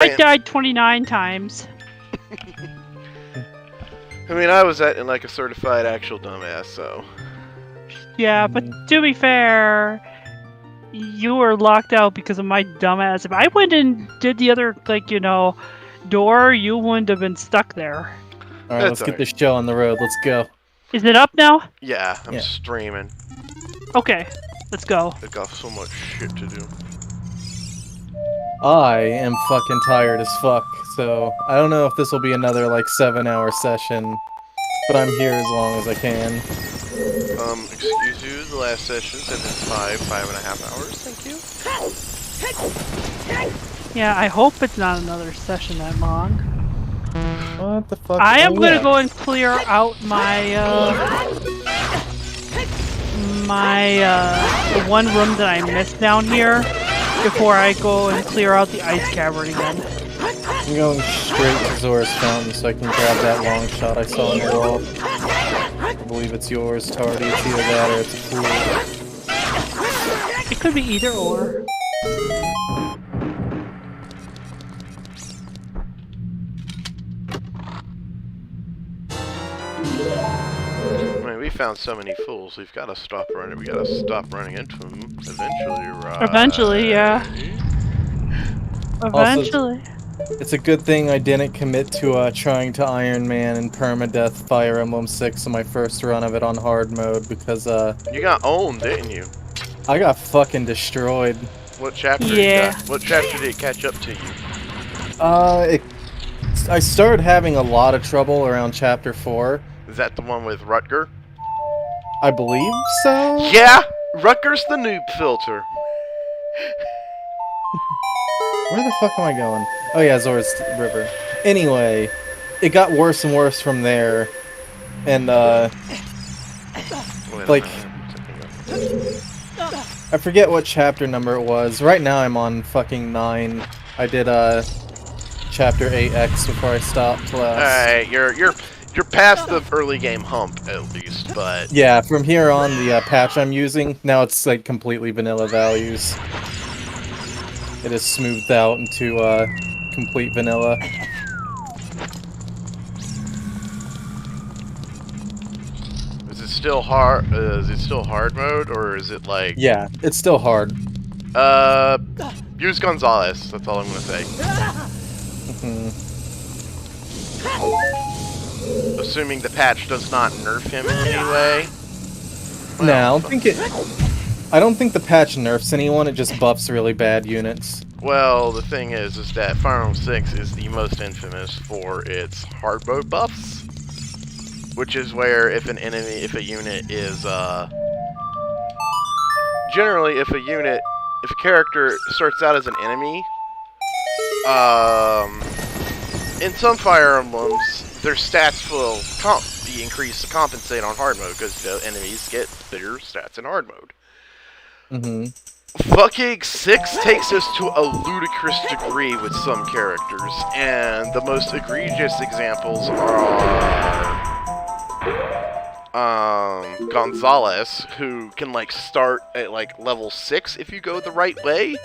I died 29 times. I mean, I was in like a certified actual dumbass, so. Yeah, but to be fair, you were locked out because of my dumbass. If I went and did the other, like, you know, door, you wouldn't have been stuck there. Alright, let's get this show on the road. Let's go. Is it up now? Yeah, I'm streaming. Okay, let's go. I got so much shit to do. I am fucking tired as fuck, so I don't know if this will be another, like, 7-hour session, but I'm here as long as I can. Excuse you, the last sessions have been 5.5 hours, thank you. Yeah, I hope it's not another session that long. What the fuck? I am gonna go and clear out my, the one room that I missed down here before I go and clear out the ice cavern again. I'm going straight to Zora's Fountain so I can grab that long shot I saw on the wall. I believe it's yours, Tardy. It's either that or it's a fool. It could be either or. I mean, we found so many fools, we've got to stop running. We got to stop running into them eventually, right? Eventually, yeah. Eventually. Also, it's a good thing I didn't commit to trying to Iron Man and permadeath Fire Emblem 6 in my first run of it on hard mode because you got owned, didn't you? I got fucking destroyed. What chapter? Yeah. What chapter did it catch up to you? I started having a lot of trouble around chapter 4. Is that the one with Rutger? I believe so? Yeah! Rutger's the noob filter. Where the fuck am I going? Oh yeah, Zora's River. Anyway, it got worse and worse from there. And, like... I forget what chapter number it was. Right now I'm on fucking 9. I did, chapter 8X before I stopped last. Alright, you're past the early game hump, at least, but... Yeah, from here on, the patch I'm using, now it's, like, completely vanilla values. It is smoothed out into, complete vanilla. Is it still hard mode, or is it, like... Yeah, it's still hard. Use Gonzalez, that's all I'm gonna say. Assuming the patch does not nerf him in any way. Well, no, I don't think the patch nerfs anyone, it just buffs really bad units. Well, the thing is that Fire Emblem 6 is the most infamous for its hard mode buffs. Which is where if a unit is, generally if a character starts out as an enemy, in some Fire Emblems, their stats will be increased to compensate on hard mode, because the enemies get bigger stats in hard mode. Fucking 6 takes us to a ludicrous degree with some characters, and the most egregious examples are Gonzalez, who can like start at like level 6 if you go the right way,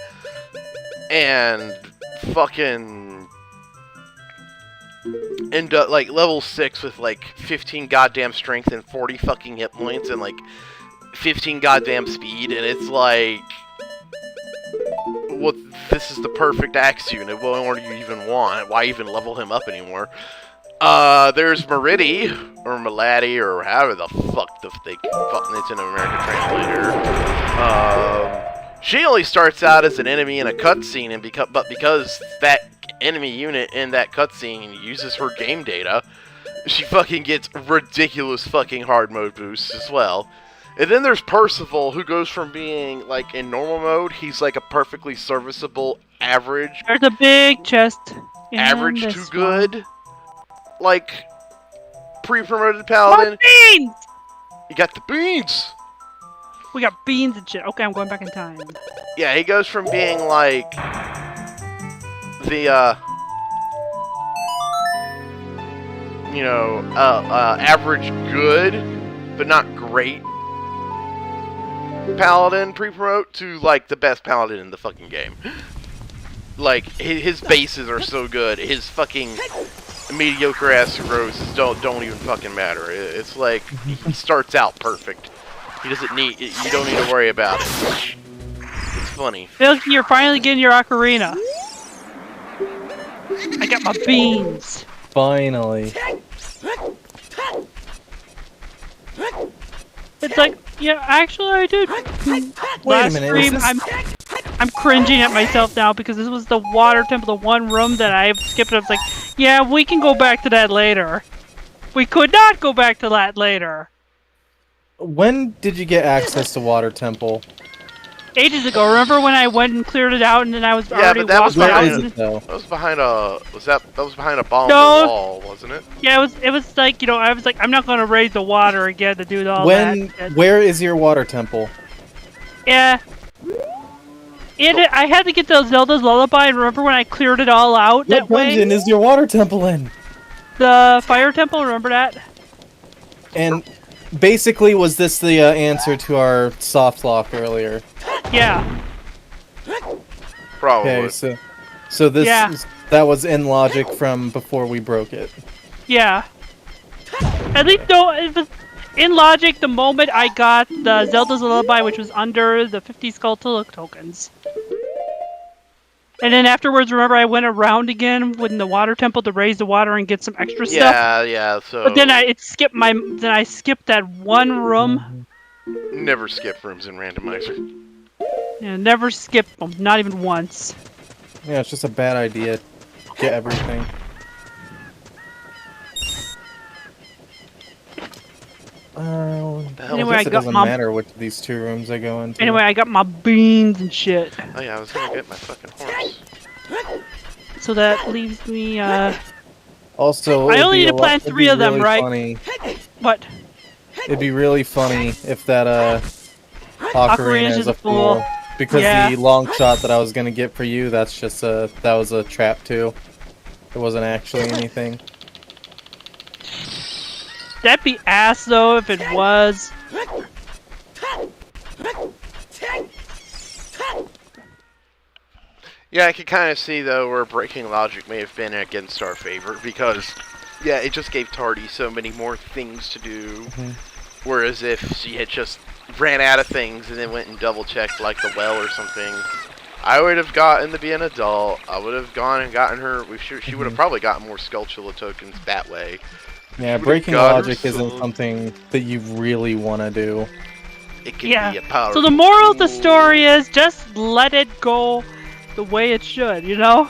and fucking end up like level 6 with like 15 goddamn strength and 40 fucking hit points and like 15 goddamn speed, and it's like, well, this is the perfect axe unit. What more do you even want? Why even level him up anymore? There's Meridi, or Malady, or however the fuck it's an American translator. She only starts out as an enemy in a cutscene, and but because that enemy unit in that cutscene uses her game data, she fucking gets ridiculous fucking hard mode boosts as well. And then there's Percival, who goes from being, like, in normal mode, he's like a perfectly serviceable average. There's a big chest. Average to good. Like, pre-promoted paladin. Beans! You got the beans! We got beans and shit. Okay, I'm going back in time. Yeah, he goes from being, like, the, average good, but not great paladin pre-promote to, like, the best paladin in the fucking game. like his bases are so good. His fucking mediocre ass roses don't even fucking matter. It's like he starts out perfect. He doesn't need. You don't need to worry about it. It's funny. Look, you're finally getting your ocarina. I got my beans. Finally. It's like, yeah, actually I did. Wait a minute, is Stream, this... I'm cringing at myself now because this was the water temple, the one room that I skipped. I was like, yeah, we can go back to that later. We could not go back to that later. When did you get access to Water Temple? Ages ago. Remember when I went and cleared it out and then I was Yeah, already but that was walking out? Where is behind it, though? That was behind a. That was behind a bomb No. wall, wasn't it? Yeah, it was like, you know, I was like, I'm not gonna raise the water again to do all When? that. Where is your Water Temple? Yeah. I had to get the Zelda's Lullaby, and remember when I cleared it all out that What dungeon way? is your Water Temple in? The Fire Temple, remember that? And basically, was this the answer to our soft lock earlier? Yeah. Probably. Okay, so this Yeah. that was in logic from before we broke it. Yeah. At least, no, it was in logic the moment I got the Zelda's Lullaby, which was under the 50 Skulltula tokens. And then afterwards, remember, I went around again with the water temple to raise the water and get some extra stuff. Yeah. So. But then I skipped that one room. Never skip rooms in Randomizer. Yeah, never skipped them, not even once. Yeah, it's just a bad idea. Get everything. Anyway, I got it doesn't my matter which of these two rooms I go into. anyway, I got my beans and shit. Oh yeah, I was gonna get my fucking horse. So that leaves me. Also, I it'd only be need to a plant lot- it'd 3 be of them, really right? Funny. What? It'd be really funny if that Ocarina's Ocarina is just a a fool. fool. Because Yeah. the long shot that I was gonna get for you, that was a trap too. It wasn't actually anything. That'd be ass though if it was. Yeah, I could kind of see though where breaking logic may have been against our favor because, yeah, it just gave Tardy so many more things to do. Whereas if she had just ran out of things and then went and double checked like the well or something, I would have gotten to be an adult. I would have gone and gotten her. She would have probably gotten more Skulltula tokens that way. Yeah, Would've breaking got her logic isn't some- something that you really want to do. It could Yeah. be a power. So the moral of the story is just let it go the way it should, you know?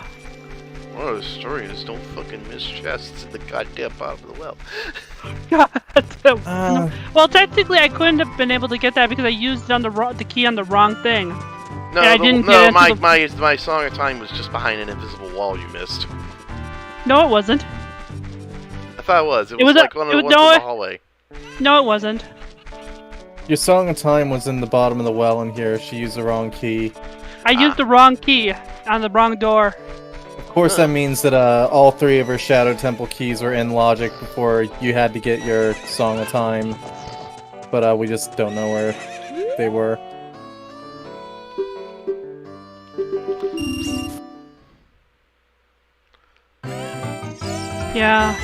Well, the story is don't fucking miss chests at the goddamn bottom of the well. Uh, Well, technically, I couldn't have been able to get that because I used the key on the wrong thing. No, Yeah, I didn't get into my Song of Time was just behind an invisible wall you missed. No, it wasn't. I thought it was. It It was was like one of the ones in the hallway. No, it wasn't. your Song of Time was in the bottom of the well in here. She used the wrong key. I used the wrong key on the wrong door. Of course, that means that all 3 of her Shadow Temple keys were in logic before you had to get your Song of Time. But we just don't know where they were. Yeah.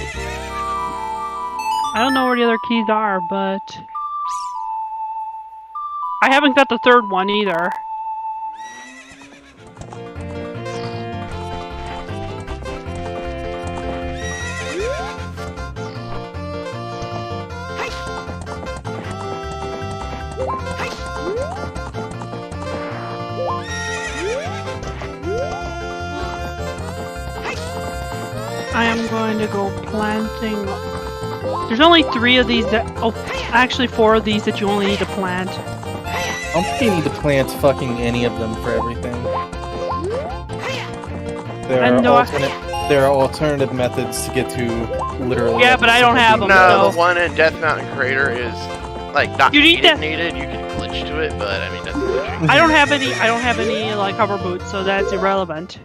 I don't know where the other keys are, but... I haven't got the 3rd one either. I am going to go planting. There's only 3 of these that. Oh, actually 4 of these that you only need to plant. I don't think you need to plant fucking any of them for everything. There are alternative methods to get to literally. Yeah, but I don't have them. No, so. the one in Death Mountain Crater is like not You need that- needed. You can glitch to it, but I mean that's glitching. I don't have any like hover boots, so that's irrelevant.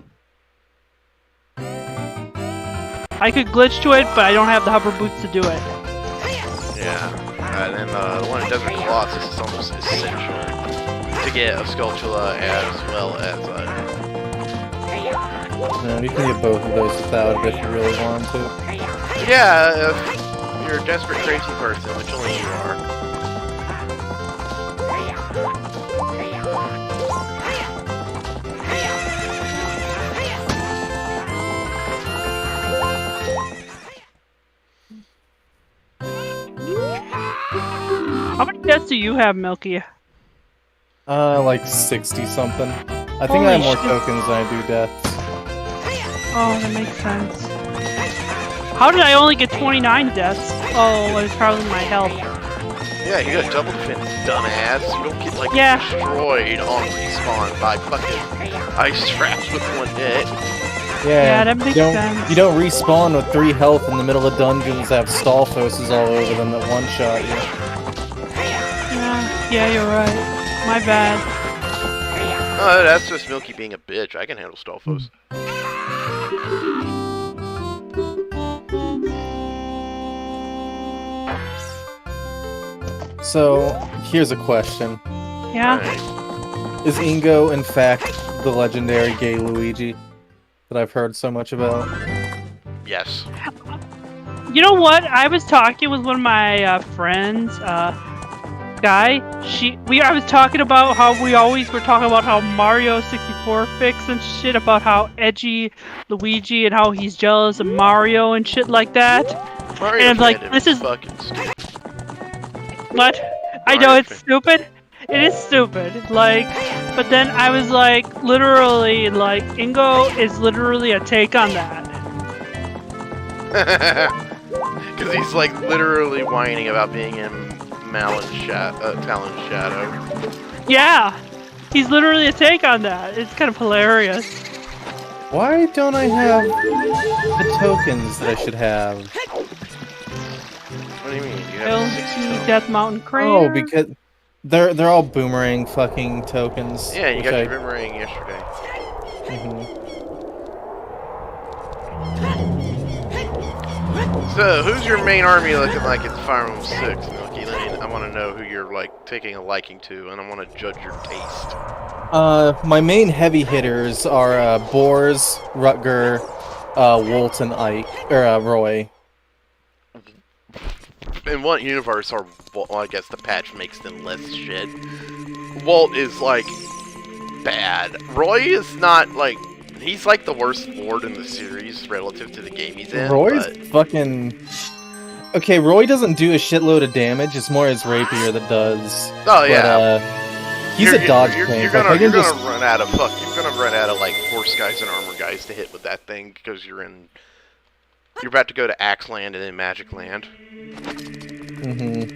I could glitch to it, but I don't have the hover boots to do it. Yeah, and then the one in Desert Colossus is almost essential to get a Skulltula as well as No, you can get both of those without it if you really want to. Yeah, if you're a desperate, crazy person, which only you are. How many deaths do you have, Milky? Like 60 something. I think I have more tokens than I do deaths. Oh, that makes sense. How did I only get 29 deaths? Oh, it's probably my health. Yeah, you got double defense, dumbass. You don't get, like, destroyed on respawn by fucking ice traps with one hit. Yeah, that makes sense. You don't respawn with 3 health in the middle of dungeons that have stall forces all over them that one-shot you. Yeah, you're right. My bad. Oh, that's just Milky being a bitch. I can handle Stolfos. So, here's a question. Yeah? Right. Is Ingo, in fact, the legendary gay Luigi that I've heard so much about? Yes. You know what? I was talking with one of my friends, guy. I was talking about how we always were talking about how Mario 64 fix and shit, about how edgy Luigi and how he's jealous of Mario and shit like that. Mario and I'm like, this is fucking stupid. What? I know it's stupid. It is stupid. Like, but then I was like, literally, like, Ingo is literally a take on that. Because he's like literally whining about being in Talon's Shadow. Yeah, he's literally a take on that. It's kind of hilarious. Why don't I have the tokens that I should have? What do you mean? You have 60 Death Mountain Crater. Oh, because they're all boomerang fucking tokens. Yeah, you got your boomerang yesterday. So, who's your main army looking like in Fire Emblem 6, Milky? I want to know who you're like taking a liking to, and I want to judge your taste. My main heavy hitters are Boars, Rutger, Wolt, and Roy. In what universe are... Well, I guess the patch makes them less shit. Walt is, like, bad. Roy is not, like... He's, like, the worst lord in the series relative to the game he's in. Roy's fucking... Okay, Roy doesn't do a shitload of damage. It's more his rapier that does. Oh, yeah. But, he's a dodge tank. You're gonna run out of like horse guys and armor guys to hit with that thing because you're about to go to Axe Land and then Magic Land.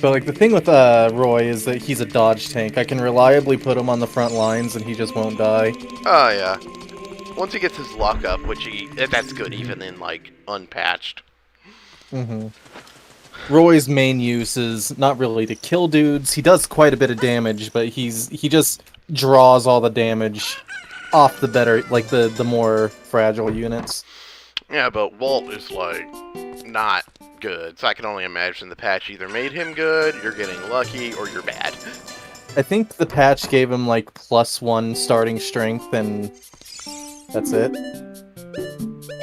But like the thing with Roy is that he's a dodge tank. I can reliably put him on the front lines and he just won't die. Oh yeah. Once he gets his luck up, which that's good even in like unpatched. Roy's main use is not really to kill dudes. He does quite a bit of damage, but he just draws all the damage off the better, like the more fragile units. Yeah, but Walt is like not good, so I can only imagine the patch either made him good, you're getting lucky, or you're bad. I think the patch gave him like +1 starting strength, and that's it.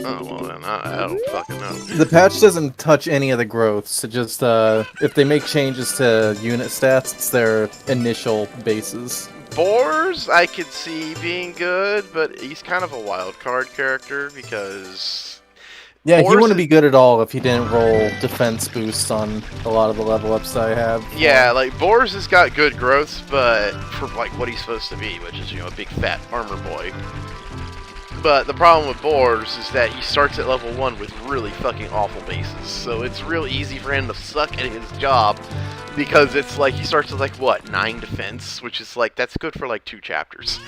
Oh, well then, I don't fucking know. The patch doesn't touch any of the growths. It just, if they make changes to unit stats, it's their initial bases. Boars, I could see being good, but he's kind of a wild card character because... Yeah, he wouldn't be good at all if he didn't roll defense boosts on a lot of the level ups I have. Yeah, like, Boars has got good growths, but for, like, what he's supposed to be, which is, you know, a big fat armor boy. But the problem with Boars is that he starts at level 1 with really fucking awful bases, so it's real easy for him to suck at his job, because it's like, he starts with, like, what, 9 defense? Which is, like, that's good for, like, 2 chapters.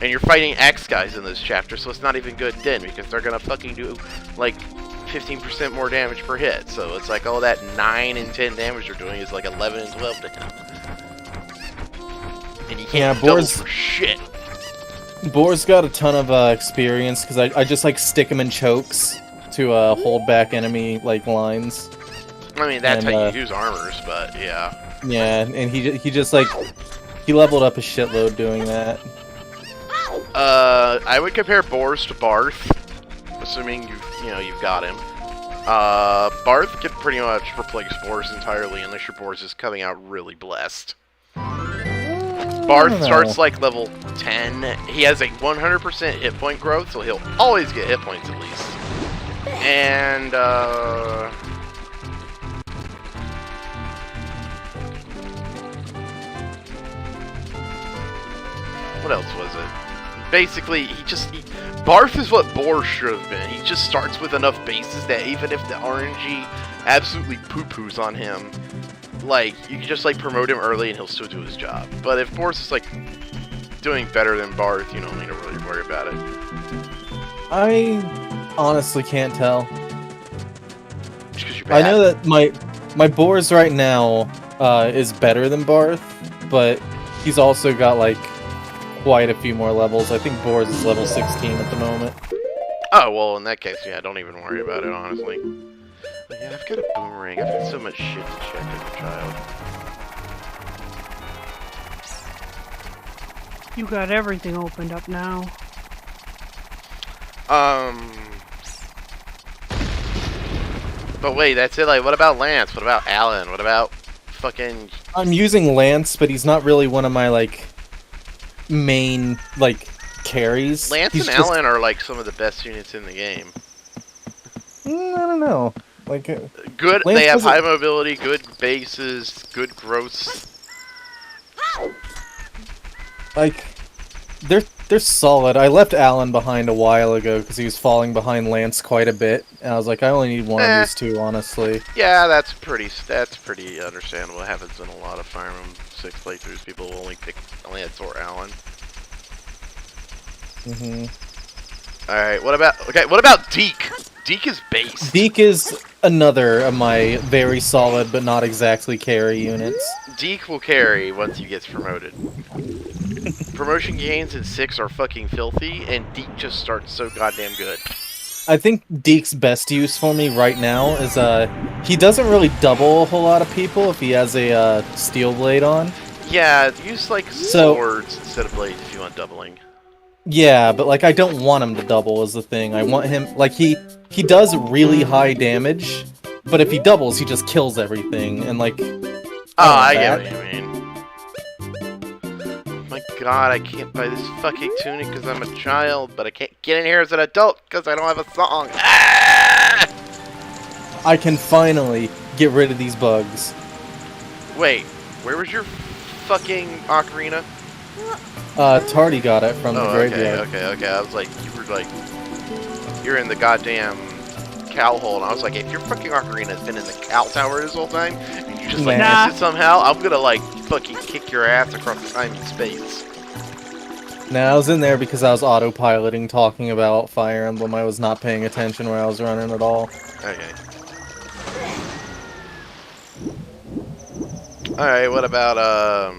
And you're fighting Axe guys in this chapter, so it's not even good then, because they're gonna fucking do, like, 15% more damage per hit. So it's like all that 9 and 10 damage you're doing is like 11 and 12 to him. And you can't double for shit. Boar's got a ton of experience, because I just, like, stick him in chokes to hold back enemy, like, lines. I mean, that's how you use armors, but yeah. Yeah, and he just, like, he leveled up a shitload doing that. I would compare Boris to Barth, assuming you've got him. Barth can pretty much replace Boris entirely unless your Boris is coming out really blessed. Barth starts like level 10. He has a 100% hit point growth, so he'll always get hit points at least. And what else was it? Basically, Barth is what Boar should have been. He just starts with enough bases that even if the RNG absolutely poo-poos on him, like, you can just, like, promote him early and he'll still do his job. But if Boris is, like, doing better than Barth, you don't need to really worry about it. I honestly can't tell. Just 'cause you're bad. I know that my Boars right now is better than Barth, but he's also got, like, quite a few more levels. I think Boars is level 16 at the moment. Oh, well, in that case, yeah, don't even worry about it, honestly. But yeah, I've got a boomerang. I've got so much shit to check as a child. You got everything opened up now. But wait, that's it. Like, what about Lance? What about Alan? What about fucking... I'm using Lance, but he's not really one of my, like, main, like, carries. Lance and Alan are, like, some of the best units in the game. I don't know. Like, good, Lance they have high mobility, good bases, good growth. Like, they're solid. I left Alan behind a while ago because he was falling behind Lance quite a bit, and I was like, I only need one of these two, honestly. Yeah, that's pretty understandable. It happens in a lot of Fire Emblem 6 playthroughs. People will only pick Lance or Alan. Alright, what about Deke? Deke is base. Deke is another of my very solid but not exactly carry units. Deke will carry once he gets promoted. Promotion gains in 6 are fucking filthy, and Deke just starts so goddamn good. I think Deke's best use for me right now is, he doesn't really double a whole lot of people if he has a, steel blade on. Yeah, use, like, swords instead of blades if you want doubling. Yeah, but, like, I don't want him to double is the thing. I want him, like, he does really high damage, but if he doubles, he just kills everything, and, like... I get what you mean. Oh my god, I can't buy this fucking tunic because I'm a child, but I can't get in here as an adult because I don't have a song. Ah! I can finally get rid of these bugs. Wait, where was your fucking ocarina? Tardy got it from the graveyard. Okay. I was like, you're in the goddamn cow hole, and I was like, if your fucking ocarina's been in the cow tower this whole time, and you just like missed it somehow, I'm gonna like fucking kick your ass across time and space. Nah, I was in there because I was autopiloting, talking about Fire Emblem. I was not paying attention where I was running at all. Okay. Alright, what about,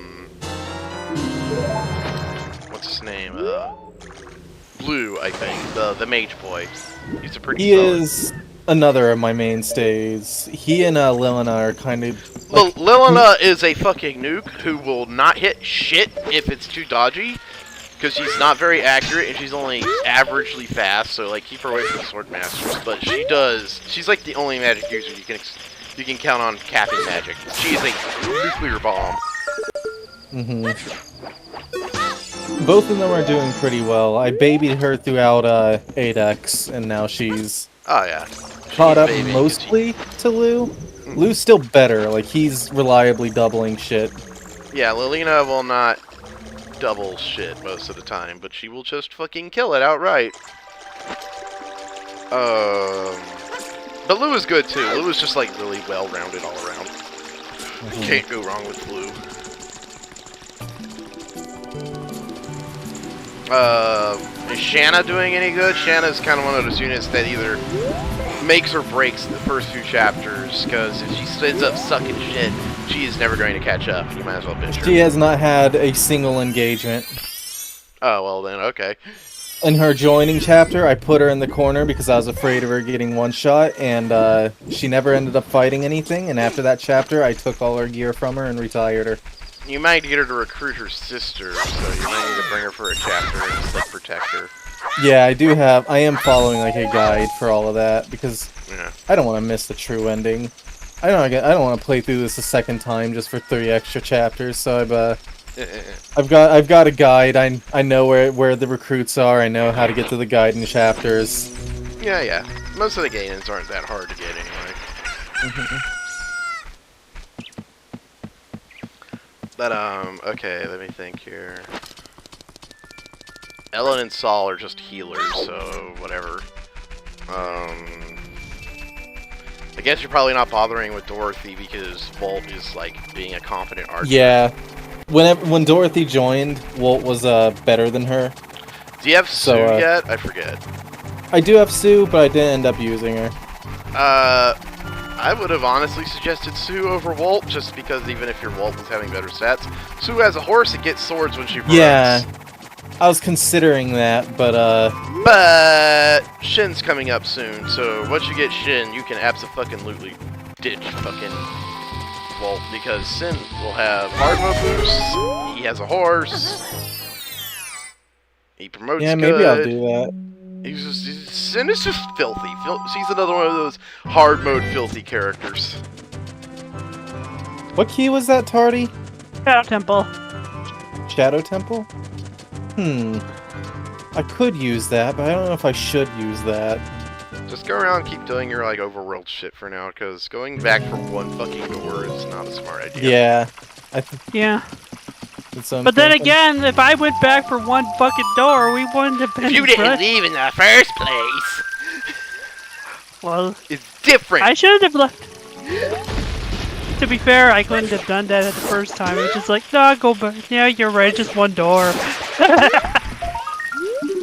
what's his name? Blue, I think. The mage boy. He's a pretty He is another of my mainstays. He and Lilina are kind of... Like, Lilina is a fucking nuke who will not hit shit if it's too dodgy. Because she's not very accurate and she's only averagely fast, so like keep her away from the sword masters. But she's like the only magic user you can count on capping magic. She is a nuclear bomb. Both of them are doing pretty well. I babied her throughout 8X, and now she's caught up mostly to Lou. Lou's still better, like he's reliably doubling shit. Yeah, Lilina will not double shit most of the time, but she will just fucking kill it outright. But Lou is good too. Lou is just like really well-rounded all around. Can't go wrong with Lou. Is Shanna doing any good? Shanna's kind of one of those units that either makes or breaks the first few chapters, because if she ends up sucking shit, she is never going to catch up. You might as well bitch her. She has not had a single engagement. Oh, well then, okay. In her joining chapter, I put her in the corner because I was afraid of her getting one shot, and she never ended up fighting anything, and after that chapter, I took all her gear from her and retired her. You might get her to recruit her sister, so you might need to bring her for a chapter and just, like, protect her. Yeah, I am following, like, a guide for all of that, because I don't want to miss the true ending. I don't want to play through this a second time just for 3 extra chapters, so I've got a guide. I know where the recruits are. I know how to get to the guiding chapters. Yeah. Most of the games aren't that hard to get anyway. But, okay, let me think here. Ellen and Saul are just healers, so whatever. I guess you're probably not bothering with Dorothy because Volt is, like, being a competent archer. Yeah. When Dorothy joined, Walt was better than her. Do you have Sue yet? I forget. I do have Sue, but I didn't end up using her. I would have honestly suggested Sue over Walt, just because even if your Walt was having better stats, Sue has a horse and gets swords when she runs. Yeah, I was considering that, but Shin's coming up soon, so once you get Shin, you can abso-fucking-lutely ditch fucking Walt, because Sin will have hard mode boosts, he has a horse, he promotes good. Yeah, maybe I'll do that. Sin is just filthy. She's another one of those hard mode filthy characters. What key was that, Tardy? Shadow Temple. Shadow Temple? I could use that, but I don't know if I should use that. Just go around and keep doing your, like, overworld shit for now, because going back from one fucking door is not a smart idea. Yeah. Yeah. But then again, if I went back for one fucking door, we wouldn't have been. You didn't leave in the first place. Well, it's different. I should have left. To be fair, I couldn't have done that at the first time. It was just like, nah, go back. Yeah, you're right. Just one door.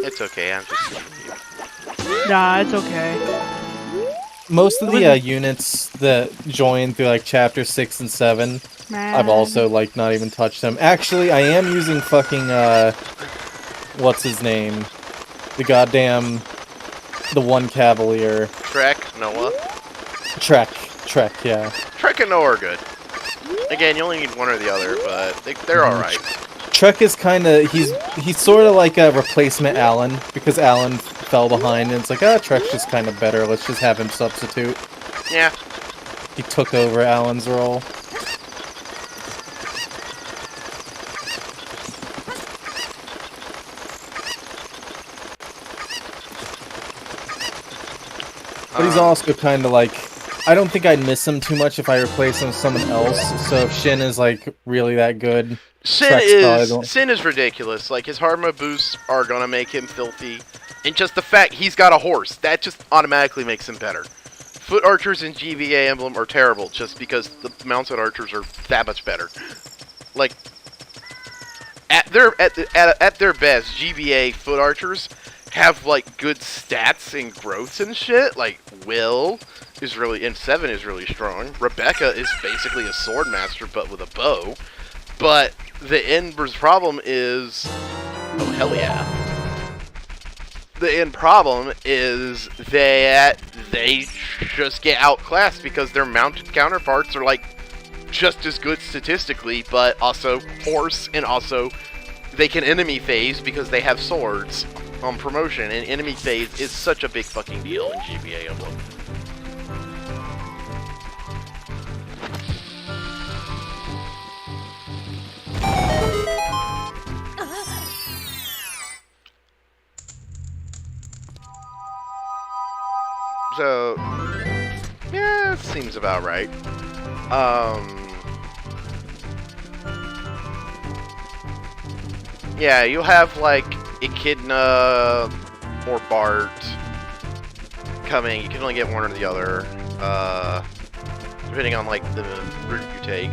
It's okay. I'm just kidding you. Nah, it's okay. Most of the units that join through like chapter 6 and 7, I've also like not even touched them. Actually, I am using fucking what's his name? The one Cavalier. Trek, Noah. Trek, yeah. Trek and Noah are good. Again, you only need one or the other, but they're all right. Trek is kind of he's sort of like a replacement Alan, because Alan fell behind, and it's like, Trek's just kind of better. Let's just have him substitute. Yeah. He took over Alan's role. But he's also kind of like, I don't think I'd miss him too much if I replace him with someone else. So if Shin is like really that good, Sin is ridiculous. Like, his hard mode boosts are gonna make him filthy, and just the fact he's got a horse, that just automatically makes him better. Foot archers in GVA Emblem are terrible just because the mounted archers are that much better. Like, at their best, GVA foot archers have like good stats and growths and shit. Like, Will is really, and 7 is really strong. Rebecca is basically a sword master but with a bow. But the end problem is, oh hell yeah. The end problem is that they just get outclassed because their mounted counterparts are like just as good statistically, but also horse, and also they can enemy phase because they have swords on promotion, and enemy phase is such a big fucking deal in GBA Emblem. So, yeah, it seems about right. Yeah, you'll have, like, Echidna or Bart coming. You can only get one or the other, depending on, like, the route you take.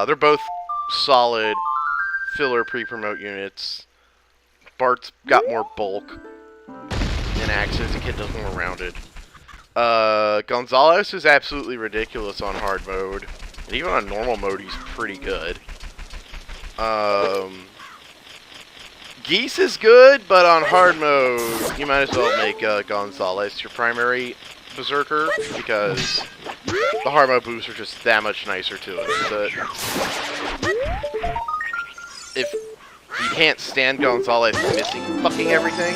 They're both solid filler pre-promote units. Bart's got more bulk and axes, Echidna's more rounded. Gonzalez is absolutely ridiculous on hard mode. And even on normal mode, he's pretty good. Geese is good, but on hard mode, you might as well make Gonzalez your primary Berserker because the hard mode boosts are just that much nicer to it. But if you can't stand Gonzalez missing fucking everything,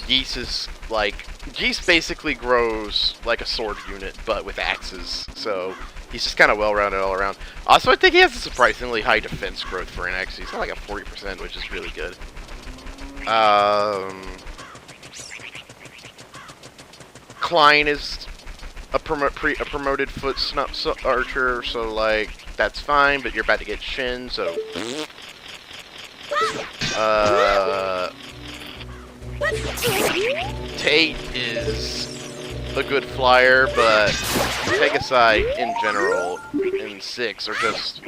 Geese basically grows like a sword unit, but with axes, so he's just kind of well-rounded all around. Also, I think he has a surprisingly high defense growth for an axe. He's got like a 40%, which is really good. Klein is a promoted foot archer, so like that's fine, but you're about to get Shin, so Tate is a good flyer, but Pegasi in general in 6 are just...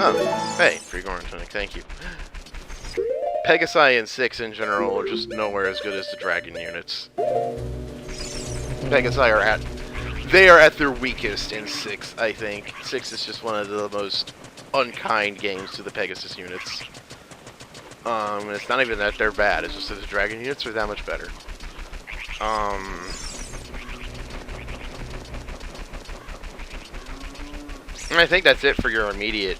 Oh, hey, free Goran Tunic, thank you. Pegasi in 6 in general are just nowhere as good as the Dragon units. Pegasi are at... They are at their weakest in 6, I think. 6 is just one of the most unkind games to the Pegasus units. It's not even that they're bad, it's just that the Dragon units are that much better. And I think that's it for your immediate,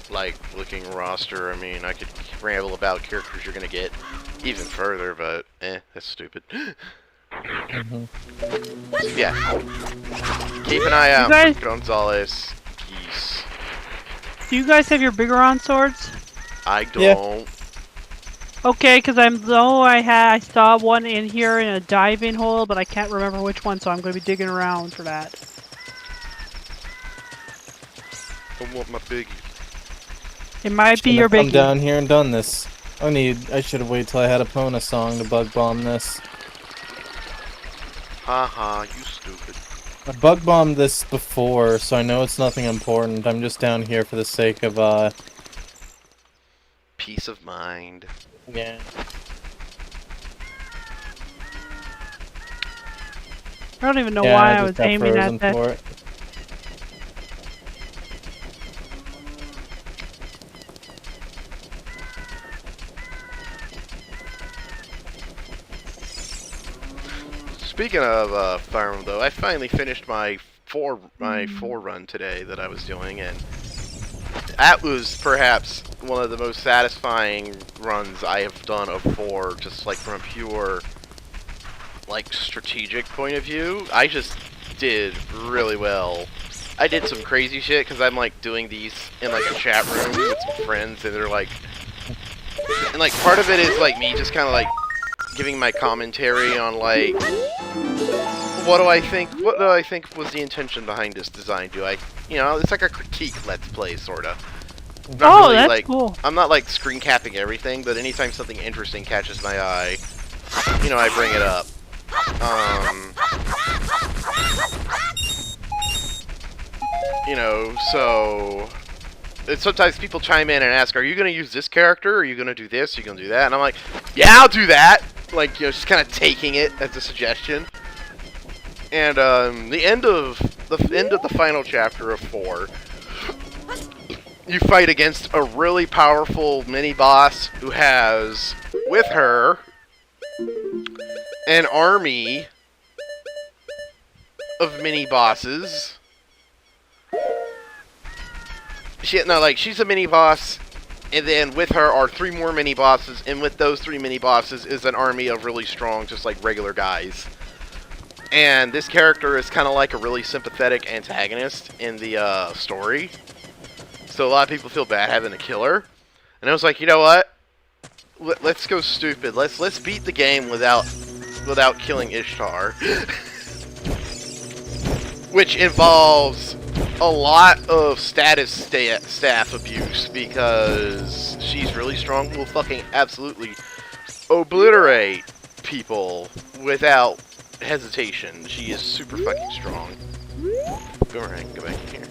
like, looking roster. I mean, I could ramble about characters you're gonna get even further, but, that's stupid. Yeah. Keep an eye out for Gonzalez, Geese. Do you guys have your Bigoron swords? I don't. Yeah. Okay, because I saw one in here in a diving hole, but I can't remember which one, so I'm going to be digging around for that. I want my biggie. It might be your biggie. Come biggie. down here and done this. I should have waited till I had a Pona song to bug bomb this. Haha, you stupid. I bug bombed this before, so I know it's nothing important. I'm just down here for the sake of peace of mind. Yeah. I don't even know why I was aiming at that. For it. Speaking of Fire Emblem, though, I finally finished my 4 run today that I was doing, and that was perhaps one of the most satisfying runs I have done of 4, just like from a pure, like, strategic point of view. I just did really well. I did some crazy shit because I'm like doing these in like a chat room with some friends, and they're like, and like part of it is like me just kind of like giving my commentary on like what do I think was the intention behind this design. It's like a critique let's play sorta. Oh, really, that's cool. I'm not like screen capping everything, but anytime something interesting catches my eye, I bring it up. So sometimes people chime in and ask, are you going to use this character? Are you going to do this? Are you going to do that? And I'm like, yeah, I'll do that. Like, just kind of taking it as a suggestion. And the end of the final chapter of 4, you fight against a really powerful mini-boss who has, with her, an army of mini-bosses. She's a mini-boss, and then with her are 3 more mini-bosses, and with those 3 mini-bosses is an army of really strong, just like regular guys. And this character is kind of like a really sympathetic antagonist in the story. So a lot of people feel bad having to kill her. And I was like, you know what? Let's go stupid. Let's beat the game without killing Ishtar. Which involves a lot of staff abuse, because she's really strong, will fucking absolutely obliterate people without hesitation. She is super fucking strong. Go ahead, go back in here.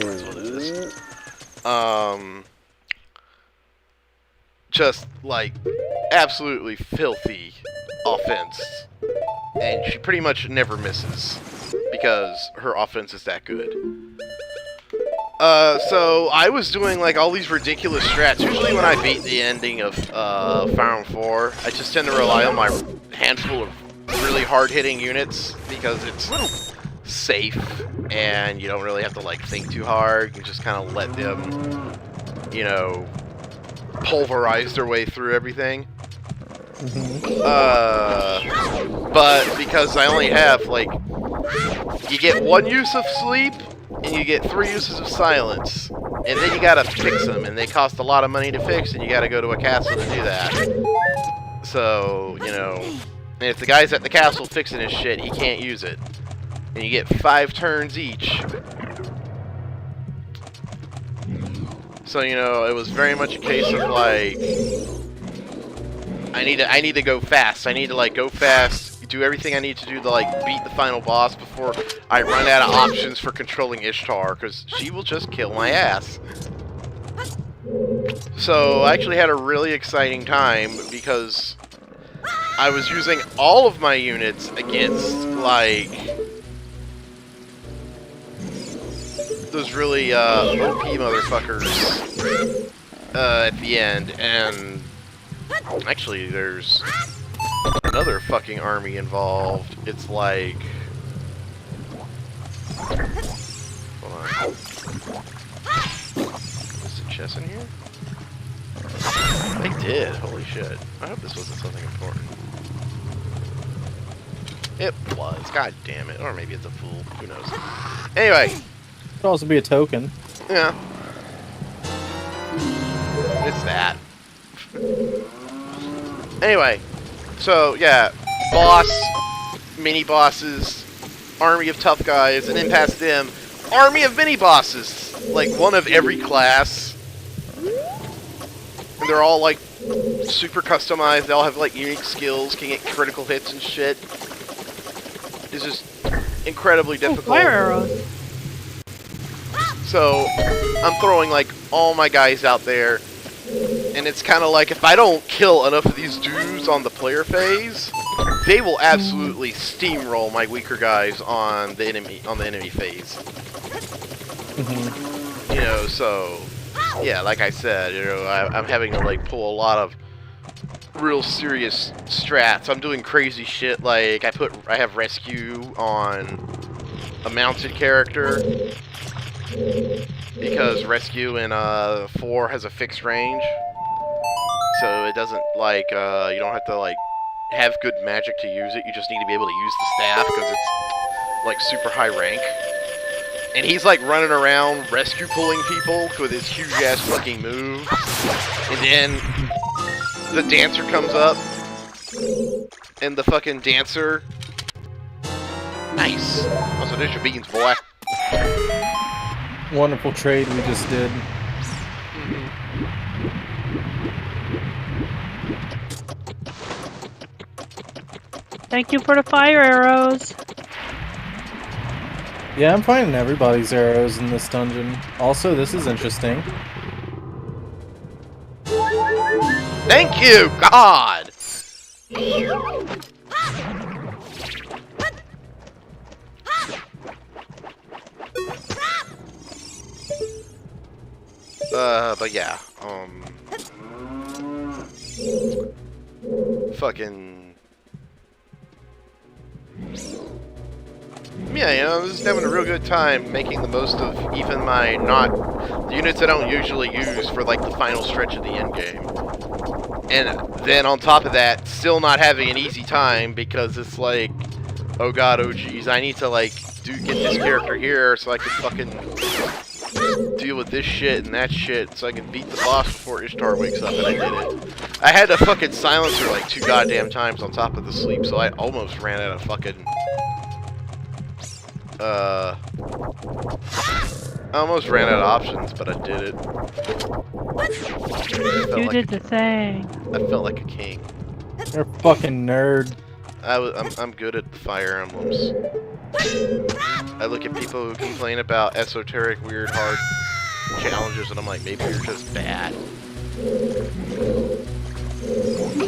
That's what it is. Just like absolutely filthy offense, and she pretty much never misses because her offense is that good. So I was doing like all these ridiculous strats. Usually when I beat the ending of Fire Emblem 4, I just tend to rely on my handful of really hard-hitting units because it's safe and you don't really have to like think too hard. You just kind of let them, you know, pulverize their way through everything. But because I only have like, you get 1 use of sleep. And you get 3 uses of silence, and then you gotta fix them, and they cost a lot of money to fix, and you gotta go to a castle to do that. So, you know, and if the guy's at the castle fixing his shit, he can't use it. And you get 5 turns each. So, you know, it was very much a case of like, I need to go fast. I need to like go fast. Do everything I need to do to like beat the final boss before I run out of options for controlling Ishtar, because she will just kill my ass. So I actually had a really exciting time because I was using all of my units against like those really OP motherfuckers at the end, and actually there's another fucking army involved. It's like... Hold on. Is the chest in here? They did. Holy shit. I hope this wasn't something important. It was. God damn it. Or maybe it's a fool. Who knows. Anyway. It could also be a token. Yeah. It's that. Anyway. So, yeah, boss, mini-bosses, army of tough guys, and then past them, army of mini-bosses. Like, one of every class. And they're all, like, super customized. They all have, like, unique skills, can get critical hits and shit. It's just incredibly difficult. Fire arrows. So, I'm throwing, like, all my guys out there. And it's kind of like, if I don't kill enough of these dudes on the player phase, they will absolutely steamroll my weaker guys on the enemy phase. You know, so yeah, like I said, you know, I'm having to like pull a lot of real serious strats. I'm doing crazy shit, like I have rescue on a mounted character because rescue in 4 has a fixed range. So it doesn't, like, you don't have to, like, have good magic to use it. You just need to be able to use the staff because it's, like, super high rank. And he's, like, running around rescue pulling people with his huge-ass fucking move. And then the dancer comes up. And the fucking dancer... Nice! Also, there's your beans, boy. Wonderful trade we just did. Thank you for the fire arrows. Yeah, I'm finding everybody's arrows in this dungeon. Also, this is interesting. Thank you, God! But yeah, fucking... Yeah, you know, I'm just having a real good time making the most of even my the units I don't usually use for, like, the final stretch of the end game. And then on top of that, still not having an easy time because it's like, oh god, oh geez, I need to, like, get this character here so I can fucking deal with this shit and that shit so I can beat the boss before Ishtar wakes up, and I did it. I had to fucking silence her like 2 goddamn times on top of the sleep, so I almost ran out of fucking... I almost ran out of options, but I did it. You did the thing. I felt like a king. You're a fucking nerd. I'm good at the Fire Emblems. I look at people who complain about esoteric, weird, hard challenges, and I'm like, maybe you're just bad.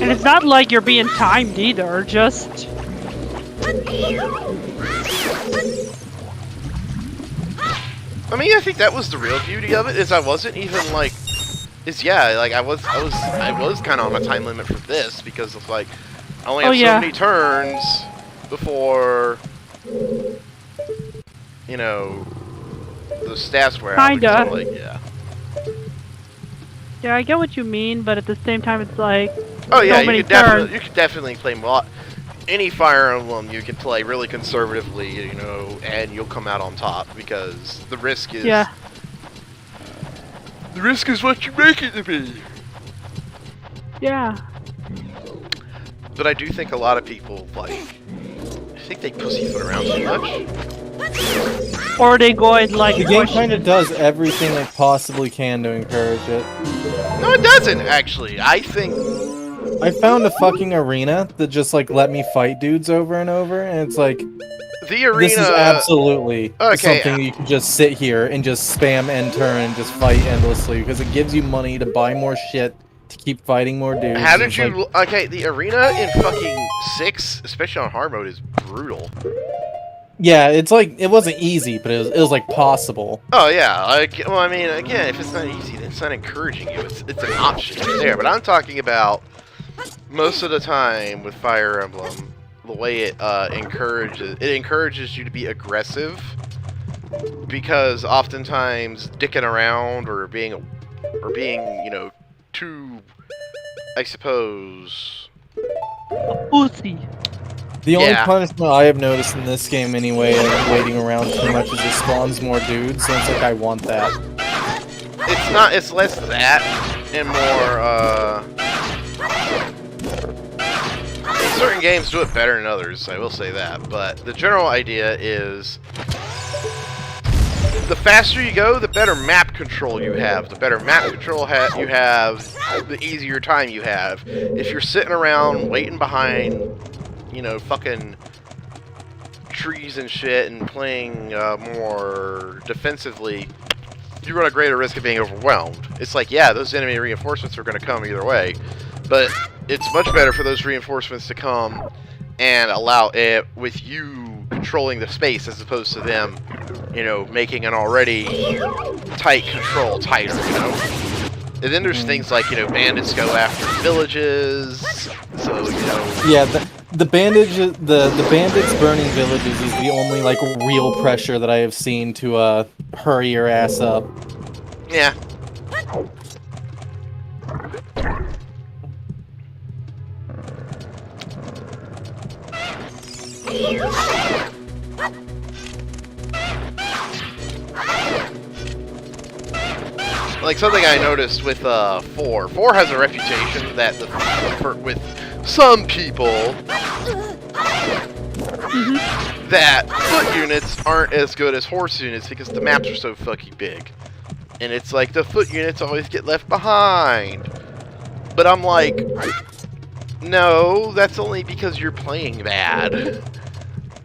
And it's not like you're being timed either, just... I mean, I think that was the real beauty of it. Is I wasn't even like, I was kind of on a time limit for this because of like, I only have so many turns before, you know, the stats wear out. Kinda. Like, yeah. Yeah, I get what you mean, but at the same time, it's like. Oh yeah, so you could definitely play any Fire Emblem. You can play really conservatively, you know, and you'll come out on top because the risk is. Yeah. The risk is what you make it to be. Yeah. But I do think a lot of people I think they pussyfoot around too much. Or they go and like. The game kind of does everything it possibly can to encourage it. No, it doesn't actually. I think. I found a fucking arena that just like let me fight dudes over and over, and it's like. The arena. This is absolutely okay, something you can just sit here and just spam enter and just fight endlessly because it gives you money to buy more shit to keep fighting more dudes. How did you? Okay, the arena in fucking 6, especially on hard mode, is brutal. Yeah, it's like it wasn't easy, but it was like possible. Oh yeah, well, I mean, again, if it's not easy, then it's not encouraging you. It's an option there. But I'm talking about most of the time with Fire Emblem. The way it encourages you to be aggressive, because oftentimes dicking around or being you know, too, I suppose, OoT. The only punishment I have noticed in this game anyway, and waiting around too much, is it spawns more dudes, so it's like I want that. It's less that and more certain games do it better than others, I will say that, but the general idea is the faster you go, the better map control you have. The better map control you have, the easier time you have. If you're sitting around waiting behind, you know, fucking trees and shit and playing more defensively, you run a greater risk of being overwhelmed. It's like, yeah, those enemy reinforcements are going to come either way, but it's much better for those reinforcements to come and allow it with you controlling the space as opposed to them, you know, making an already tight control tighter, you know? And then there's things like, you know, bandits go after villages, so, you know... Yeah, the bandits burning villages is the only, like, real pressure that I have seen to, hurry your ass up. Yeah. Like something I noticed with 4. 4 has a reputation that with some people that foot units aren't as good as horse units because the maps are so fucking big. And it's like the foot units always get left behind. But I'm like, no, that's only because you're playing bad.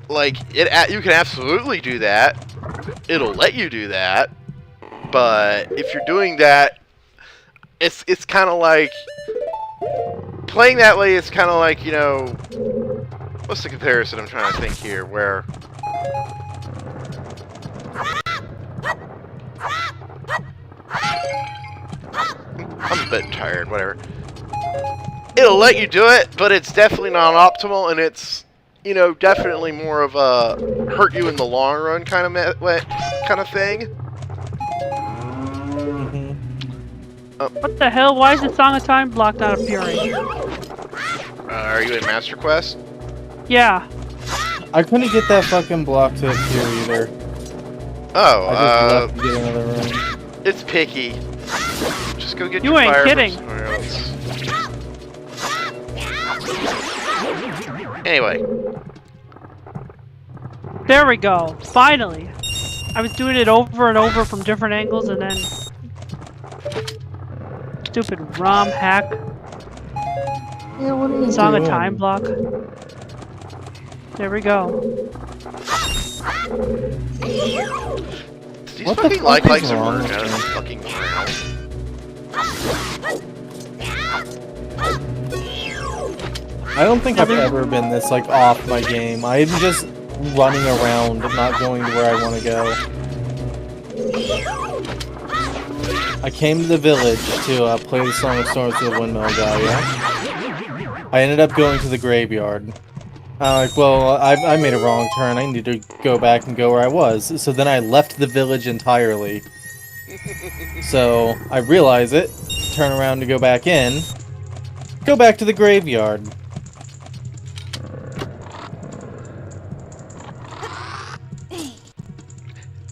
Like, you can absolutely do that. It'll let you do that. But if you're doing that, it's kind of like... Playing that way is kind of like, you know... What's the comparison I'm trying to think here? Where... I'm a bit tired, whatever. It'll let you do it, but it's definitely not optimal, and it's, you know, definitely more of a hurt you in the long run kind of thing. What the hell? Why is the Song of Time block not appearing? Are you in Master Quest? Yeah. I couldn't get that fucking block to appear either. Oh, I just left to get another room. It's picky. Just go get you your ain't fire kidding. Anyway. There we go. Finally. I was doing it over and over from different angles and then... Stupid ROM hack. Yeah, what are you Song doing? of Time block. There we go. These fucking likes are working out of the fucking ground. I don't think I've ever been this, like, off my game. I'm just running around, not going to where I want to go. I came to the village to play the Song of Storms to the windmill guy, yeah? I ended up going to the graveyard. Like, well, I made a wrong turn. I need to go back and go where I was. So then I left the village entirely. So I realize it, turn around to go back in, go back to the graveyard.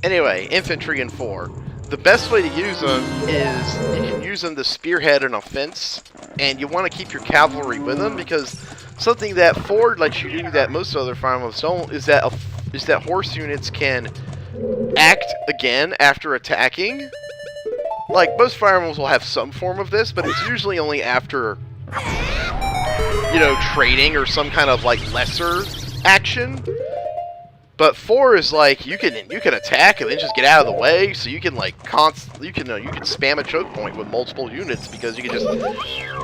Anyway, infantry in 4. The best way to use them is you can use them to spearhead an offense, and you want to keep your cavalry with them because something that 4 lets you do that most other Fire Emblems don't is that horse units can act again after attacking. Like, most Fire Emblems will have some form of this, but it's usually only after, you know, trading or some kind of, like, lesser action. But 4 is like, you can attack and then just get out of the way, so you can, like, you can spam a choke point with multiple units because you can just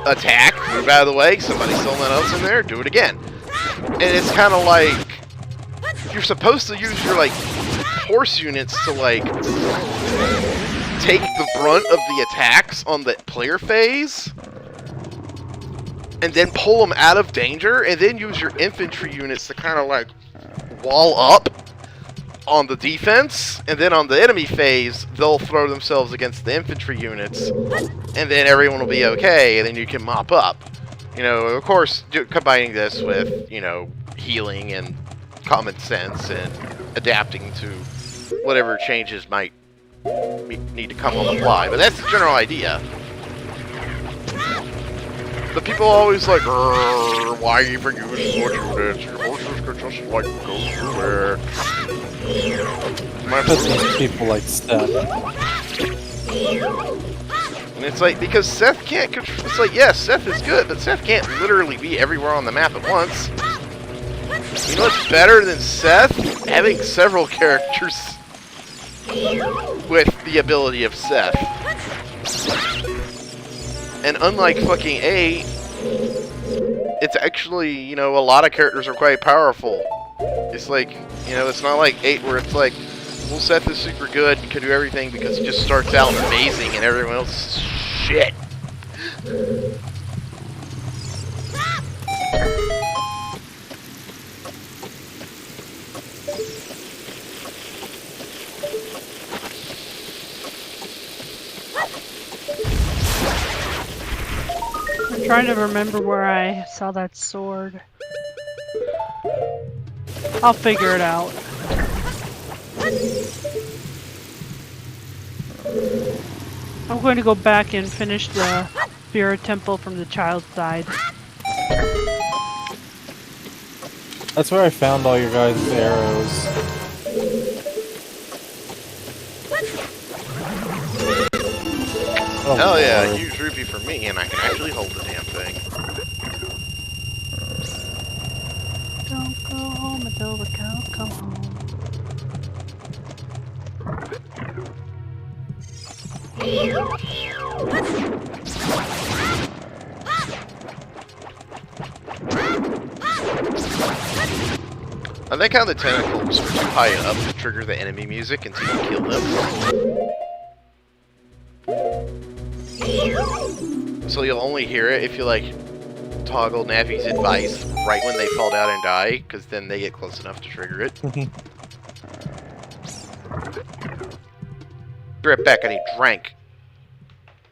attack, move out of the way, somebody's someone else in there, do it again. And it's kind of like, you're supposed to use your, like, horse units to, like, take the brunt of the attacks on the player phase, and then pull them out of danger, and then use your infantry units to kind of, like, wall up on the defense, and then on the enemy phase, they'll throw themselves against the infantry units, and then everyone will be okay, and then you can mop up. You know, of course, combining this with, you know, healing and common sense and adapting to whatever changes might need to come on the fly, but that's the general idea. The people always like, why even use more units? Your horses could just like go everywhere. That's people like Steph. And it's like, because Seth can't control, it's like, yes, Seth is good, but Seth can't literally be everywhere on the map at once. You know what's better than Seth? Having several characters with the ability of Seth. And unlike fucking 8, it's actually, you know, a lot of characters are quite powerful. It's like, you know, it's not like 8 where it's like, well, Seth is super good and can do everything because he just starts out amazing and everyone else is shit. I'm trying to remember where I saw that sword. I'll figure it out. I'm going to go back and finish the Spirit Temple from the child's side. That's where I found all your guys' arrows. Oh, hell yeah, a huge rupee for me, and I can actually hold the damn thing. Don't go home until the cow come home. I like how the tentacles are too high up to trigger the enemy music until you kill them. So you'll only hear it if you, like, toggle Navi's advice right when they fall down and die, because then they get close enough to trigger it. Be right back, I need drink.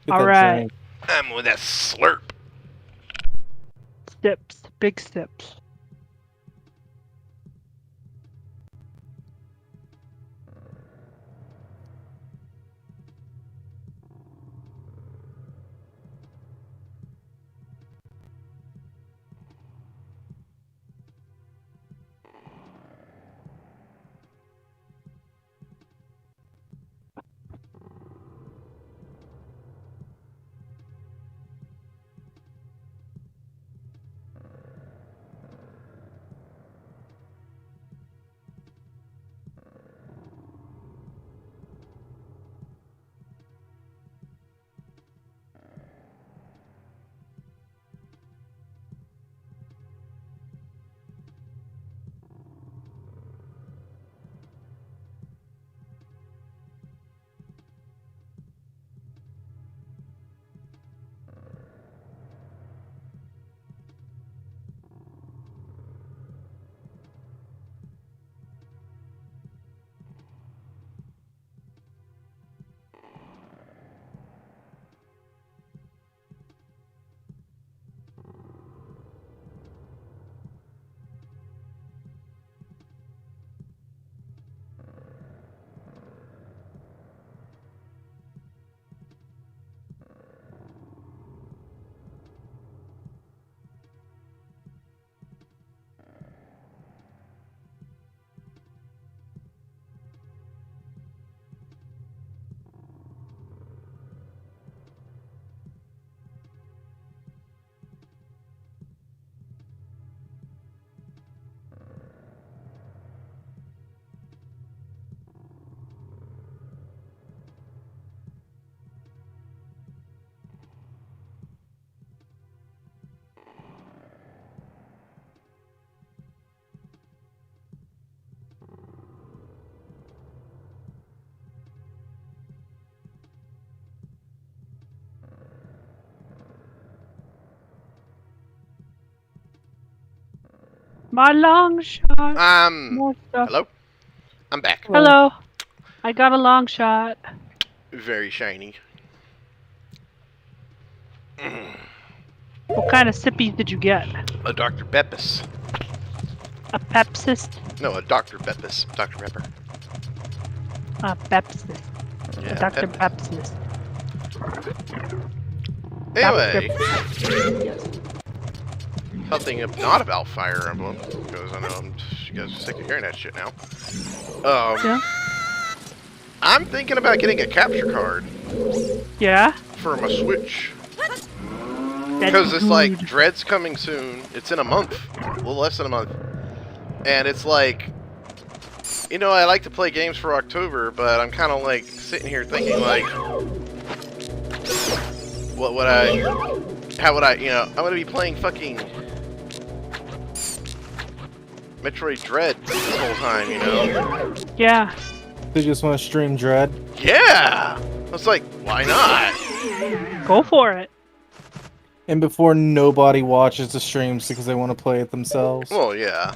Alright. I'm with that slurp. Steps. Big steps. My long shot. More stuff. Hello? I'm back. Hello. I got a long shot. Very shiny. What kind of sippy did you get? A Dr. Beppis. A Pepsis? No, a Dr. Beppis. Dr. Pepper. A Pepsis. Yeah, A Dr. Pepsis. Anyway, Yes. something not about Fire Emblem, because I know you guys are sick of hearing that shit now. Yeah. I'm thinking about getting a capture card. Yeah? For my Switch. Because it's like, Dread's coming soon. It's in a month. A little less than a month. And it's like, you know, I like to play games for October, but I'm kind of like sitting here thinking like, how would I, you know, I'm going to be playing fucking Metroid Dread this whole time, you know? Yeah. They just want to stream Dread? Yeah! I was like, why not? Go for it. And before nobody watches the streams because they want to play it themselves. Well, yeah.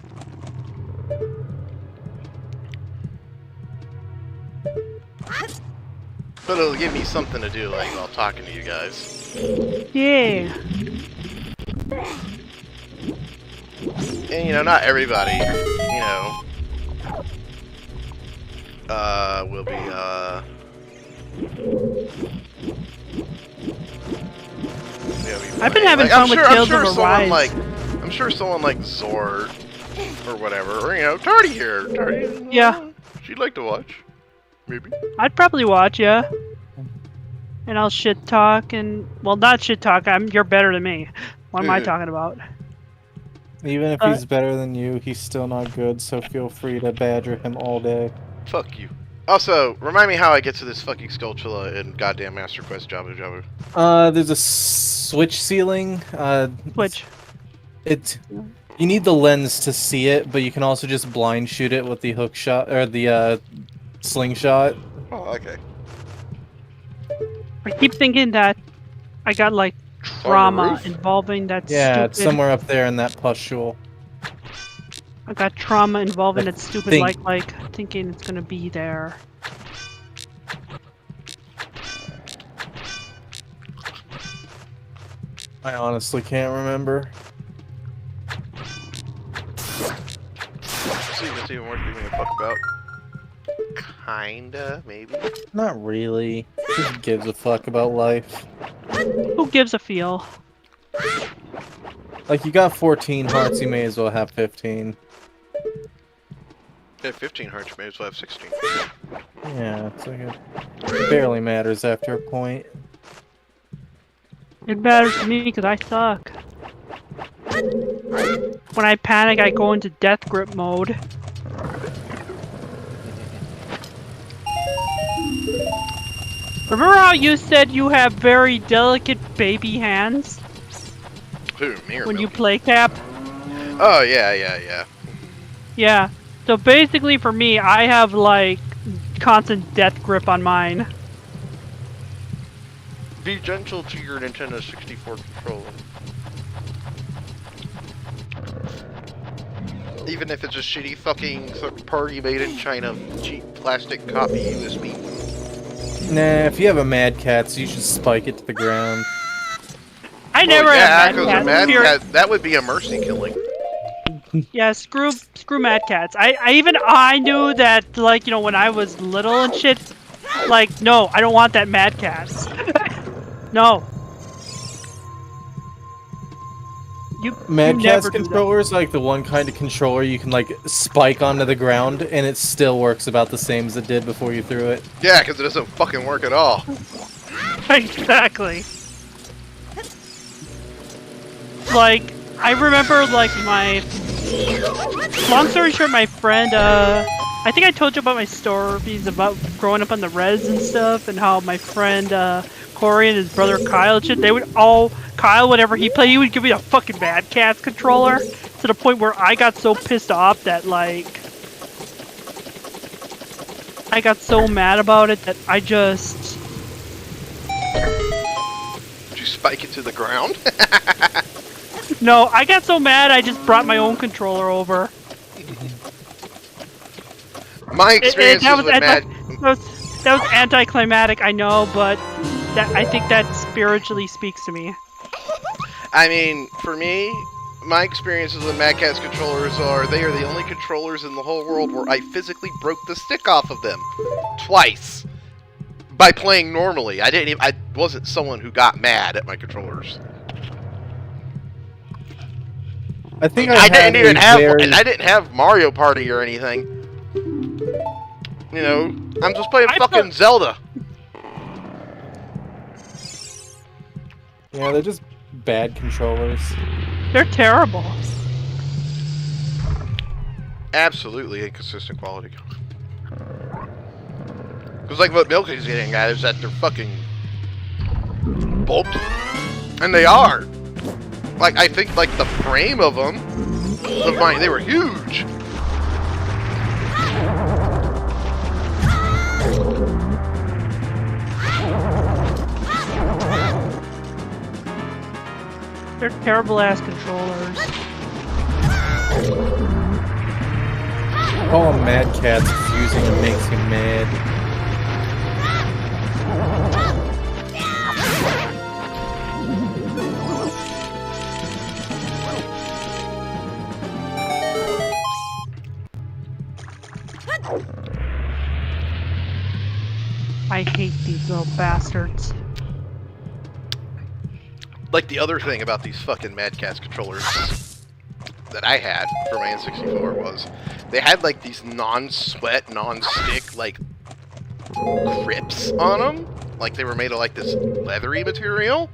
But it'll give me something to do, like, while talking to you guys. Yeah. And, you know, not everybody, you know, will be, I've been having fun with Tales of Arise. I'm sure someone like Zord or whatever, or you know, Tardy here. Tardy, Yeah. She'd like to watch, maybe. I'd probably watch, yeah. And I'll shit talk and well, not shit talk. You're better than me. What am I talking about? Even if he's better than you, he's still not good. So feel free to badger him all day. Fuck you. Also, remind me how I get to this fucking Skulltula in goddamn Master Quest Jabu Jabu. There's a switch ceiling. Switch. You need the lens to see it, but you can also just blind shoot it with the hook shot or the slingshot. Oh, okay. I keep thinking that I got like trauma involving that stupid... It's somewhere up there in that pustule. I got trauma involving that stupid like thinking it's gonna be there. I honestly can't remember. See, that's even worth giving a fuck about. Kinda, maybe. Not really. Who gives a fuck about life? Who gives a feel? Like, you got 14 hearts, you may as well have 15. Yeah, 15 hearts, you may as well have 16. Yeah, it's like it barely matters after a point. It matters to me because I suck. When I panic, I go into death grip mode. Remember how you said you have very delicate baby hands? Who, me or when Milky? you play Cap? Oh, yeah. Yeah. So basically for me, I have like constant death grip on mine. Be gentle to your Nintendo 64 controller. Even if it's a shitty fucking third-party made in China cheap plastic copy USB. Nah, if you have a Mad Catz, you should spike it to the ground. I never had Mad Catz. That would be a mercy killing. Yeah, screw Mad Catz. I knew that, like, you know, when I was little and shit, like, no, I don't want that Mad Catz. No. Mad Catz controller is like the one kind of controller you can like spike onto the ground and it still works about the same as it did before you threw it. Yeah, because it doesn't fucking work at all. Exactly. Like, I remember like long story short, my friend, I think I told you about my stories about growing up on the res and stuff and how my friend, Corey and his brother Kyle and shit, Kyle, whenever he played, he would give me a fucking Mad Catz controller to the point where I got so pissed off that, like, I got so mad about it that I just... Did you spike it to the ground? No, I got so mad I just brought my own controller over. My experiences with Mad... That was anticlimactic, I know, but I think that spiritually speaks to me. I mean, for me, my experiences with Mad Catz controllers are they are the only controllers in the whole world where I physically broke the stick off of them. Twice. By playing normally. I wasn't someone who got mad at my controllers. I think I didn't have Mario Party or anything. You know, I'm just playing fucking Zelda. Yeah, they're just bad controllers. They're terrible. Absolutely inconsistent quality. Because like what Milky's getting at is that they're fucking bulky. And they are. Like, I think like the frame of them, they were huge. They're terrible ass controllers. Call them Mad Catz confusing and makes you mad. I hate these little bastards. Like the other thing about these fucking Mad Catz controllers that I had for my N64 was they had like these non-sweat, non-stick like grips on them. Like they were made of like this leathery material.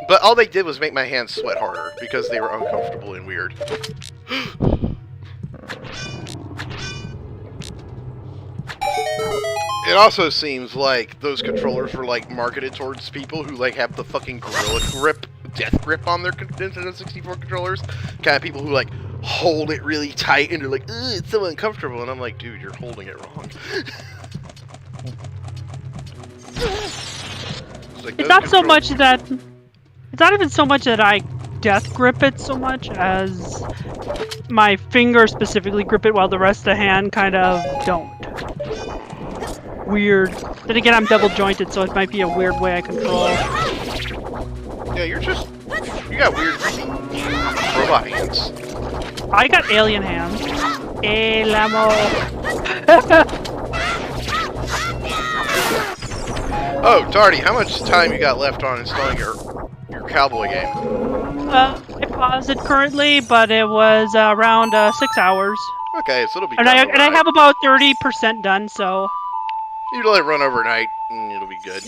But all they did was make my hands sweat harder because they were uncomfortable and weird. It also seems like those controllers were like marketed towards people who like have the fucking gorilla grip, death grip on their Nintendo 64 controllers. Kind of people who like hold it really tight and they're like, ugh, it's so uncomfortable. And I'm like, dude, you're holding it wrong. It's not so much that... It's not even so much that I death grip it so much as my finger specifically grip it while the rest of the hand kind of don't. Weird. Then again, I'm double jointed, so it might be a weird way I control. Yeah, you got weird robot hands. I got alien hands. El amo. Oh, Tardy, how much time you got left on installing your cowboy game? I paused it currently, but it was around 6 hours. Okay, so it'll be and done I have about 30% done, so... You let it run overnight, and it'll be good.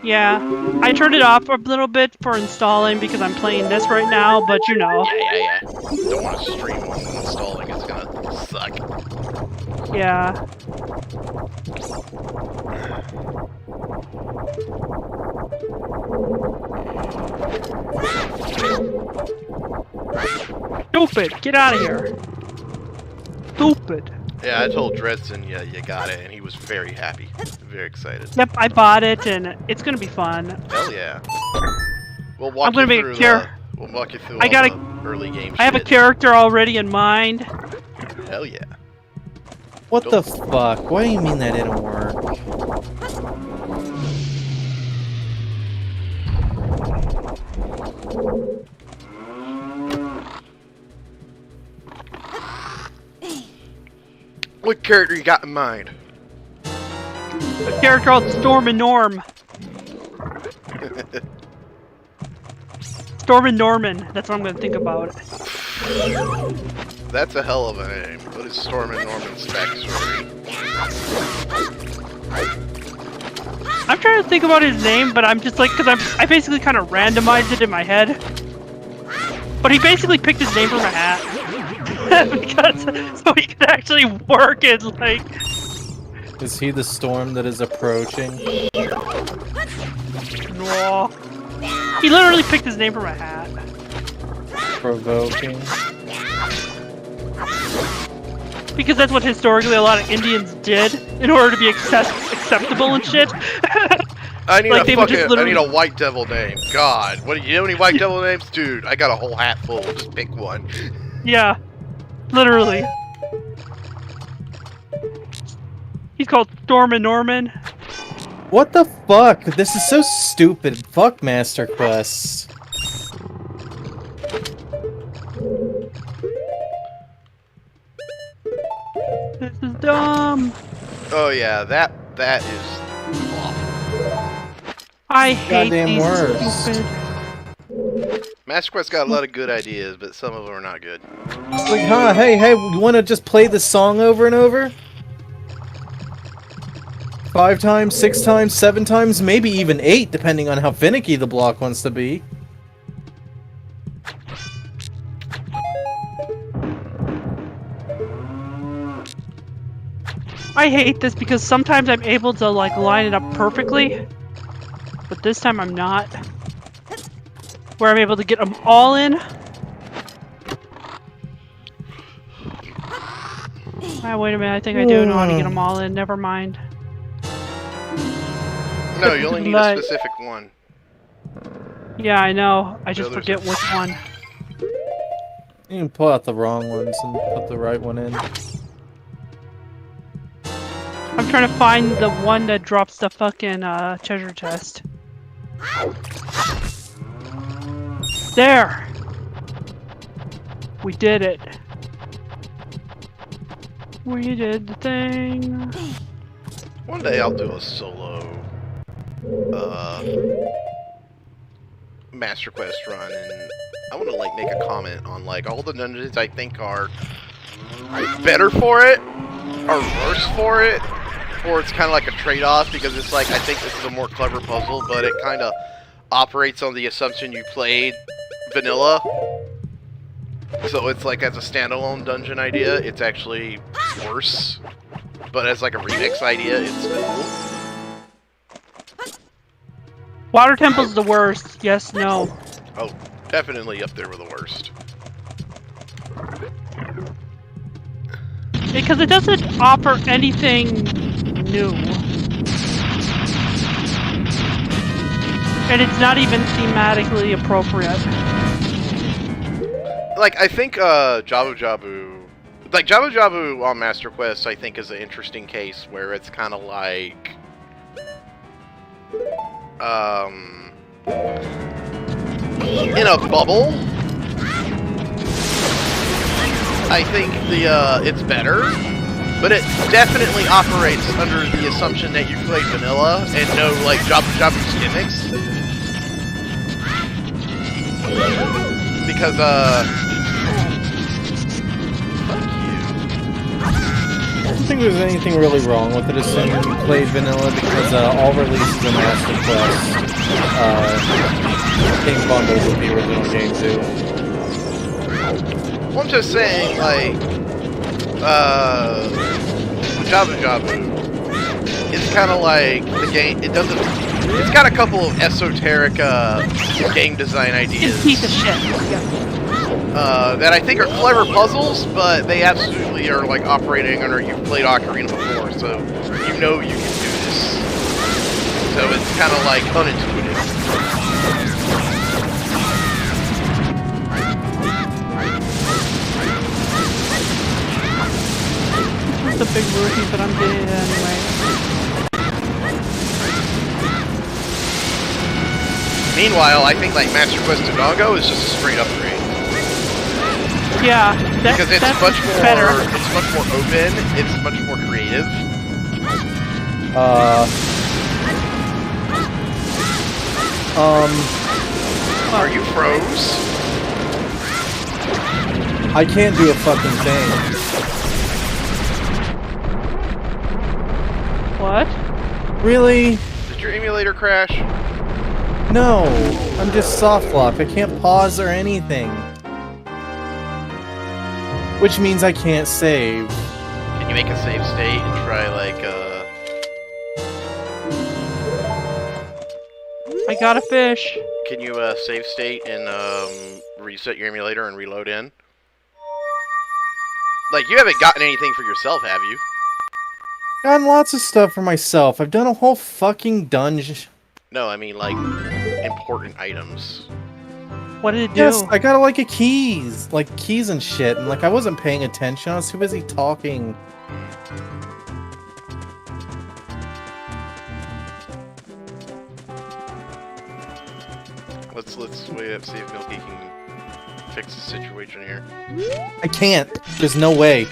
Yeah. I turned it off a little bit for installing because I'm playing this right now, but you know. Yeah. Don't want to stream while installing, it's gonna suck. Yeah. Stupid! Get out of here! Stupid! Yeah, I told Dredson, yeah, you got it, and he was very happy. Very excited. Yep, I bought it, and it's gonna be fun. Hell yeah. We'll walk you through the early game I have a character already in mind. Hell yeah. What the fuck? Why do you mean that didn't work? What character you got in mind? A character called Storm and Norm. Storm and Norman. That's what I'm gonna think about. That's a hell of a name. What is Storm and Norman's backstory? I'm trying to think about his name, but I'm just like, because I basically kind of randomized it in my head. But he basically picked his name from a hat. Because, so he could actually work it, like... Is he the storm that is approaching? No. He literally picked his name from a hat. Provoking. Because that's what historically a lot of Indians did in order to be acceptable and shit. I need Like, a they would just fucking. I need literally- a white devil name. God, what do you know? Any white devil names, dude? I got a whole hat full. Just pick one. Yeah, literally. He's called Storm and Norman. What the fuck? This is so stupid. Fuck Master Quest. This is dumb. Oh yeah, that is awful. I hate Goddamn these worst. stupid. Master Quest got a lot of good ideas, but some of them are not good. Like, huh? Hey, you want to just play this song over and over? 5 times, 6 times, 7 times, maybe even 8, depending on how finicky the block wants to be. I hate this because sometimes I'm able to like line it up perfectly, but this time I'm not. Where I'm able to get them all in. Ah, wait a minute, I think I do know how to get them all in, never mind. No, you only need a specific one. Yeah, I know. I just The others forget which one. You can pull out the wrong ones and put the right one in. I'm trying to find the one that drops the fucking treasure chest. There! We did it. We did the thing. One day I'll do a solo Master Quest run, and I want to like make a comment on like all the dungeons I think are better for it or worse for it, or it's kind of like a trade-off because it's like I think this is a more clever puzzle, but it kind of operates on the assumption you played vanilla. So it's like as a standalone dungeon idea, it's actually worse. But as like a remix idea, it's cool. Water Temple's the worst. Yes, no. Oh, definitely up there with the worst. Because it doesn't offer anything new. And it's not even thematically appropriate. Like, I think, Jabu Jabu... Like, Jabu Jabu on Master Quest, I think, is an interesting case where it's kind of like... in a bubble. I think it's better, but it definitely operates under the assumption that you played vanilla and know, like, Jabu Jabu's gimmicks. Because, I don't think there's anything really wrong with it, assuming you played vanilla, because all releases of Master Quest came bundled with the original game too. well, I'm just saying, like, Jabu Jabu, it's kind of like the game, it doesn't, it's got a couple of esoteric game design ideas. It's a piece of shit. Yeah. That I think are clever puzzles, but they absolutely are like operating under you've played Ocarina before, so you know you can do this. So it's kind of like unintuitive. It's a big rookie, but I'm getting it anyway. Meanwhile, I think like Master Quest Dodongo is just a straight upgrade. Yeah, Because it's that's much more better. it's much more open, it's much more creative. Are you froze? I can't do a fucking thing. What? Really? Did your emulator crash? No, I'm just soft locked. I can't pause or anything. Which means I can't save. Can you make a save state and try like I got a fish. can you save state and reset your emulator and reload in? Like, you haven't gotten anything for yourself, have you? Gotten lots of stuff for myself. I've done a whole fucking dungeon. No, I mean, like, important items. What did it do? Yes, I got like keys and shit, and like I wasn't paying attention. I was too busy talking. Let's wait up, see if Milky can fix the situation here. I can't. There's no way.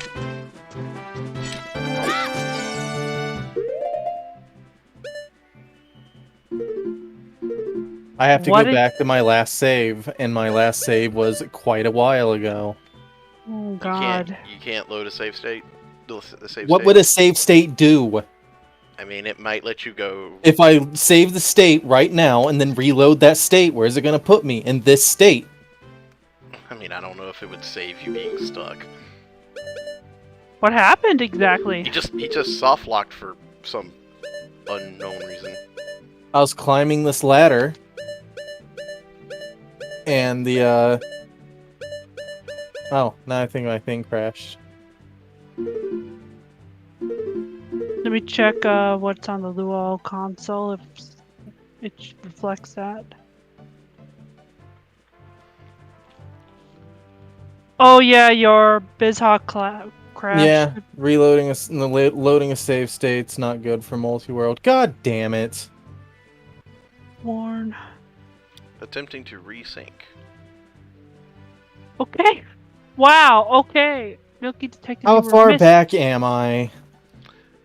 I have to go back to my last save, and my last save was quite a while ago. Oh God! You can't load a save state. What would a save state do? I mean, it might let you go. If I save the state right now and then reload that state, where's it gonna put me? In this state? I mean, I don't know if it would save you being stuck. What happened exactly? He just soft locked for some unknown reason. I was climbing this ladder, and the oh, now I think my thing crashed. Let me check what's on the Luo console if it reflects that. Oh yeah, your BizHawk crashed. Yeah, loading a save state's not good for multi-world. God damn it! Warn. Attempting to resync. Okay. Wow. Okay. Milky Detective. How far back am I?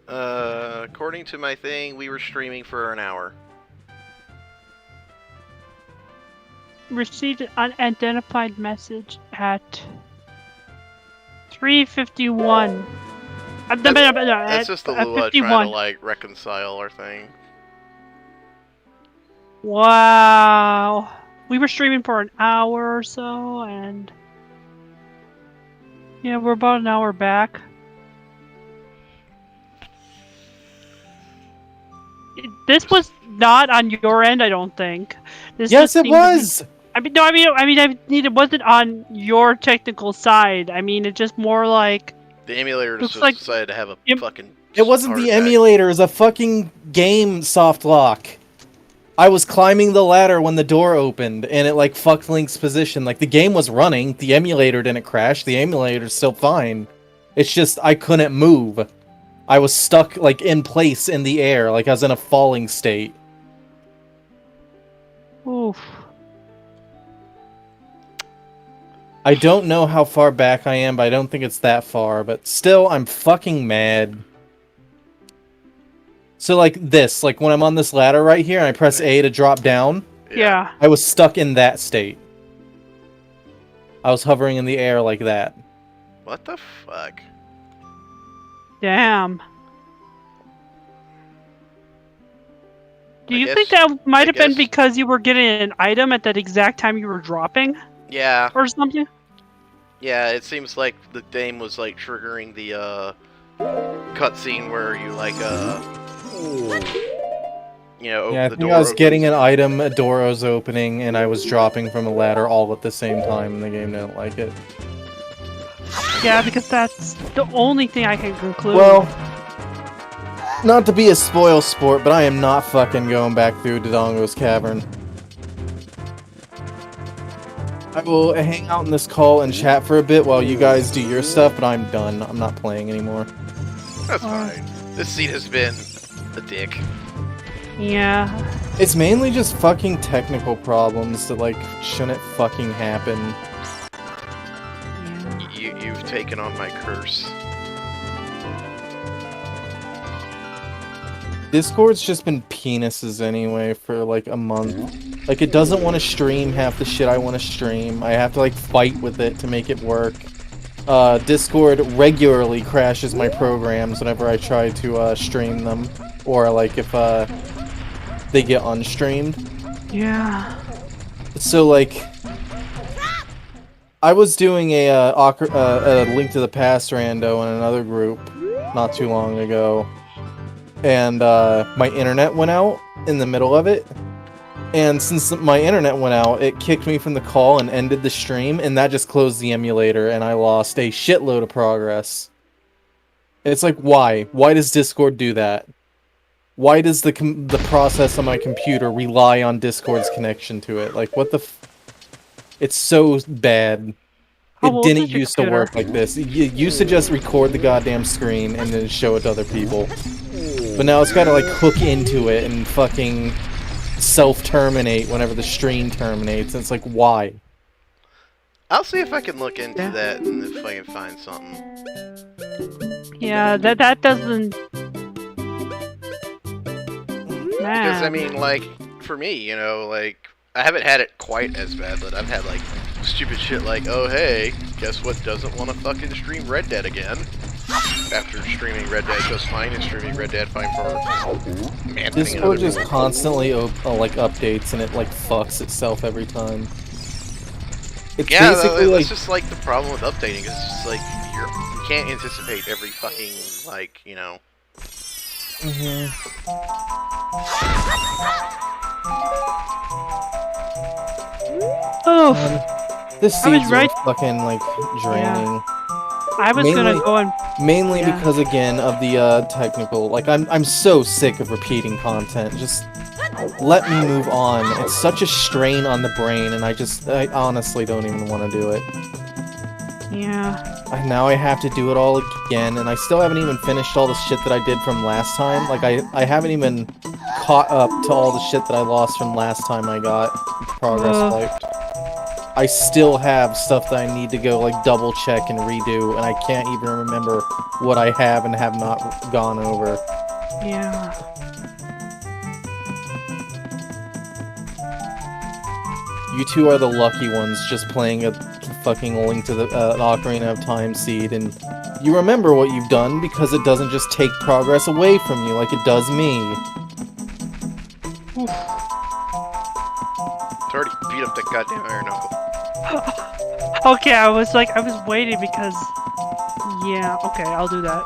According to my thing, we were streaming for an hour. Received an unidentified message at 3:51. That's just the Lua trying to, like, reconcile our thing. Wow. We were streaming for an hour or so, and... yeah, we're about an hour back. This was not on your end, I don't think. Yes, it was! I mean, no, I mean, it wasn't on your technical side. I mean, it's just more like... the emulator just decided to have a fucking... It wasn't the emulator, it was a fucking game soft lock. I was climbing the ladder when the door opened, and it, like, fucked Link's position. Like, the game was running, the emulator didn't crash, the emulator's still fine. It's just, I couldn't move. I was stuck, like, in place in the air, like I was in a falling state. Oof. I don't know how far back I am, but I don't think it's that far, but still, I'm fucking mad. So, like, this, like, when I'm on this ladder right here, and I press A to drop down, yeah. I was stuck in that state. I was hovering in the air like that. What the fuck? Damn. Do you think that might have been because you were getting an item at that exact time you were dropping? Yeah. Or something? Yeah, it seems like the game was, like, triggering the, cutscene where you, like, you know, open yeah, I the think door. I was getting an item, a door was opening, and I was dropping from a ladder all at the same time, and the game didn't like it. Yeah, because that's the only thing I can conclude. Well, not to be a spoil sport, but I am not fucking going back through Dodongo's Cavern. I will hang out in this call and chat for a bit while you guys do your stuff, but I'm done. I'm not playing anymore. That's fine. This seat has been a dick. Yeah. It's mainly just fucking technical problems that, like, shouldn't fucking happen. You've taken on my curse. Discord's just been penises anyway for like a month. Like, it doesn't want to stream half the shit I want to stream. I have to, like, fight with it to make it work. Discord regularly crashes my programs whenever I try to stream them. Or, like, if they get unstreamed. Yeah. So, like, I was doing a Link to the Past rando in another group not too long ago. And my internet went out in the middle of it. And since my internet went out, it kicked me from the call and ended the stream, and that just closed the emulator, and I lost a shitload of progress. It's like, why? Why does Discord do that? Why does the process on my computer rely on Discord's connection to it? Like, what the It's so bad. It didn't used to work like this. It used to just record the goddamn screen and then show it to other people. But now it's gotta, like, hook into it and fucking self-terminate whenever the stream terminates. And it's like, why? I'll see if I can look into that and if I can find something. Yeah, that doesn't... Because, I mean, like, for me, you know, like, I haven't had it quite as bad, but I've had, like, stupid shit like, oh, hey, guess what doesn't want to fucking stream Red Dead again? After streaming Red Dead just fine and streaming Red Dead fine for... Discord just constantly, like, updates and it, like, fucks itself every time. It's basically, like... It's just, like, the problem with updating. It's just, like, you can't anticipate every fucking, like, you know... Oh, this season's fucking, like, draining. Yeah. I was gonna go and... Mainly because, again, of the, technical... Like, I'm so sick of repeating content. Just let me move on. It's such a strain on the brain, and I honestly don't even want to do it. Yeah. Now I have to do it all again, and I still haven't even finished all the shit that I did from last time. Like, I haven't even caught up to all the shit that I lost from last time I got progress wiped. I still have stuff that I need to go, like, double check and redo, and I can't even remember what I have and have not gone over. Yeah. You two are the lucky ones just playing a fucking Link to the Ocarina of Time seed, and you remember what you've done because it doesn't just take progress away from you like it does me. It's already beat up that goddamn iron knuckle. Okay, I was waiting because... Yeah, okay, I'll do that.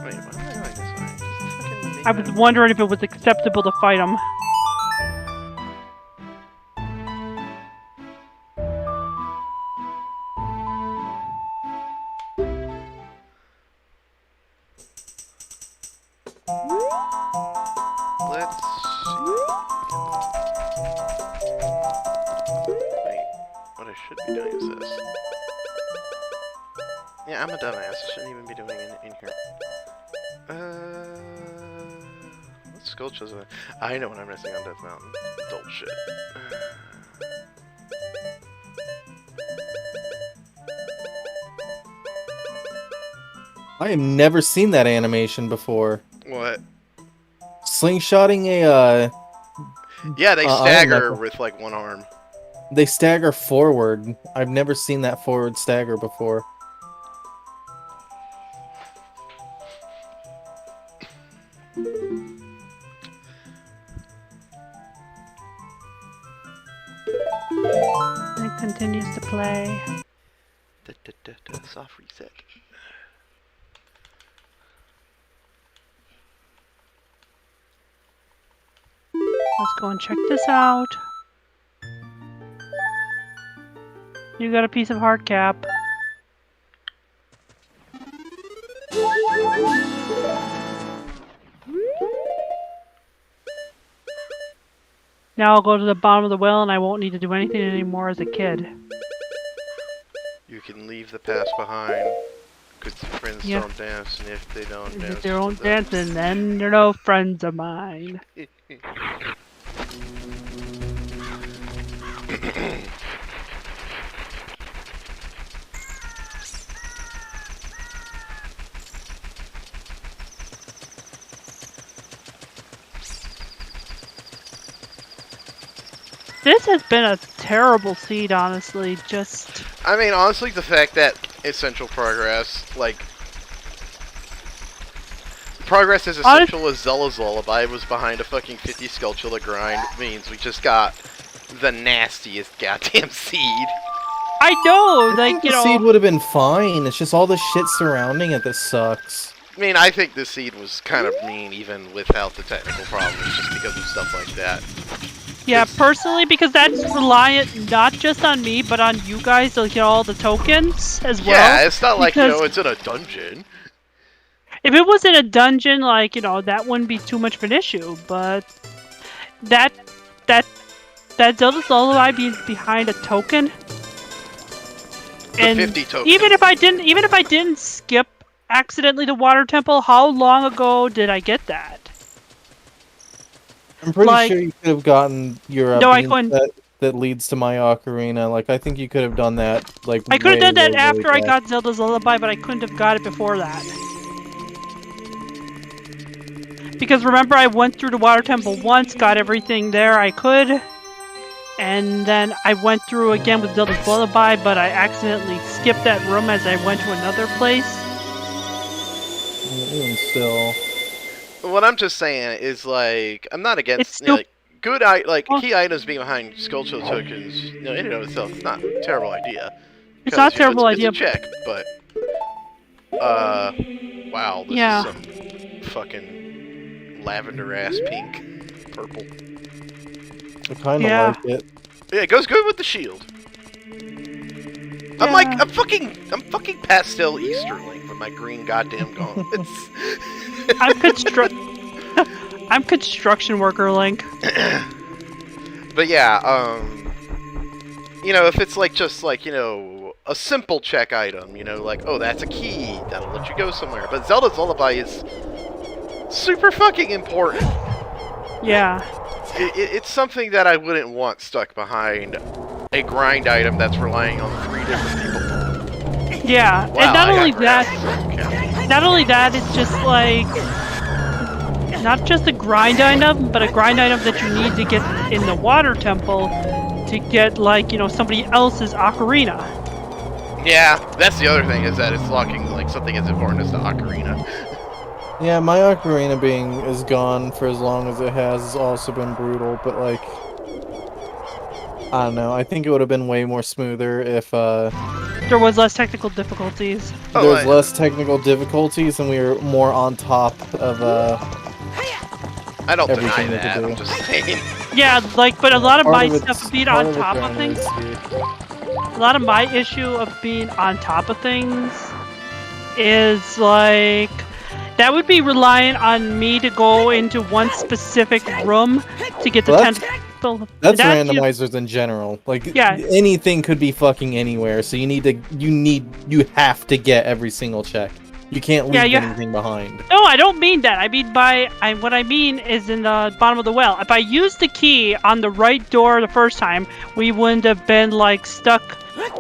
Wait, why am I going this way? I was wondering if it was acceptable to fight him. Yeah, I'm a dumbass. I shouldn't even be doing it in here. What sculptures are I know what I'm missing on Death Mountain. Adult shit. I have never seen that animation before. What? Slingshotting a, Yeah, they stagger with, like, one arm. They stagger forward. I've never seen that forward stagger before. It continues to play. Soft reset. Let's go and check this out. You got a piece of hard cap. Now I'll go to the bottom of the well and I won't need to do anything anymore as a kid. You can leave the past behind. Because your friends don't dance, and if they don't dance... If they don't dance, then they're no friends of mine. This has been a terrible seed, honestly, just... I mean, honestly, the fact that essential progress, like... Progress as essential as Zella's Lullaby was behind a fucking 50 Skulltula grind means we just got the nastiest goddamn seed. I know, like, you know... The seed would have been fine, it's just all the shit surrounding it that sucks. I mean, I think the seed was kind of mean even without the technical problems, just because of stuff like that. Yeah, personally, because that's reliant not just on me, but on you guys to get all the tokens as well. Yeah, it's not like, you know, it's in a dungeon. If it was in a dungeon, like, you know, that wouldn't be too much of an issue, but that that Zelda's Lullaby being behind a token. The 50 token. Even if I didn't skip accidentally the water temple, how long ago did I get that? I'm pretty sure you could have gotten your no, I couldn't. That leads to my ocarina. Like, I think you could have done that. Like, I could have done that after I got Zelda's Lullaby, but I couldn't have got it before that. Because remember, I went through the water temple once, got everything there I could, and then I went through again with Zelda's Lullaby, but I accidentally skipped that room as I went to another place. Even still. What I'm just saying is, like, I'm not against Still... like, good key items being behind Skulltula tokens. You know, in and of itself, it's not a terrible idea. It's not a terrible idea. It's a check, but wow, this is some fucking lavender ass pink, purple. I kind of like it. Yeah, it goes good with the shield. I'm like, I'm fucking pastel Easter Link with my green goddamn gauntlets. I'm construction worker Link. But yeah, you know, if it's like just like, you know, a simple check item, you know, like, oh, that's a key, that'll let you go somewhere. But Zelda's Lullaby is super fucking important. Yeah. It's something that I wouldn't want stuck behind a grind item that's relying on 3 different people. Yeah, Wow, and not only that, it's just like, not just a grind item, but a grind item that you need to get in the water temple to get, like, you know, somebody else's ocarina. Yeah, that's the other thing, is that it's locking, like, something as important as the ocarina. Yeah, my ocarina is gone for as long as it has also been brutal, but, like, I don't know, I think it would have been way more smoother if, there was less technical difficulties. There was less technical difficulties and we were more on top of, I don't deny that, I'm just saying. Yeah, like, but a lot of my stuff being on top of things, a lot of my issue of being on top of things is, like, that would be relying on me to go into one specific room to get the tentacle. That's randomizers in general. Like, anything could be fucking anywhere, so you have to get every single check. You can't leave anything behind. No, I don't mean that. I mean what I mean is in the bottom of the well. If I used the key on the right door the first time, we wouldn't have been, like, stuck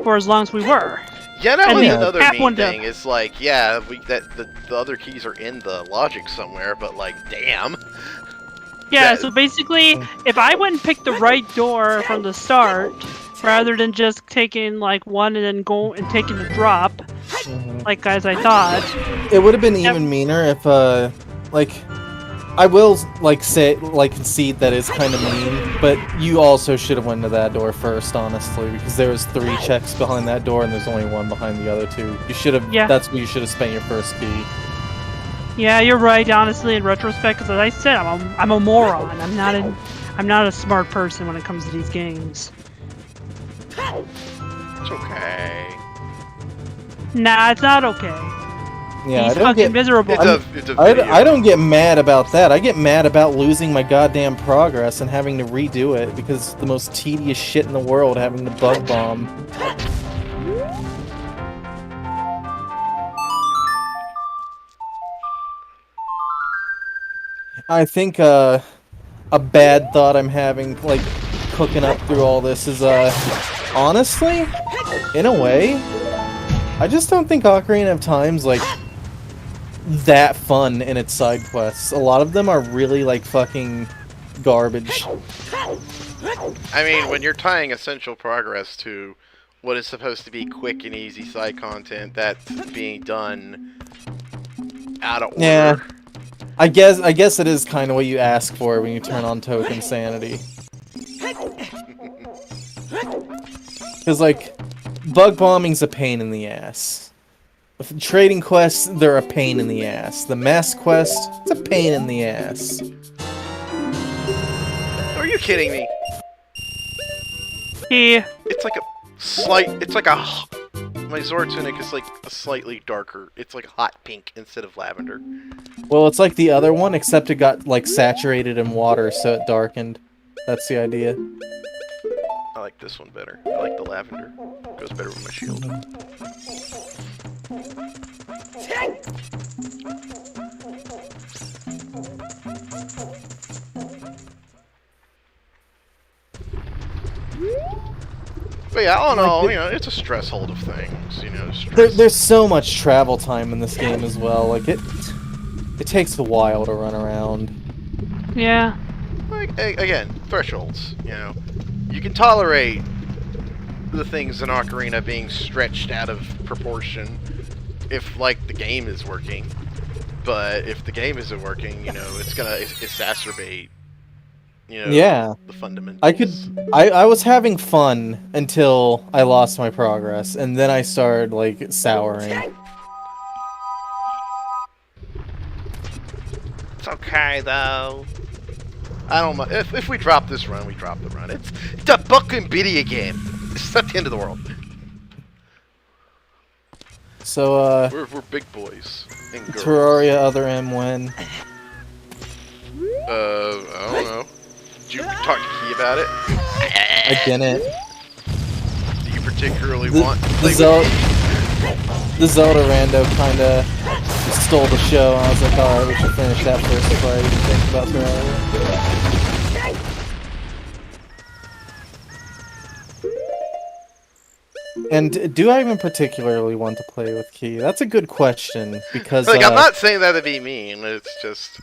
for as long as we were. Yeah, that was another neat thing. It's like, yeah, the other keys are in the logic somewhere, but, like, damn. Yeah, so basically, if I went and picked the right door from the start, rather than just taking, like, one and then go and taking the drop, like, as I thought. It would have been even meaner if, like, I will, like, concede that it's kind of mean, but you also should have went to that door first, honestly, because there was 3 checks behind that door and there's only 1 behind the other 2. You should have, that's where you should have spent your first key. Yeah, you're right, honestly, in retrospect, because as I said, I'm a moron. I'm not a smart person when it comes to these games. It's okay. Nah, it's not okay. Yeah, he's fucking miserable. I don't get mad about that. I get mad about losing my goddamn progress and having to redo it because it's the most tedious shit in the world, having to bug bomb. I think a bad thought I'm having, like, cooking up through all this is, honestly, in a way, I just don't think Ocarina of Time's, like, that fun in its side quests. A lot of them are really, like, fucking garbage. I mean, when you're tying essential progress to what is supposed to be quick and easy side content that's being done out of order. Yeah. I guess it is kind of what you ask for when you turn on Token Sanity. Because, like, bug bombing's a pain in the ass. Trading quests, they're a pain in the ass. The mask quest, it's a pain in the ass. Are you kidding me? Yeah. It's like a my Zora tunic is like a slightly darker. It's like hot pink instead of lavender. Well, it's like the other one, except it got like saturated in water, so it darkened. That's the idea. I like this one better. I like the lavender. It goes better with my shield. But yeah, all in all, you know, it's a stress hold of things. You know, there's so much travel time in this game as well. Like it takes a while to run around. Yeah. Like again, thresholds. You know, you can tolerate the things in Ocarina being stretched out of proportion if like the game is working. But if the game isn't working, you know, it's gonna exacerbate. You know, yeah, the fundamentals. I was having fun until I lost my progress, and then I started like souring. It's okay though. I don't mind if we drop this run, we drop the run. It's a fucking video game. It's not the end of the world. So we're big boys and girls. Terraria Other M when? I don't know. Did you talk to Key about it? I didn't. Do you particularly want to play the Zelda rando kinda stole the show. I was like, alright, we should finish that first before I even think about Terraria. And do I even particularly want to play with Key? That's a good question, because like, I'm not saying that to be mean, it's just...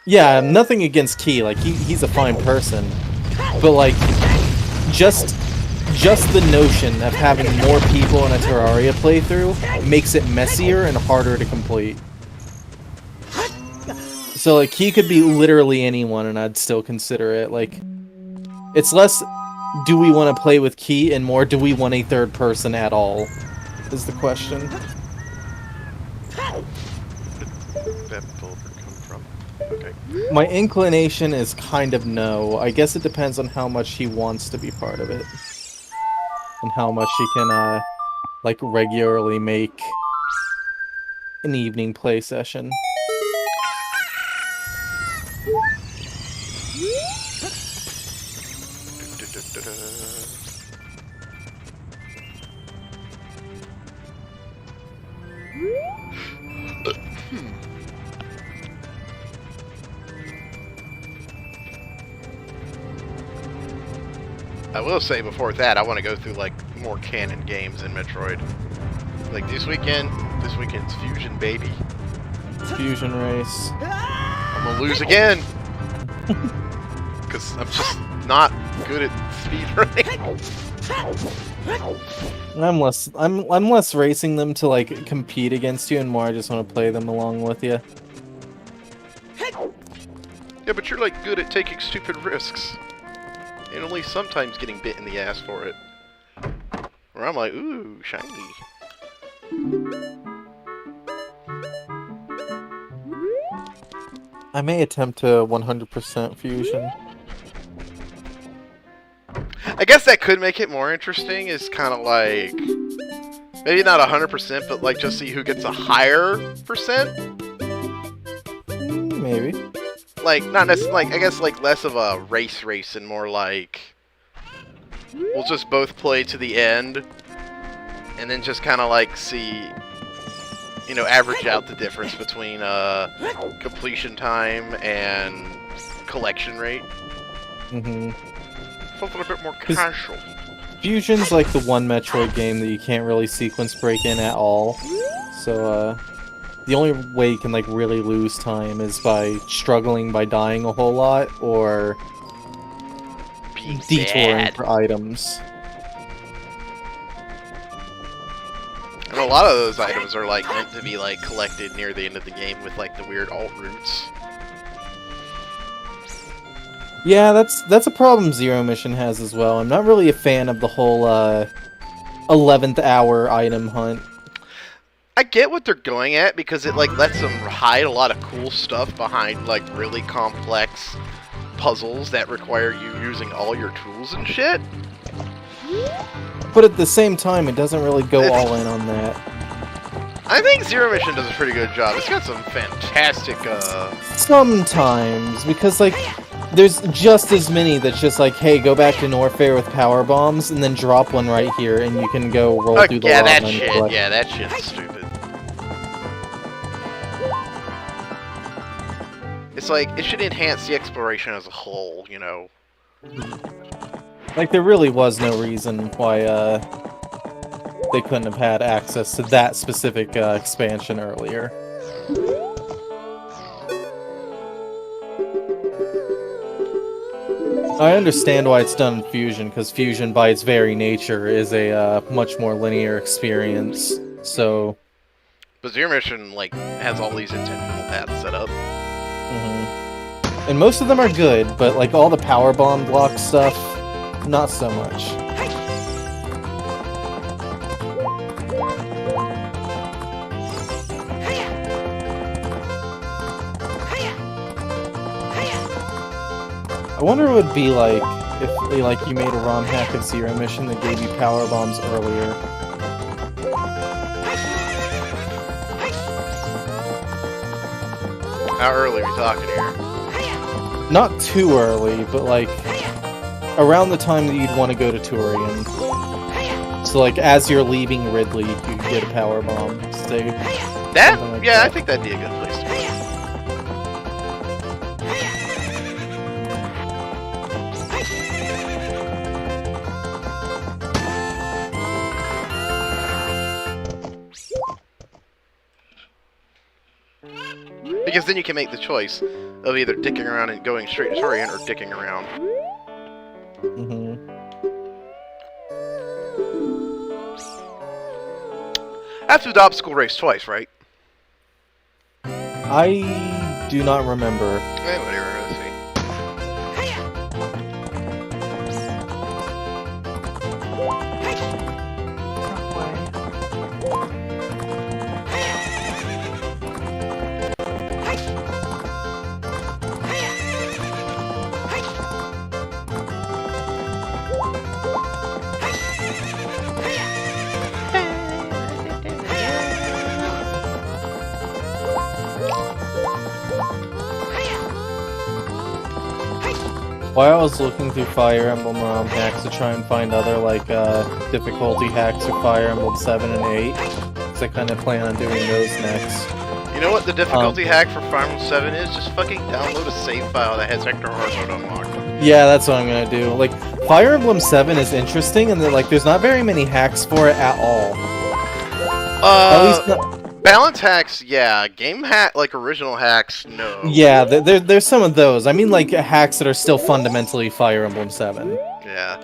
Yeah, nothing against Key, like, he's a fine person. But, like, just the notion of having more people in a Terraria playthrough makes it messier and harder to complete. So, like, Key could be literally anyone and I'd still consider it. Like, it's less, do we want to play with Key, and more, do we want a third person at all, is the question. Okay. My inclination is kind of no. I guess it depends on how much he wants to be part of it. And how much he can, like, regularly make an evening play session. I will say before that, I want to go through like more canon games in Metroid. Like this weekend's Fusion, baby. Fusion Race. I'm gonna lose again because I'm just not good at speedrunning. I'm less racing them to like compete against you, and more I just want to play them along with you. Yeah, but you're like good at taking stupid risks. And only sometimes getting bit in the ass for it. Where I'm like, ooh, shiny. I may attempt to 100% fusion. I guess that could make it more interesting, is kind of like... Maybe not 100%, but like just see who gets a higher percent? Maybe. Like, not necessarily, like, I guess, like, less of a race and more like, we'll just both play to the end, and then just kind of, like, see, you know, average out the difference between, completion time and collection rate. Mm-hmm. Something a bit more casual. Fusion's like the one Metroid game that you can't really sequence break in at all, so, the only way you can, like, really lose time is by struggling by dying a whole lot, or being detouring sad for items. And a lot of those items are, like, meant to be, like, collected near the end of the game with, like, the weird alt routes. Yeah, that's a problem Zero Mission has as well. I'm not really a fan of the whole, 11th hour item hunt. I get what they're going at, because it, like, lets them hide a lot of cool stuff behind, like, really complex puzzles that require you using all your tools and shit. But at the same time, it doesn't really go all in on that. I think Zero Mission does a pretty good job. It's got some fantastic, Sometimes, because, like, there's just as many that's just like, hey, go back to Norfair with power bombs, and then drop one right here, and you can go roll through the lava. Yeah, that shit's stupid. It's like, it should enhance the exploration as a whole, you know? Like, there really was no reason why, they couldn't have had access to that specific, expansion earlier. I understand why it's done in Fusion, because Fusion, by its very nature, is a, much more linear experience, so... But Zero Mission, like, has all these intentional paths set up. And most of them are good, but, like, all the power bomb block stuff, not so much. I wonder what it would be like if, like, you made a ROM hack of Zero Mission that gave you power bombs earlier. How early are we talking here? Not too early, but, like, around the time that you'd want to go to Turian. So, like, as you're leaving Ridley, you could get a power bomb. Say, that? Yeah, I think that'd be a good place to go. Because then you can make the choice of either dicking around and going straight to Turian or dicking around. I have to do the obstacle race twice, right? I do not remember. Whatever, let's see. While I was looking through Fire Emblem ROM hacks to try and find other, like, difficulty hacks for Fire Emblem 7 and 8, because I kind of plan on doing those next. You know what the difficulty hack for Fire Emblem 7 is? Just fucking download a save file that has Hector Hard Mode unlocked. Yeah, that's what I'm gonna do. Like, Fire Emblem 7 is interesting, and like, there's not very many hacks for it at all. At least not... Balance hacks, yeah. Game hack, like original hacks, no. Yeah, there's some of those. I mean, like, hacks that are still fundamentally Fire Emblem 7. Yeah.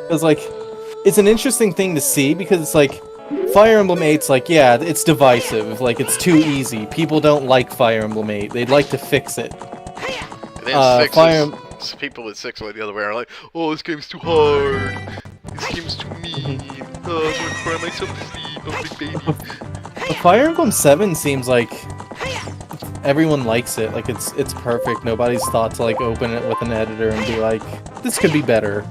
Because, like, it's an interesting thing to see, because it's like, Fire Emblem 8's like, yeah, it's divisive. Like, it's too easy. People don't like Fire Emblem 8. They'd like to fix it. And then people with 6 are the other way are like, oh, this game's too hard. This game's too mean. Oh, I'm gonna cry myself to sleep. I'm a big baby. But Fire Emblem 7 seems like everyone likes it. Like, it's perfect. Nobody's thought to, like, open it with an editor and be like, this could be better.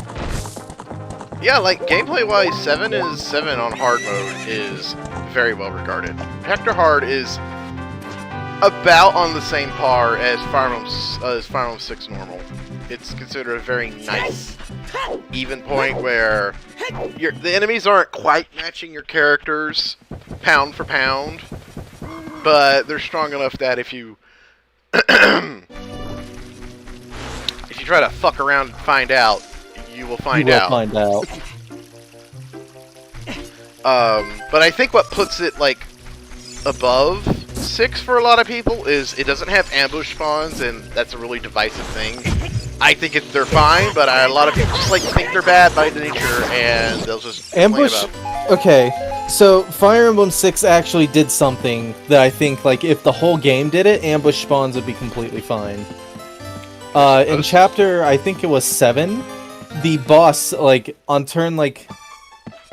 Yeah, like, gameplay-wise, 7 on hard mode is very well regarded. Hector Hard is about on the same par as Fire Emblem 6 normal. It's considered a very nice, even point where the enemies aren't quite matching your characters pound for pound, but they're strong enough that if you if you try to fuck around and find out, you will find out. But I think what puts it like above 6 for a lot of people is it doesn't have ambush spawns, and that's a really divisive thing. I think they're fine, but a lot of people just like think they're bad by nature, and they'll just ambush. Okay, so Fire Emblem 6 actually did something that I think, like, if the whole game did it, ambush spawns would be completely fine. In chapter, I think it was 7, the boss, like, on turn, like,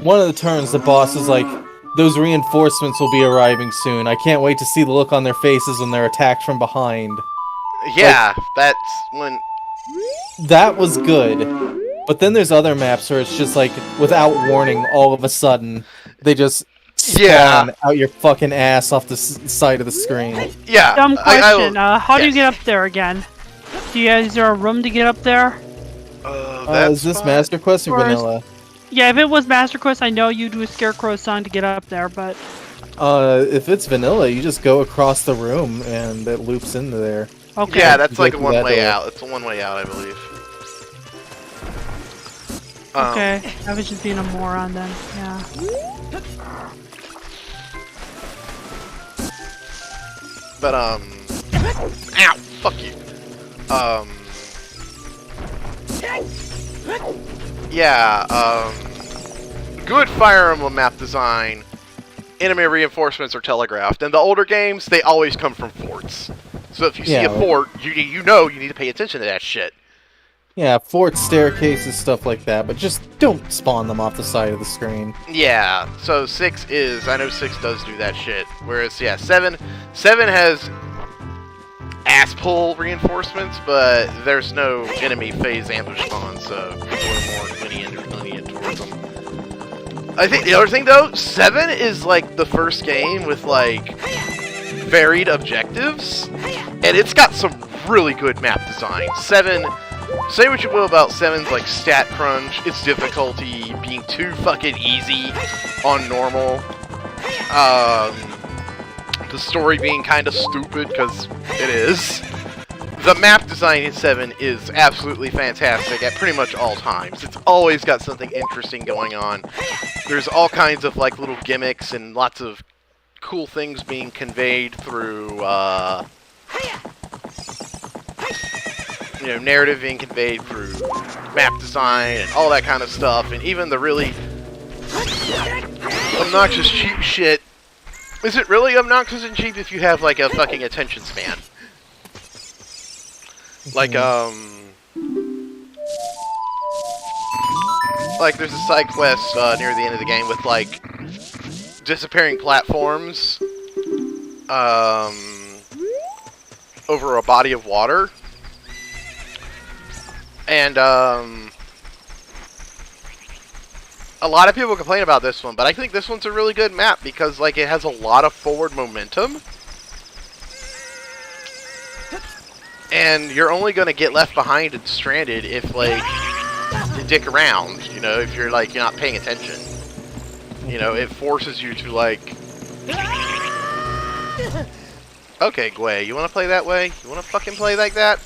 one of the turns, the boss is like, those reinforcements will be arriving soon. I can't wait to see the look on their faces when they're attacked from behind. Yeah, like, that's when... That was good. But then there's other maps where it's just like, without warning, all of a sudden, they just spawn out your fucking ass off the side of the screen. Yeah. Dumb question. How do you get up there again? Is there a room to get up there? Is this Master Quest or Vanilla? Yeah, if it was Master Quest, I know you do a Scarecrow song to get up there, but... If it's Vanilla, you just go across the room and it loops into there. Okay. Yeah, that's like a one-way out. It's a one-way out, I believe. Okay, I was just being a moron then, yeah. But, ow! Fuck you. Yeah, good Fire Emblem map design, enemy reinforcements are telegraphed. And the older games, they always come from forts. So if you see a fort, you know you need to pay attention to that shit. Yeah, forts, staircases, stuff like that, but just don't spawn them off the side of the screen. Yeah, so 6 is, I know 6 does do that shit. Whereas, yeah, 7 has ass pull reinforcements, but there's no enemy phase ambush spawn, so people are more lenient towards them. I think the other thing though, 7 is like the first game with like varied objectives, and it's got some really good map design. 7, say what you will about 7's like stat crunch, its difficulty being too fucking easy on normal. The story being kind of stupid, because it is. The map design in 7 is absolutely fantastic at pretty much all times. It's always got something interesting going on. There's all kinds of like little gimmicks and lots of cool things being conveyed through, you know, narrative being conveyed through map design and all that kind of stuff, and even the really obnoxious cheap shit. Is it really obnoxious and cheap if you have, like, a fucking attention span? Like, like, there's a side quest near the end of the game with, like, disappearing platforms over a body of water. And, a lot of people complain about this one, but I think this one's a really good map because, like, it has a lot of forward momentum. And you're only going to get left behind and stranded if, like, you dick around, you know, if you're, like, you're not paying attention. You know, it forces you to, like... Okay, Gwei, you want to play that way? You want to fucking play like that?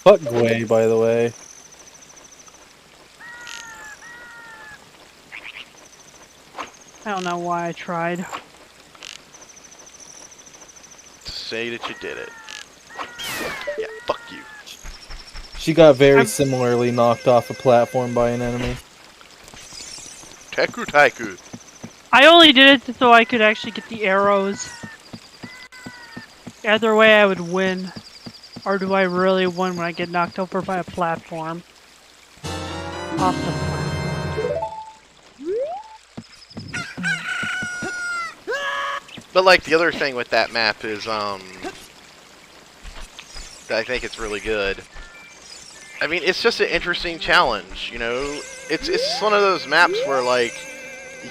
Fuck Gwei, by the way. I don't know why I tried. To say that you did it. Yeah, fuck you. She got very similarly knocked off a platform by an enemy. Teku Taiku. I only did it so I could actually get the arrows. Either way, I would win. Or do I really win when I get knocked over by a platform? Off the platform. But, like, the other thing with that map is, I think it's really good. I mean, it's just an interesting challenge, you know? It's one of those maps where, like,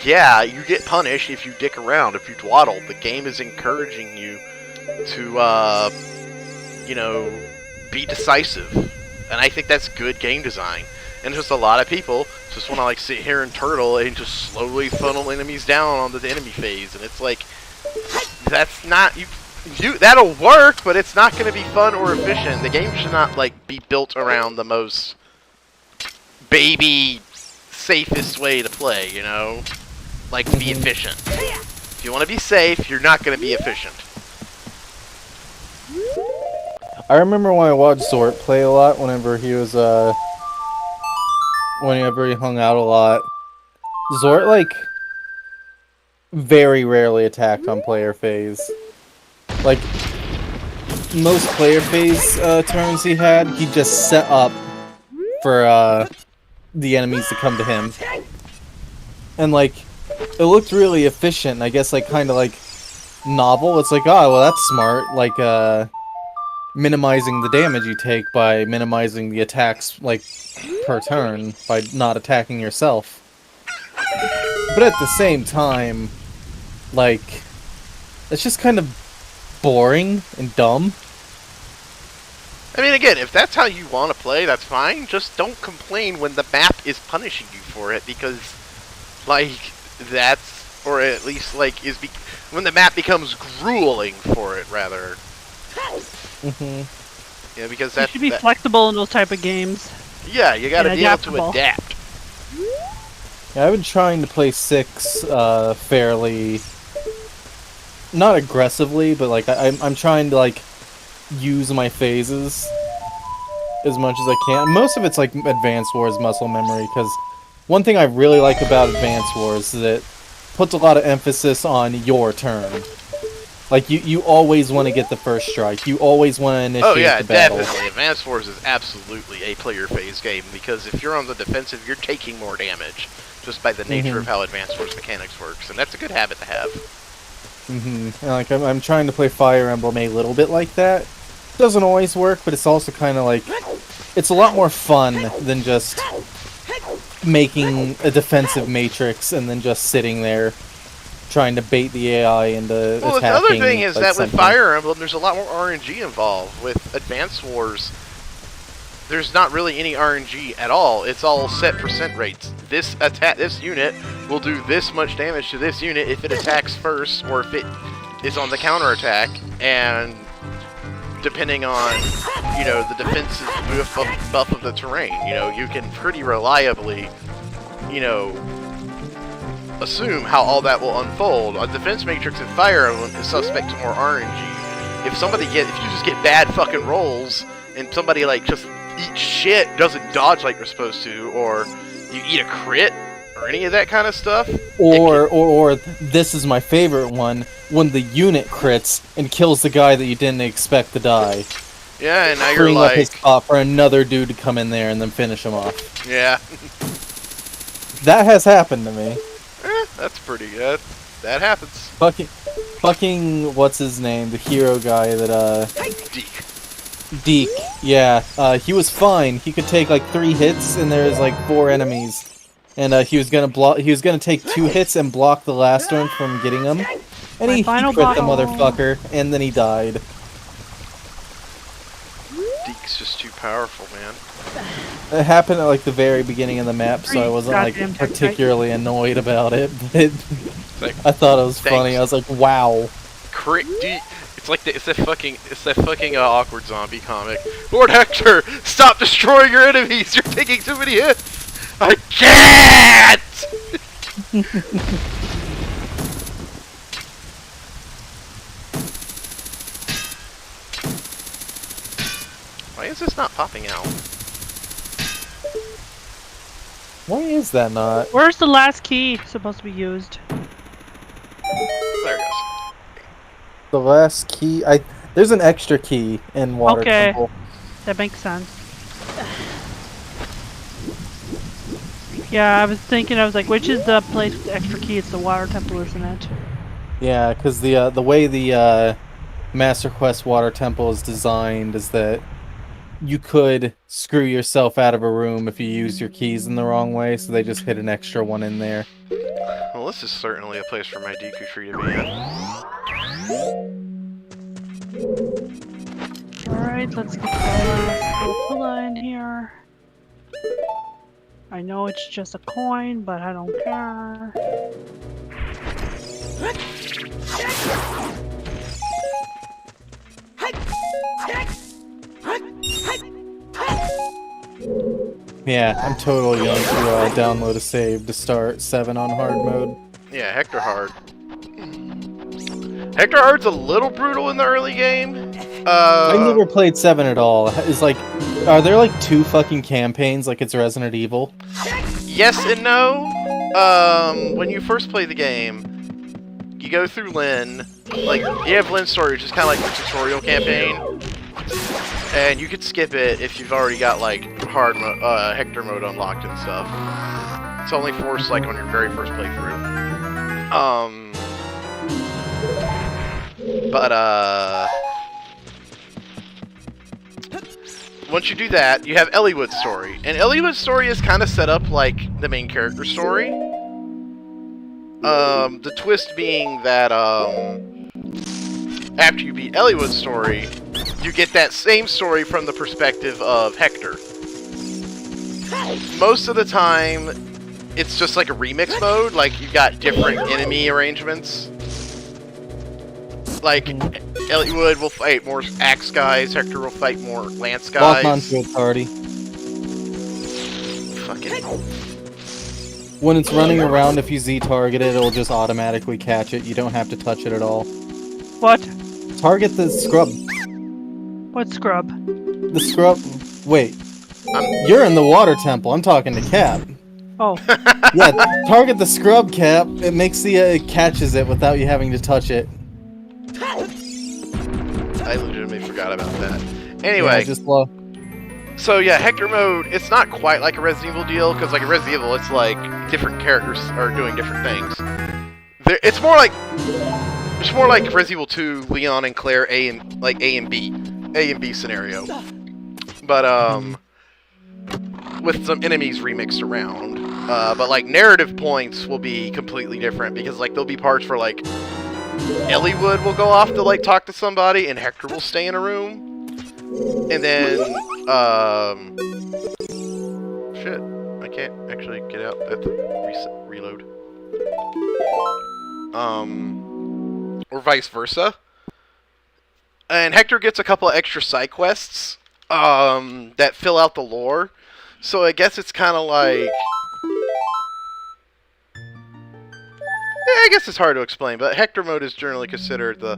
yeah, you get punished if you dick around, if you dawdle. The game is encouraging you to, you know, be decisive. And I think that's good game design. And just a lot of people just want to, like, sit here and turtle and just slowly funnel enemies down onto the enemy phase. And it's like, that's not... that'll work, but it's not going to be fun or efficient. The game should not, like, be built around the most baby safest way to play, you know? Like, to be efficient. If you want to be safe, you're not going to be efficient. I remember when I watched Zort play a lot, whenever he was, whenever he hung out a lot. Zort, like, very rarely attacked on player phase. Like, most player phase turns he had, he just set up for the enemies to come to him. And, like, it looked really efficient, and I guess, like, kind of, like, novel. It's like, oh, well, that's smart. Like, minimizing the damage you take by minimizing the attacks, like, per turn, by not attacking yourself. But at the same time, like, it's just kind of boring and dumb. I mean, again, if that's how you want to play, that's fine. Just don't complain when the map is punishing you for it, because, like, that's, or at least, like, when the map becomes grueling for it, rather. Mm-hmm. Yeah, because that's... You should be flexible in those type of games. Yeah, you gotta be able to adapt. Yeah, I've been trying to play 6 fairly... not aggressively, but, like, I'm trying to, like, use my phases as much as I can. Most of it's like Advance Wars muscle memory, because one thing I really like about Advance Wars is that it puts a lot of emphasis on your turn. Like, you always want to get the first strike. You always want to initiate the battle. Definitely. Advance Wars is absolutely a player phase game, because if you're on the defensive, you're taking more damage, just by the nature of how Advance Wars mechanics works, and that's a good habit to have. And, like, I'm trying to play Fire Emblem a little bit like that. Doesn't always work, but it's also kind of like, it's a lot more fun than just making a defensive matrix and then just sitting there trying to bait the AI into attacking. Well, the other thing is like, that something. with Fire Emblem, there's a lot more RNG involved. With Advance Wars, there's not really any RNG at all. It's all set percent rates. This unit will do this much damage to this unit if it attacks first, or if it is on the counterattack, and depending on, you know, the defensive buff of the terrain, you know, you can pretty reliably, you know, assume how all that will unfold. A defense matrix in Fire Emblem is suspect to more RNG. If you just get bad fucking rolls, and somebody, like, just eats shit, doesn't dodge like they're supposed to, or you eat a crit, or any of that kind of stuff. Or this is my favorite one, when the unit crits and kills the guy that you didn't expect to die. Yeah, and now you're freeing like... up his spot for another dude to come in there and then finish him off. Yeah. That has happened to me. That's pretty good. That happens. Fucking, what's his name? The hero guy that, Deke, yeah. He was fine. He could take, like, 3 hits, and there's, like, 4 enemies. And, he was gonna take 2 hits and block the last one from getting him. And he crit the motherfucker, and then he died. Deke's just too powerful, man. It happened at, like, the very beginning of the map, so I wasn't, like, particularly annoyed about it, but I thought it was funny. I was like, wow. It's that fucking awkward zombie comic. Lord Hector, stop destroying your enemies! You're taking too many hits! I can't! Why is this not popping out? Why is that not? Where's the last key supposed to be used? There it goes. The last key? There's an extra key in Water Temple. That makes sense. Yeah, I was like, which is the place with the extra key? It's the Water Temple, isn't it? Yeah, because the way the Master Quest Water Temple is designed is that you could screw yourself out of a room if you use your keys in the wrong way, so they just hit an extra one in there. Well, this is certainly a place for my Deku tree to be at. Alright, let's get the last in here. I know it's just a coin, but I don't care. Yeah, I'm totally going to download a save to start 7 on hard mode. Yeah, Hector Hard. Hector Hard's a little brutal in the early game. I never played 7 at all. Is like, are there like 2 fucking campaigns like it's Resident Evil? Yes and no. When you first play the game, you go through Lynn. Like, you have Lynn's story, which is kind of like the tutorial campaign. And you could skip it if you've already got, like, Hector mode unlocked and stuff. It's only forced, like, on your very first playthrough. once you do that, you have Elliewood's story. And Elliewood's story is kind of set up like the main character story. The twist being that, after you beat Elliewood's story, you get that same story from the perspective of Hector. Most of the time, it's just like a remix mode, like you've got different enemy arrangements. Like, Elliewood will fight more axe guys, Hector will fight more lance guys. Lock onto it, party. Fucking... When it's running around, if you Z-target it, it'll just automatically catch it. You don't have to touch it at all. What? Target the scrub. What scrub? The scrub... Wait. You're in the water temple. I'm talking to Cap. Oh. Yeah, target the scrub, Cap. It makes the... it catches it without you having to touch it. I legitimately forgot about that. Anyway. Yeah, just low. So yeah, Hector mode, it's not quite like a Resident Evil deal, because like a Resident Evil, it's like different characters are doing different things. It's more like Resident Evil 2, Leon and Claire A and B scenario. But with some enemies remixed around. But like narrative points will be completely different, because like there'll be parts where like Elliewood will go off to like talk to somebody and Hector will stay in a room. And then, shit, I can't actually get out at the reload. Or vice versa. And Hector gets a couple of extra side quests, that fill out the lore. So I guess it's kind of like... I guess it's hard to explain, but Hector mode is generally considered the...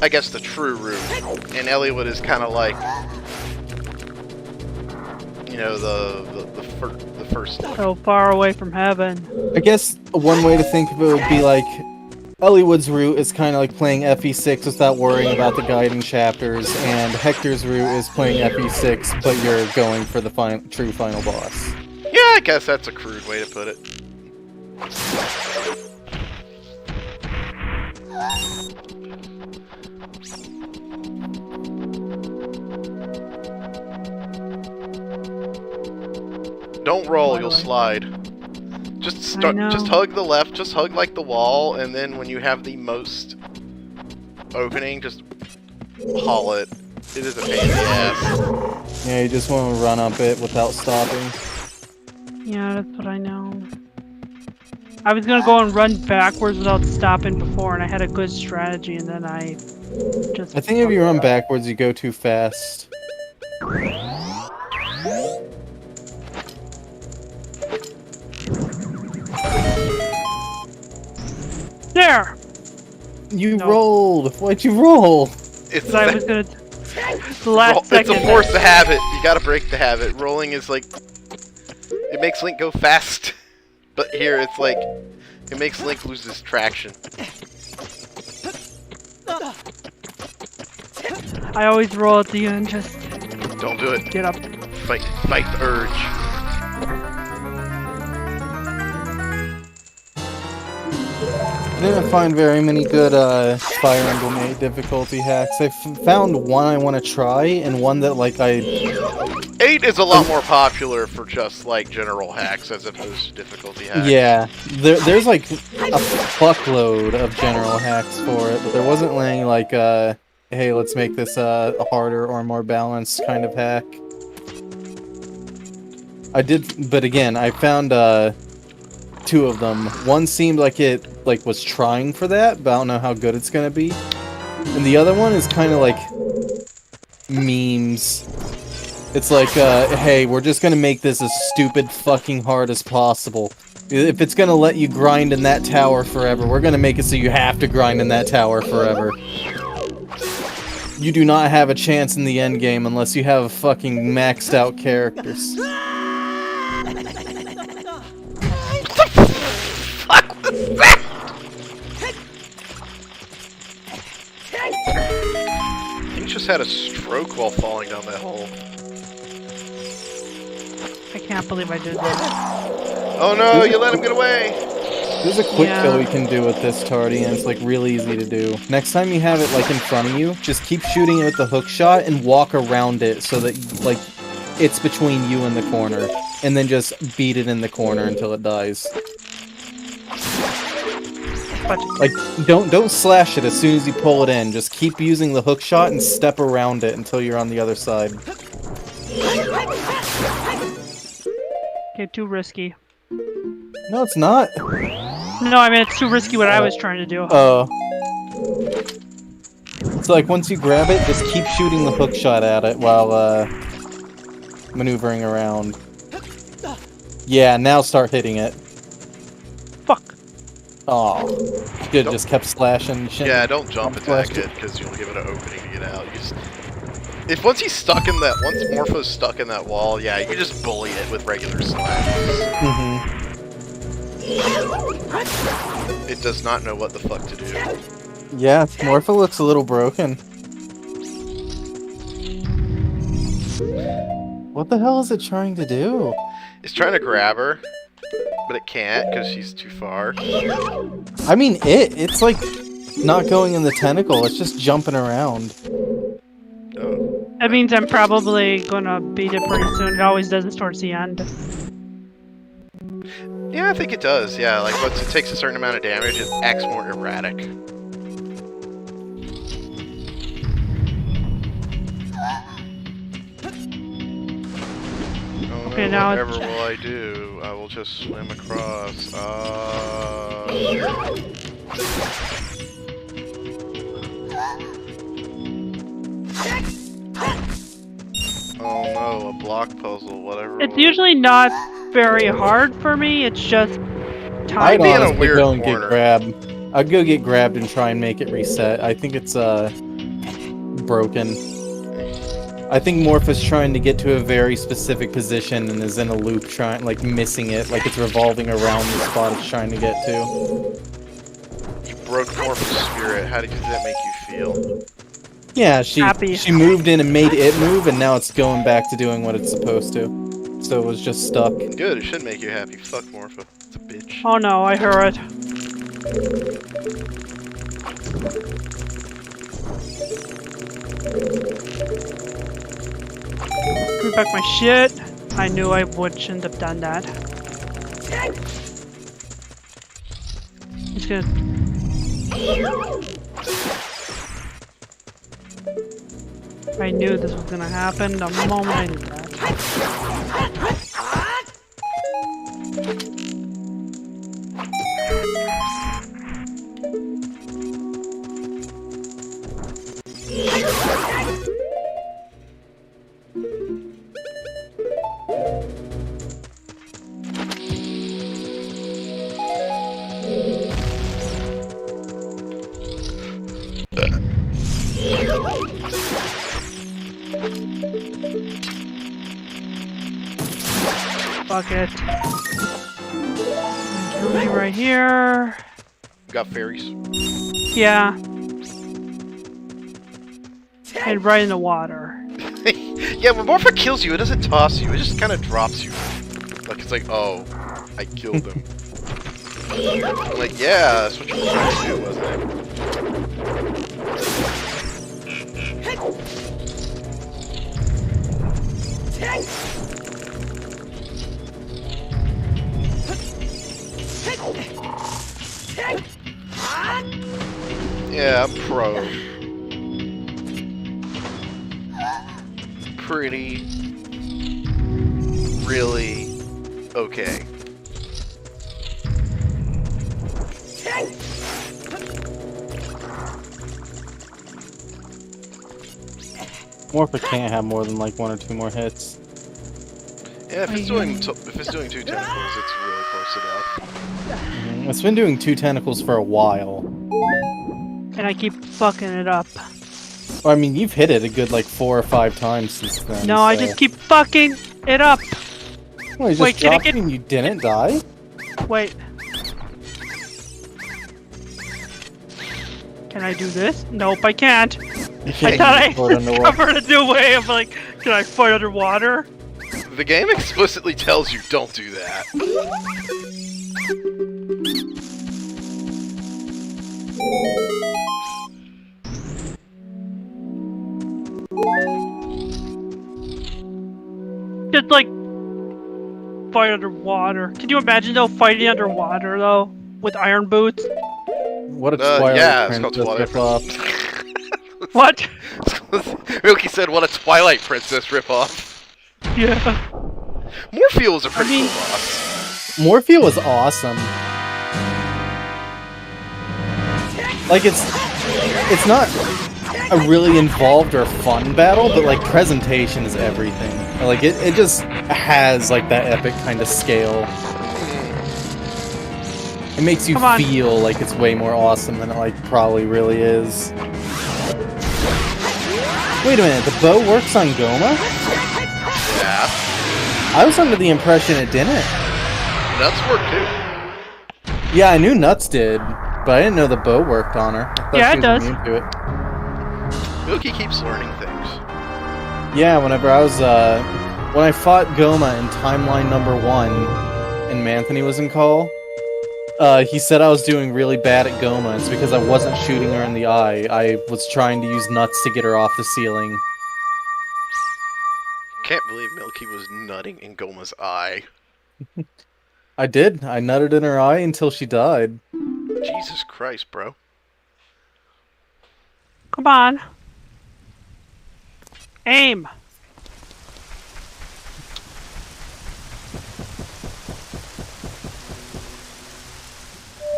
I guess the true route, and Elliewood is kind of like, you know, the first. So far away from heaven. I guess one way to think of it would be like, Elliewood's route is kind of like playing FE6 without worrying about the guiding chapters, and Hector's route is playing FE6, but you're going for the true final boss. Yeah, I guess that's a crude way to put it. Don't roll, you'll slide. Just hug the left, just hug like the wall, and then when you have the most opening, just haul it. It is a pain in the ass. Yeah, you just want to run up it without stopping. Yeah, that's what I know. I was gonna go and run backwards without stopping before, and I had a good strategy, and then I think if you run backwards, you go too fast. There! You rolled! Why'd you roll? It's I was gonna... The last second. It's a force of habit. You gotta break the habit. Rolling is like... It makes Link go fast. But here, it's like... It makes Link lose his traction. I always roll at the end, just... Don't do it. Get up. Fight the urge. I didn't find very many good Fire Emblem 8 difficulty hacks. I found one I want to try, and one that, like, 8 is a lot more popular for just, like, general hacks as opposed to difficulty hacks. Yeah, there's, like, a fuckload of general hacks for it, but there wasn't any, like, hey, let's make this a harder or more balanced kind of hack. But again, I found, 2 of them. One seemed like it was trying for that, but I don't know how good it's gonna be. And the other one is kind of like memes. It's like, hey, we're just gonna make this as stupid fucking hard as possible. If it's gonna let you grind in that tower forever, we're gonna make it so you have to grind in that tower forever. You do not have a chance in the end game unless you have fucking maxed out characters. He just had a stroke while falling down that hole. I can't believe I did that. Oh no, you let him get away! There's a quick kill you can do with this tardy, and it's like really easy to do. Next time you have it like in front of you, just keep shooting it with the hook shot and walk around it so that like it's between you and the corner, and then just beat it in the corner until it dies. Like don't slash it as soon as you pull it in. Just keep using the hook shot and step around it until you're on the other side. Okay, too risky. No, it's not. No, I mean it's too risky what I was trying to do. Oh. So like once you grab it, just keep shooting the hook shot at it while maneuvering around. Yeah, now start hitting it. Fuck. Oh, good. Just kept slashing. Yeah, don't jump attack it because you'll give it an opening to get out. You just, if once he's stuck in that, once Morpho's stuck in that wall, yeah, you just bully it with regular slashes. It does not know what the fuck to do. Yeah, Morpho looks a little broken. What the hell is it trying to do? It's trying to grab her, but it can't because she's too far. I mean, it's like not going in the tentacle, it's just jumping around. Oh. That means I'm probably gonna beat it pretty soon. It always does it towards the end. Yeah, I think it does. Yeah, like once it takes a certain amount of damage, it acts more erratic. Oh, okay, no, now whatever will I do? I will just swim across. Oh no, a block puzzle, whatever. It's usually not very hard for me, it's just time. I'd be in a honestly weird go and corner. get grabbed. I'd go get grabbed and try and make it reset. I think it's broken. I think Morph is trying to get to a very specific position and is in a loop trying, like missing it, like it's revolving around the spot it's trying to get to. You broke Morpho's spirit. How did that make you feel? Yeah, she moved in and made it move, and now it's going back to doing what it's supposed to. So it was just stuck. Good, it should make you happy. Fuck Morpho. It's a bitch. Oh no, I heard it. Put back my shit. I knew I shouldn't have done that. It's gonna... I knew this was gonna happen the moment I did that. Fuck it. Ruby right here. Got fairies. Yeah. And right in the water. Yeah, when Morpho kills you, it doesn't toss you. It just kind of drops you. Like, it's like, oh, I killed him. I'm like, yeah, that's what you were trying to do, wasn't it? Yeah, I'm pro. Pretty, really okay. Morpho can't have more than like 1 or 2 more hits. Yeah, if it's doing 2 tentacles, it's really close to death. It's been doing 2 tentacles for a while. And I keep fucking it up. Well, I mean, you've hit it a good like 4 or 5 times since then. No, so. I just keep fucking it up. Well, you just dropped and you didn't die? Wait. Can I do this? Nope, I can't. I thought I discovered a new way of like, can I fight underwater? The game explicitly tells you don't do that. to like fight underwater. Can you imagine though fighting underwater though with iron boots? What a Twilight yeah, it's called Princess Twilight ripoff. What? Milky said, "What a Twilight Princess ripoff." Yeah. Morphle was a pretty cool boss. Morphle was awesome. Like it's not a really involved or fun battle, but like presentation is everything. Like it just has like that epic kind of scale. It makes you feel like it's way more awesome than it like probably really is. Wait a minute, the bow works on Goma? Yeah. I was under the impression it didn't. Nuts work too. Yeah, I knew Nuts did, but I didn't know the bow worked on her. I thought Yeah, she it was does. immune to it. Milky keeps learning things. Yeah, whenever I was when I fought Goma in timeline number 1 and Manthony was in call, he said I was doing really bad at Goma. It's because I wasn't shooting her in the eye. I was trying to use Nuts to get her off the ceiling. Can't believe Milky was nutting in Goma's eye. I did. I nutted in her eye until she died. Jesus Christ, bro. Come on. Aim.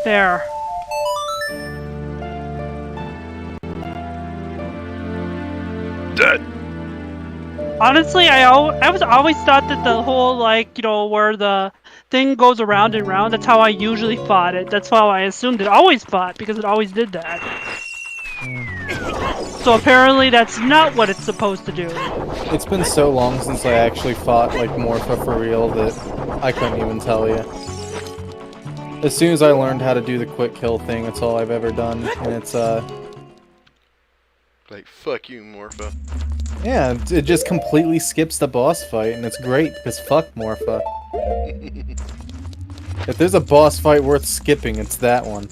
There. Dead. Honestly, I was always thought that the whole, like, you know, where the thing goes around and round, that's how I usually fought it. That's how I assumed it always fought, because it always did that. So apparently that's not what it's supposed to do. It's been so long since I actually fought, like, Morpha for real that I couldn't even tell you. As soon as I learned how to do the quick kill thing, that's all I've ever done, and it's, Like, fuck you, Morpha. yeah, it just completely skips the boss fight, and it's great, because fuck Morpha. If there's a boss fight worth skipping, it's that one.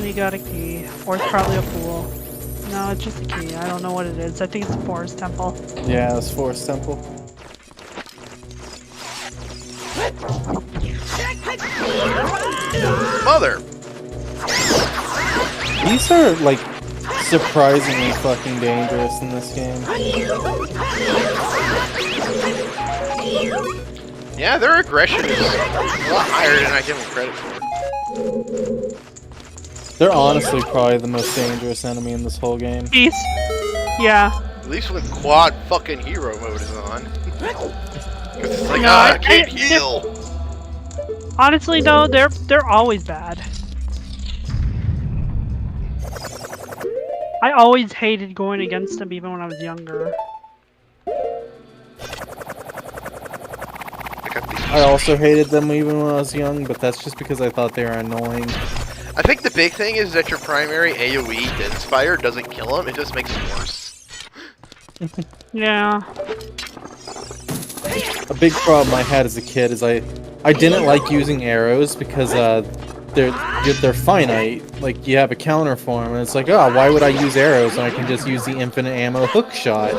We got a key. Or it's probably a pool. No, it's just a key. I don't know what it is. I think it's a forest temple. Yeah, it's Forest Temple. Mother! These are, like, surprisingly fucking dangerous in this game. Yeah, their aggression is a lot higher than I give them credit for. They're honestly probably the most dangerous enemy in this whole game. Peace. Yeah. At least when quad fucking hero mode is on. Cause it's like, No, I can't heal! Honestly, though, they're always bad. I always hated going against them, even when I was younger. I also hated them even when I was young, but that's just because I thought they were annoying. I think the big thing is that your primary AoE Denspire doesn't kill him, it just makes him worse. Yeah. A big problem I had as a kid is I didn't like using arrows because they're finite. Like, you have a counter for them, and it's like, oh, why would I use arrows when I can just use the infinite ammo hook shot?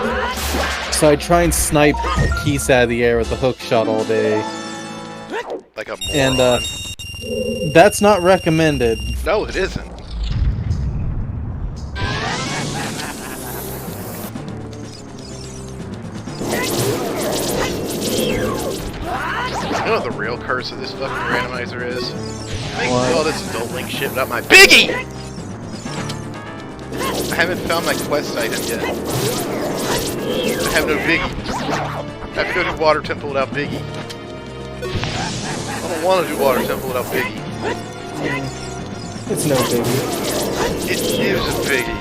So I try and snipe a piece out of the air with the hook shot all day. Like a moron. And that's not recommended. No, it isn't. You know what the real curse of this fucking randomizer is? Making all this adult link shit without my biggie! I haven't found my quest item yet. I have no biggie. I have to go do Water Temple without biggie. I don't want to do Water Temple without biggie. It's no biggie. It is a biggie.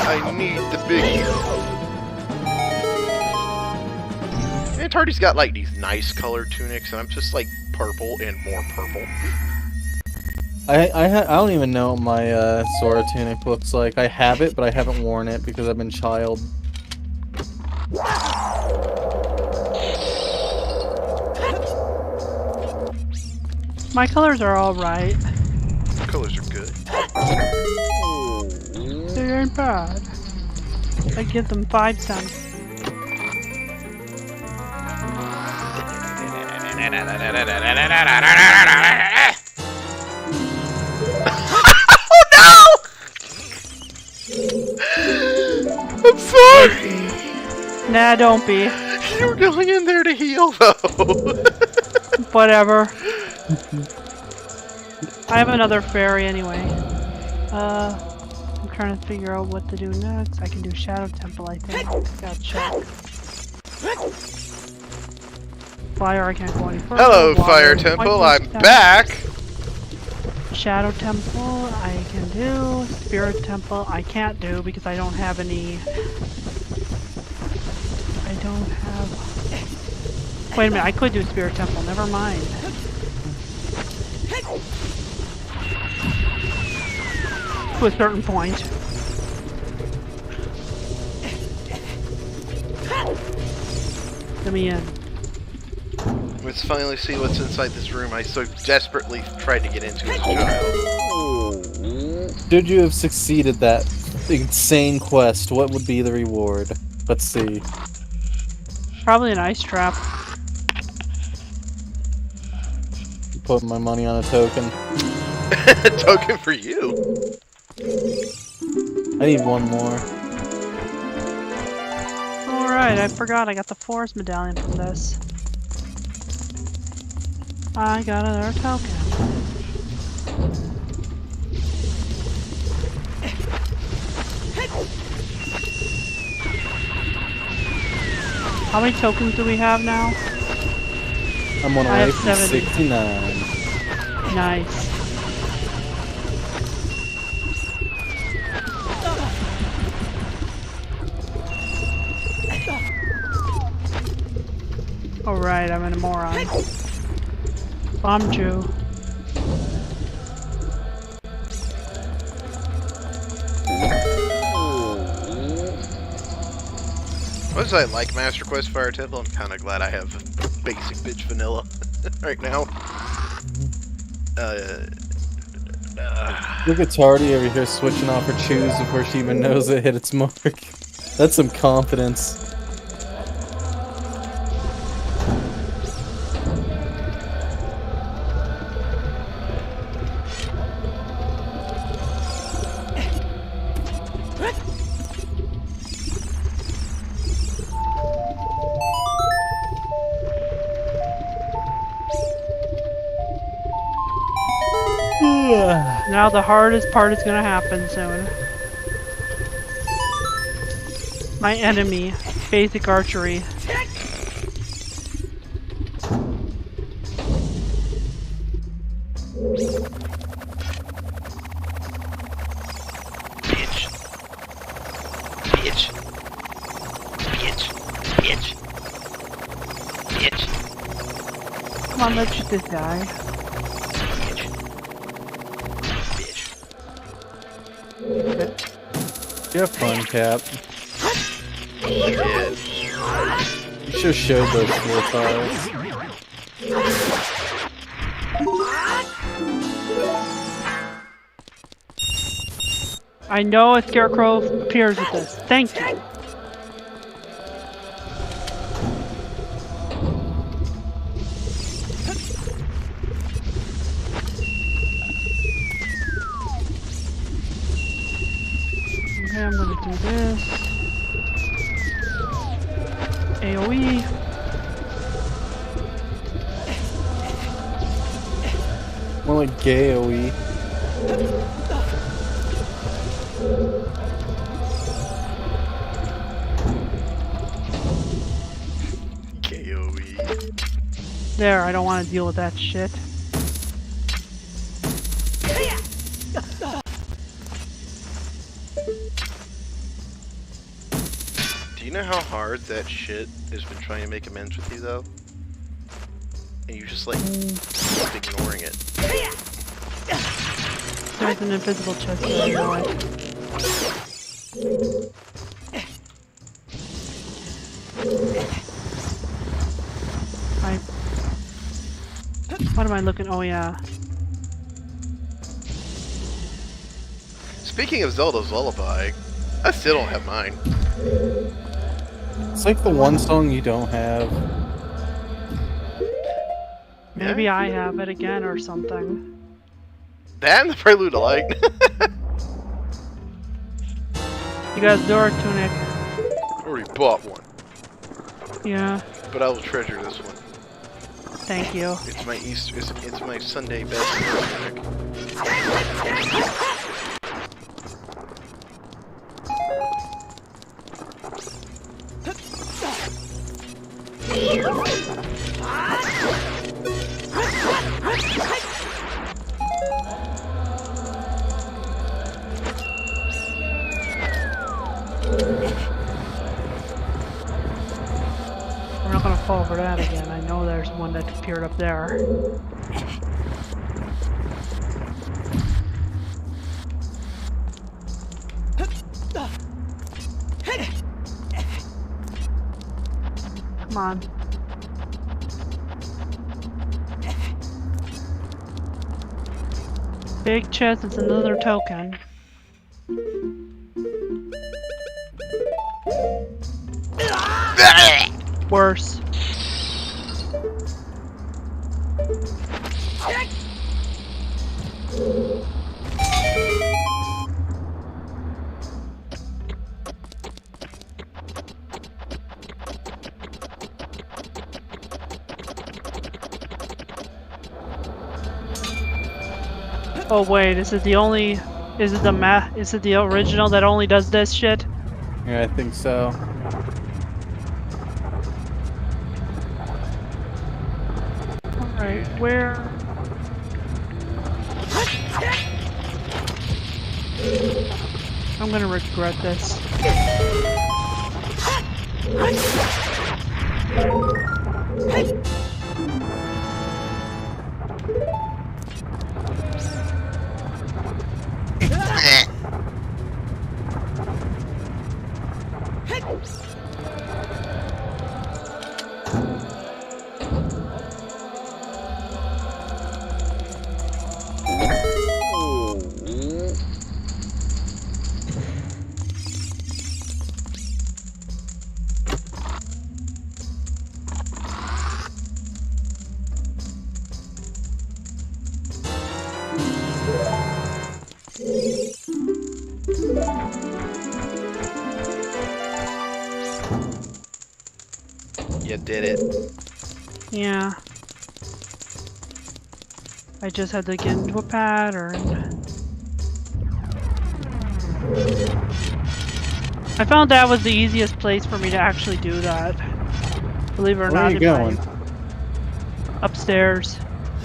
I need the biggie. Tardy's got like these nice colored tunics, and I'm just like purple and more purple. I don't even know what my Sora tunic looks like. I have it, but I haven't worn it because I've been child. My colors are alright. Colors are good. They ain't bad. I give them 5 cents. Oh no! I'm sorry! Nah, don't be. You were going in there to heal, though. Whatever. I have another fairy anyway. I'm trying to figure out what to do next. I can do Shadow Temple, I think. Gotta check. Fire, I can't go any further. Hello, Water, Fire Temple. I'm down. back. Shadow Temple, I can do. Spirit Temple, I can't do because I don't have any. I don't have. Wait a minute, I could do Spirit Temple. Never mind. To a certain point. Let me in. Let's finally see what's inside this room I so desperately tried to get into as a child. Should you have succeeded that insane quest, what would be the reward? Let's see. Probably an ice trap. Put my money on a token. Token for you. I need one more. Alright, I forgot I got the forest medallion from this. I got another token. How many tokens do we have now? I'm on I away have from 70. 69. Nice. Alright, I'm in a moron. Bombed you. What is I like Master Quest Fire Temple? I'm kind of glad I have basic bitch vanilla right now. Look at Tardy over here switching off her shoes before she even knows it hit its mark. That's some confidence. Now the hardest part is gonna happen soon. My enemy, basic archery. Bitch. Bitch. Bitch. Bitch. Bitch. Come on, let's shoot this guy. You have fun, Cap. Yeah. You should have showed those 4 tiles. I know a scarecrow appears with this. Thank you. Okay, I'm gonna do this. AoE. More like gay AoE. KOE. There, I don't want to deal with that shit. Do you know how hard that shit has been trying to make amends with you, though? And you just, like, keep ignoring it. There's an invisible chest there, I know it. What am I looking? Oh, yeah. Speaking of Zelda's Lullaby, I still don't have mine. It's like the one song you don't have. Maybe I have it again or something. That and the Prelude to Light. You got a door tunic. Already bought one. Yeah. But I will treasure this one. Thank you. It's my Easter. It's my Sunday best tunic. We're not gonna fall for that again. I know there's one that appeared up there. Come on. Big chest is another token. Worse. Oh wait, is it the only? Is it the Is it the original that only does this shit? Yeah, I think so. Alright, where? I'm gonna regret this. You did it. Yeah. I just had to get into a pattern. I found that was the easiest place for me to actually do that. Believe it or not. Where are you going? Upstairs.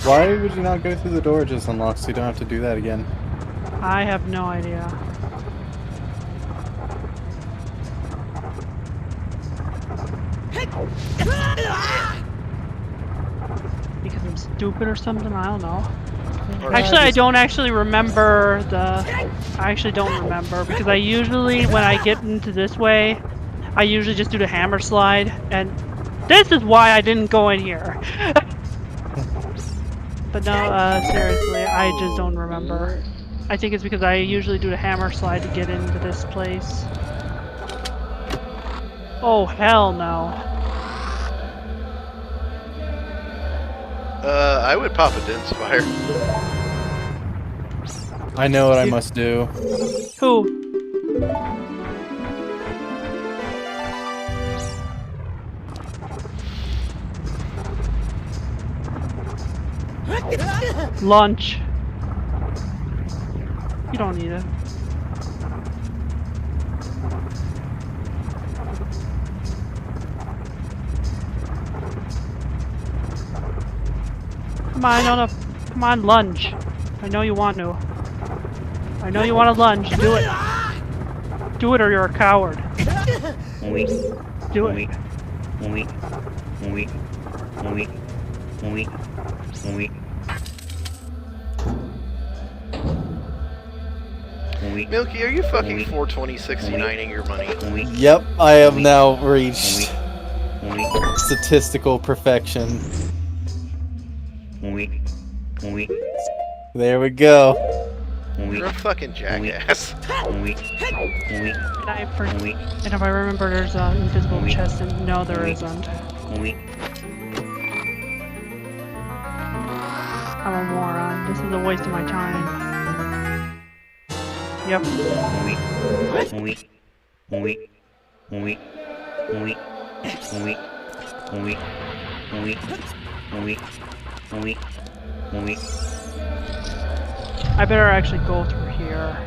Why would you not go through the door just unlocked so you don't have to do that again? I have no idea. Because I'm stupid or something? I don't know. Actually, I don't actually remember I actually don't remember because I usually, when I get into this way, I usually just do the hammer slide, and this is why I didn't go in here. But no, seriously, I just don't remember. I think it's because I usually do the hammer slide to get into this place. Oh, hell no. I would pop a dense fire. I know what I must do. Who? Lunch. You don't need it. Come on, come on, lunge. I know you want to. I know you want to lunge. Do it. Do it or you're a coward. Do it. Milky, are you fucking 42069ing your money? Yep, I have now reached statistical perfection. There we go. You're a fucking jackass. And if I remember, there's an invisible chest, and no, there isn't. I'm a moron. This is a waste of my time. Yep. I better actually go through here.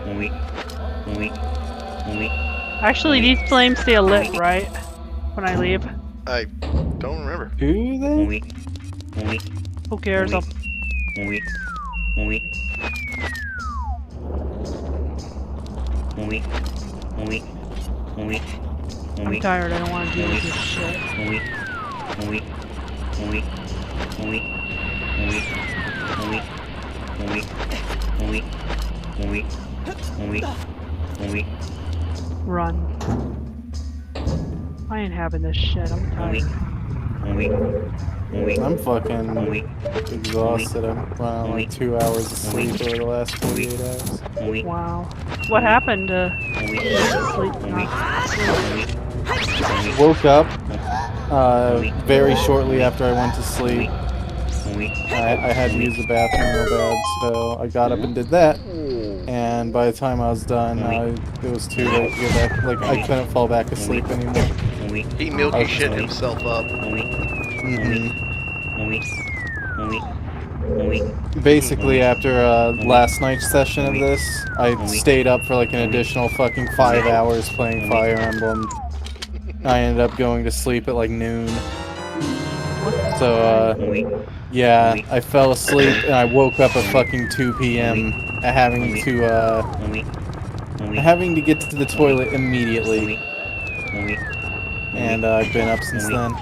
Actually, these flames stay lit, right? When I leave? I don't remember. Do they? Who cares? I'll... I'm tired, I don't want to deal with this shit. Run. I ain't having this shit, I'm tired. I'm fucking exhausted. I'm around like 2 hours of sleep over the last 48 hours. Wow. What happened to sleep? Woke up very shortly after I went to sleep. I had to use the bathroom real bad, so I got up and did that. And by the time I was done, it was too late to get back. Like, I couldn't fall back asleep anymore. He milky shit himself up. Basically, after last night's session of this, I stayed up for like an additional fucking 5 hours playing Fire Emblem. I ended up going to sleep at like noon. So, yeah, I fell asleep and I woke up at fucking 2 p.m. having to get to the toilet immediately. And I've been up since then.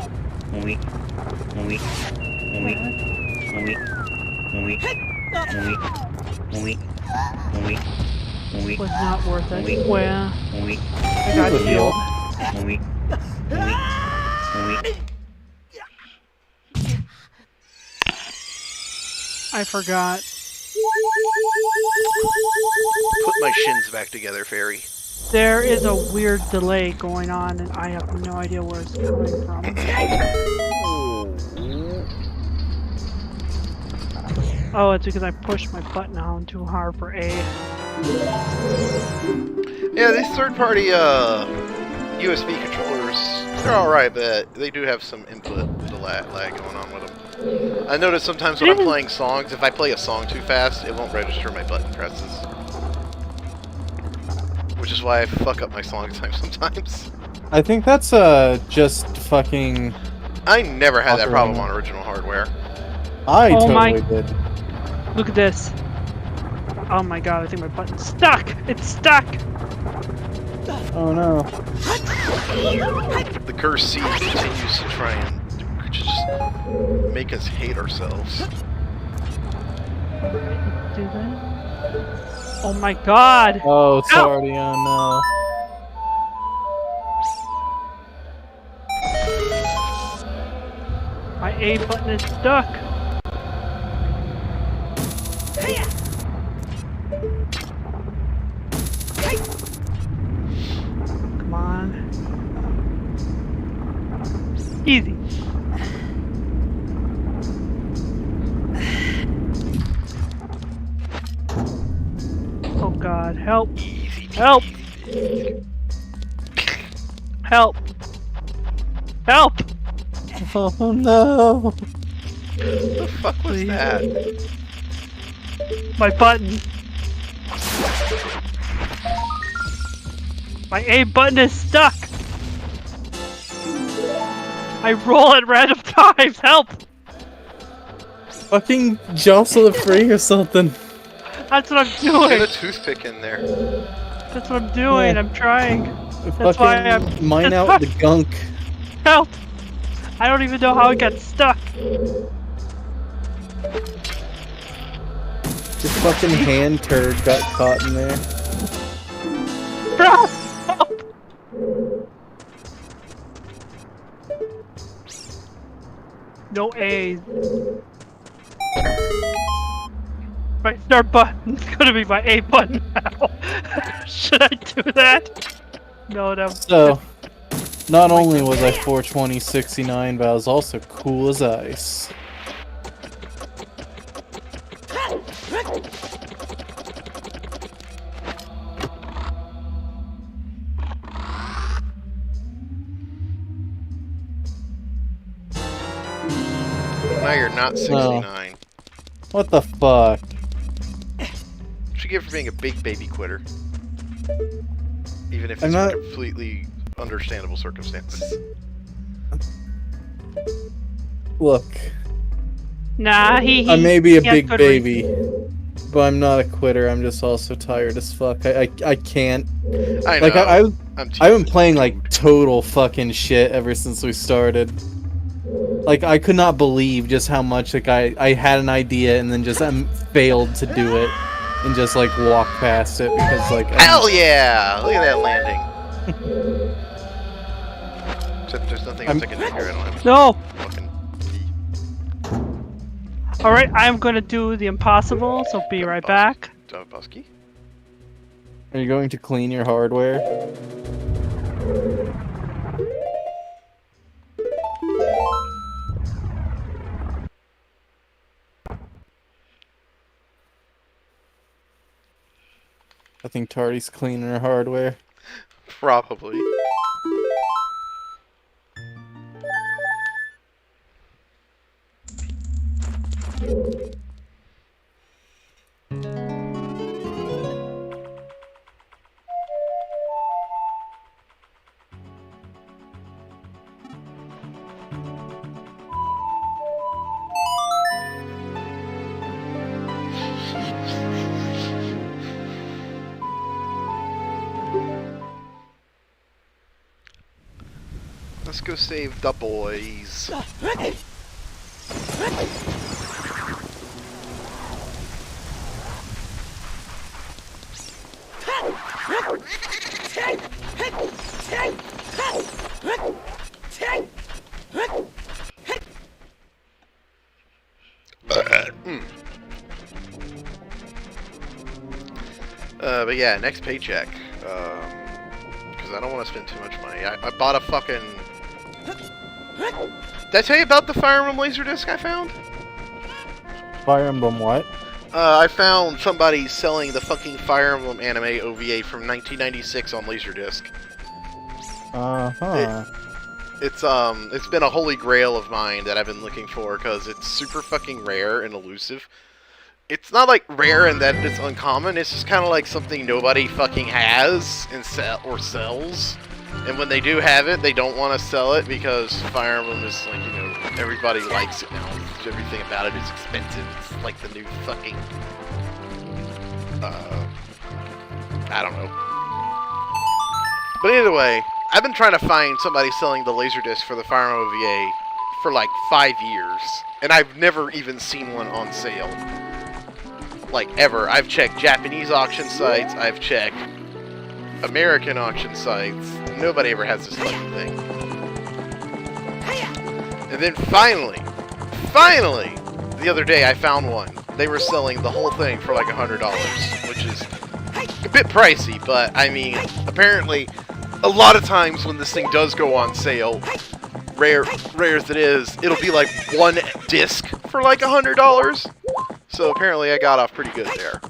Was not worth it. Well, I got healed. I forgot. Put my shins back together, Fairy. There is a weird delay going on, and I have no idea where it's coming from. Oh, it's because I pushed my button down too hard for A. Yeah, these third-party USB controllers, they're alright, but they do have some input lag going on with them. I notice sometimes when I'm playing songs, if I play a song too fast, it won't register my button presses. Which is why I fuck up my song time sometimes. I think that's just fucking... I never had that problem on original hardware. I totally did. Look at this. Oh my god, I think my button's stuck! It's stuck! Oh no. The cursed seed continues to try and just make us hate ourselves. Do that? Oh my god! Oh, it's already on now. My A button is stuck! Come on. Easy. Oh god, help! Help! Help! Help! Oh no! What the fuck was that? My button. My A button is stuck! I roll at random times, help! Fucking jostle it free or something. That's what I'm Get doing! a toothpick in there. That's what I'm doing, Yeah. I'm trying. Fucking why I'm mine out the gunk. Help! I don't even know how it got stuck. Your fucking hand turd got caught in there. Bro! Help! No A's. My start button's gonna be my A button now. Should I do that? No, no. So, not only was I 420-69, but I was also cool as ice. tired, not 69. No. What the fuck? What you get for being a big baby quitter? Even if I'm it's not... for completely understandable circumstances. Look. Nah, he I may be a he has big good baby, reason. but I'm not a quitter. I'm just also tired as fuck. I can't. I know. Like I've been playing dude. like total fucking shit ever since we started. Like I could not believe just how much like I had an idea and then just failed to do it and just like walked past it because like hell yeah! Look at that landing. Except there's nothing else I can do here. I don't have No. fucking key. All right, I'm gonna do the impossible. So be right back. Busky? Are you going to clean your hardware? I think Tardy's cleaning her hardware. Probably. Let's go save the boys. But yeah, next paycheck. Because I don't want to spend too much money. I bought a fucking... Did I tell you about the Fire Emblem Laserdisc I found? Fire Emblem what? I found somebody selling the fucking Fire Emblem anime OVA from 1996 on Laserdisc. Uh-huh. It's been a holy grail of mine that I've been looking for because it's super fucking rare and elusive. It's not like rare in that it's uncommon, it's just kind of like something nobody fucking has and sells. And when they do have it, they don't want to sell it because Fire Emblem is like, you know, everybody likes it now. Everything about it is expensive. It's like the new fucking, I don't know. But either way, I've been trying to find somebody selling the Laserdisc for the Fire Emblem OVA for like 5 years. And I've never even seen one on sale. Like, ever. I've checked Japanese auction sites, I've checked American auction sites. Nobody ever has this fucking thing. And then finally, the other day I found one. They were selling the whole thing for like $100, which is a bit pricey, but I mean, apparently, a lot of times when this thing does go on sale, rare as it is, it'll be like one disc for like $100. So apparently I got off pretty good there.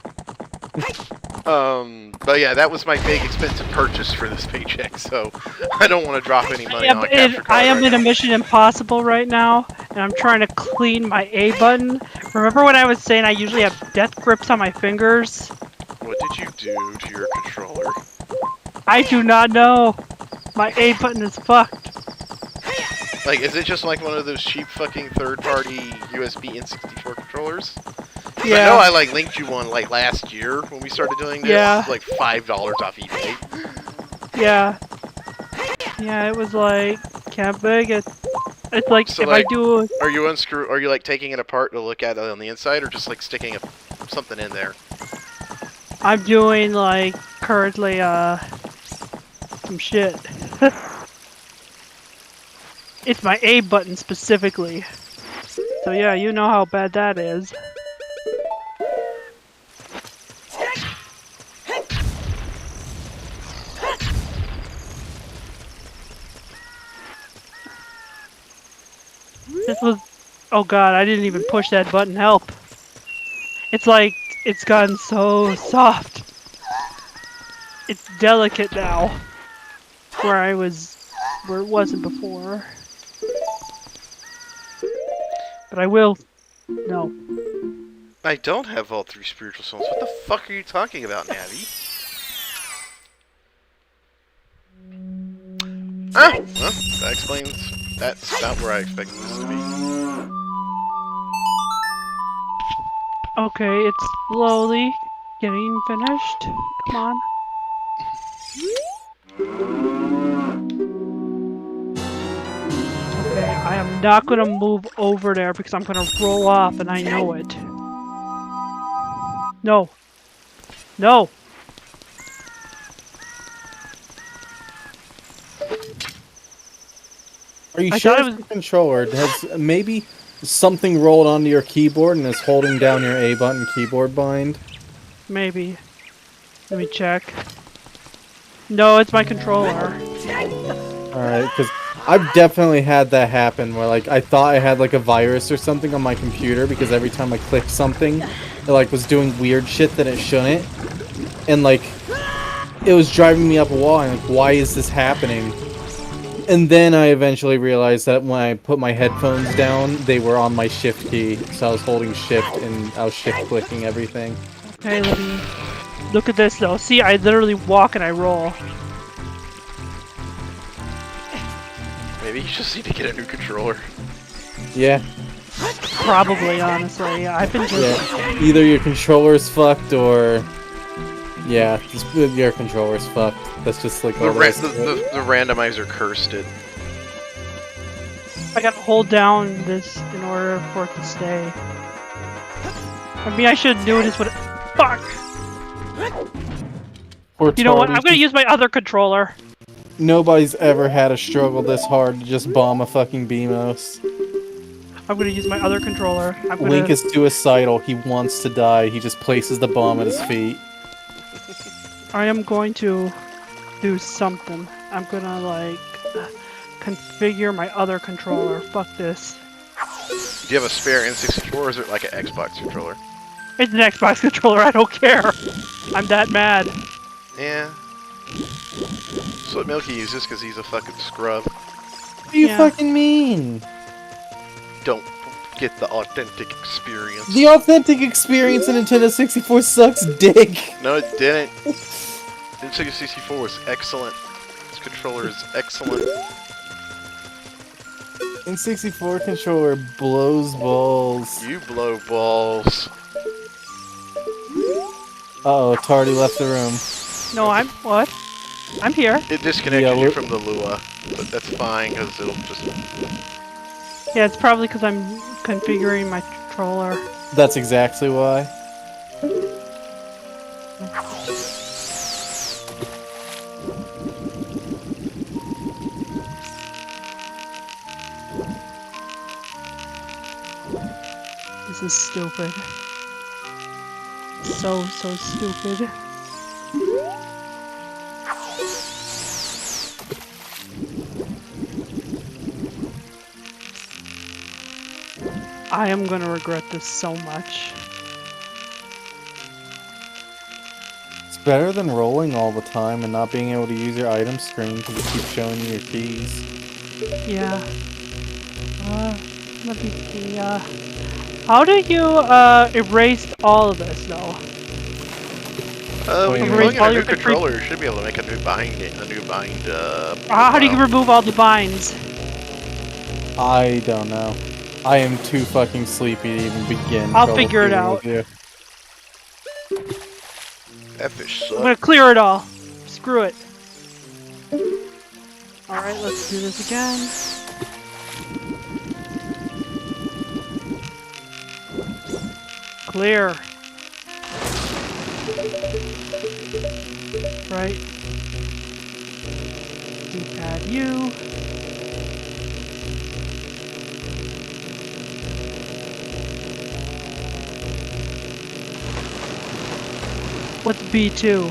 But yeah, that was my big expensive purchase for this paycheck, so I don't want to drop any money on a capture card. I am right in now. a Mission Impossible right now, and I'm trying to clean my A button. Remember when I was saying I usually have death grips on my fingers? What did you do to your controller? I do not know. My A button is fucked. Like, is it just like one of those cheap fucking third-party USB N64 controllers? Yeah. I know I like linked you one like last year when we started doing this. Yeah. Like $5 off eBay. Yeah. Yeah, it was like can't big it. It's like So, if like, I do. Are you like taking it apart to look at it on the inside, or just like sticking something in there? I'm doing like currently some shit. It's my A button specifically. So yeah, you know how bad that is. This was... Oh god, I didn't even push that button, help. It's like, it's gotten so soft. It's delicate now. Where it wasn't before. But I will. No. I don't have all 3 spiritual souls. What the fuck are you talking about, Navi? Ah! Well, that explains... That's not where I expected this to be. Okay, it's slowly getting finished. Come on. Okay, I am not gonna move over there because I'm gonna roll off and I know it. No. No! Are you sure it's the controller? Has maybe something rolled onto your keyboard and is holding down your A button keyboard bind? Maybe. Let me check. No, it's my controller. Alright, because I've definitely had that happen where, like, I thought I had, like, a virus or something on my computer because every time I clicked something, it, like, was doing weird shit that it shouldn't. And, like, it was driving me up a wall, and, like, why is this happening? And then I eventually realized that when I put my headphones down, they were on my shift key. So I was holding shift and I was shift clicking everything. Okay, let me... Look at this, though. See, I literally walk and I roll. Maybe you just need to get a new controller. Yeah. Probably, honestly. I've been just... Yeah. Either your controller's fucked or... Yeah, your controller's fucked. That's just like... The randomizer cursed it. I gotta hold down this in order for it to stay. I mean, I should do this, but... Fuck! You know what? I'm gonna use my other controller. Nobody's ever had a struggle this hard to just bomb a fucking BMOS. I'm gonna use my other controller. Link is suicidal. He wants to die. He just places the bomb at his feet. I am going to do something. I'm gonna, like, configure my other controller. Fuck this. Do you have a spare N64 or is it like an Xbox controller? It's an Xbox controller, I don't care. I'm that mad. Yeah. That's what Milky uses because he's a fucking scrub. What do you fucking mean? Don't get the authentic experience. The authentic experience in Nintendo 64 sucks dick. No, it didn't. Nintendo 64 was excellent. This controller is excellent. N64 controller blows balls. You blow balls. Uh-oh, Tardy left the room. No, I'm... What? I'm here. It disconnected you from the Lua, but that's fine because it'll just... Yeah, it's probably because I'm configuring my controller. That's exactly why. This is stupid. So stupid. I am gonna regret this so much. It's better than rolling all the time and not being able to use your item screen because it keeps showing you your keys. Yeah. Let me see, how do you, erase all of this, though? When you plug in a new controller, you should be able to make a new bind, how do you remove all the binds? I don't know. I am too fucking sleepy to even begin. I'll figure it out. That fish sucks. I'm gonna clear it all. Screw it. Alright, let's do this again. Clear. Right. D-pad U. What's B2?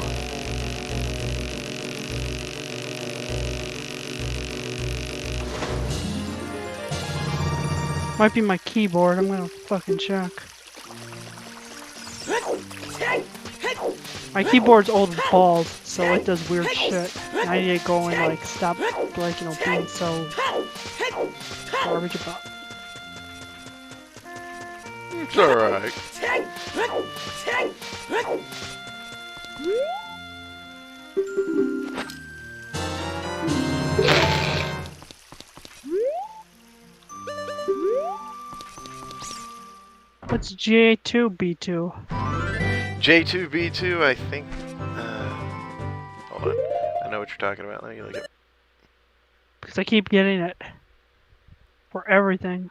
Might be my keyboard. I'm gonna fucking check. My keyboard's old as balls, so it does weird shit. And I need to go and like stop, like, you know, being so garbage about. It's alright. What's J2B2? J2B2, I think. Hold on. I know what you're talking about. Let me look it. Because I keep getting it for everything.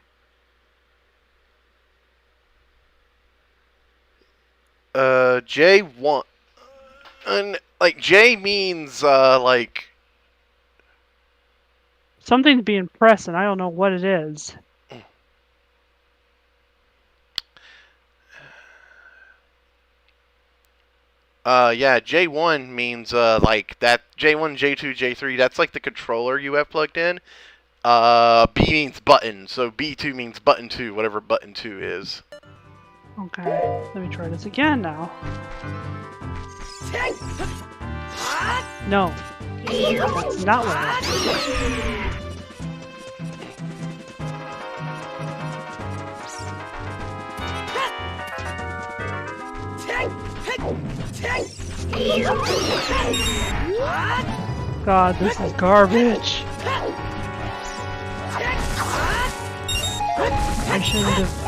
J1. And like J means like Something's being pressed, and I don't know what it is. Yeah, J1 means like that. J1, J2, J3. That's like the controller you have plugged in. B means button, so B2 means button 2, whatever button 2 is. Okay, let me try this again now. No, that's not what I want. God, this is garbage. I shouldn't have.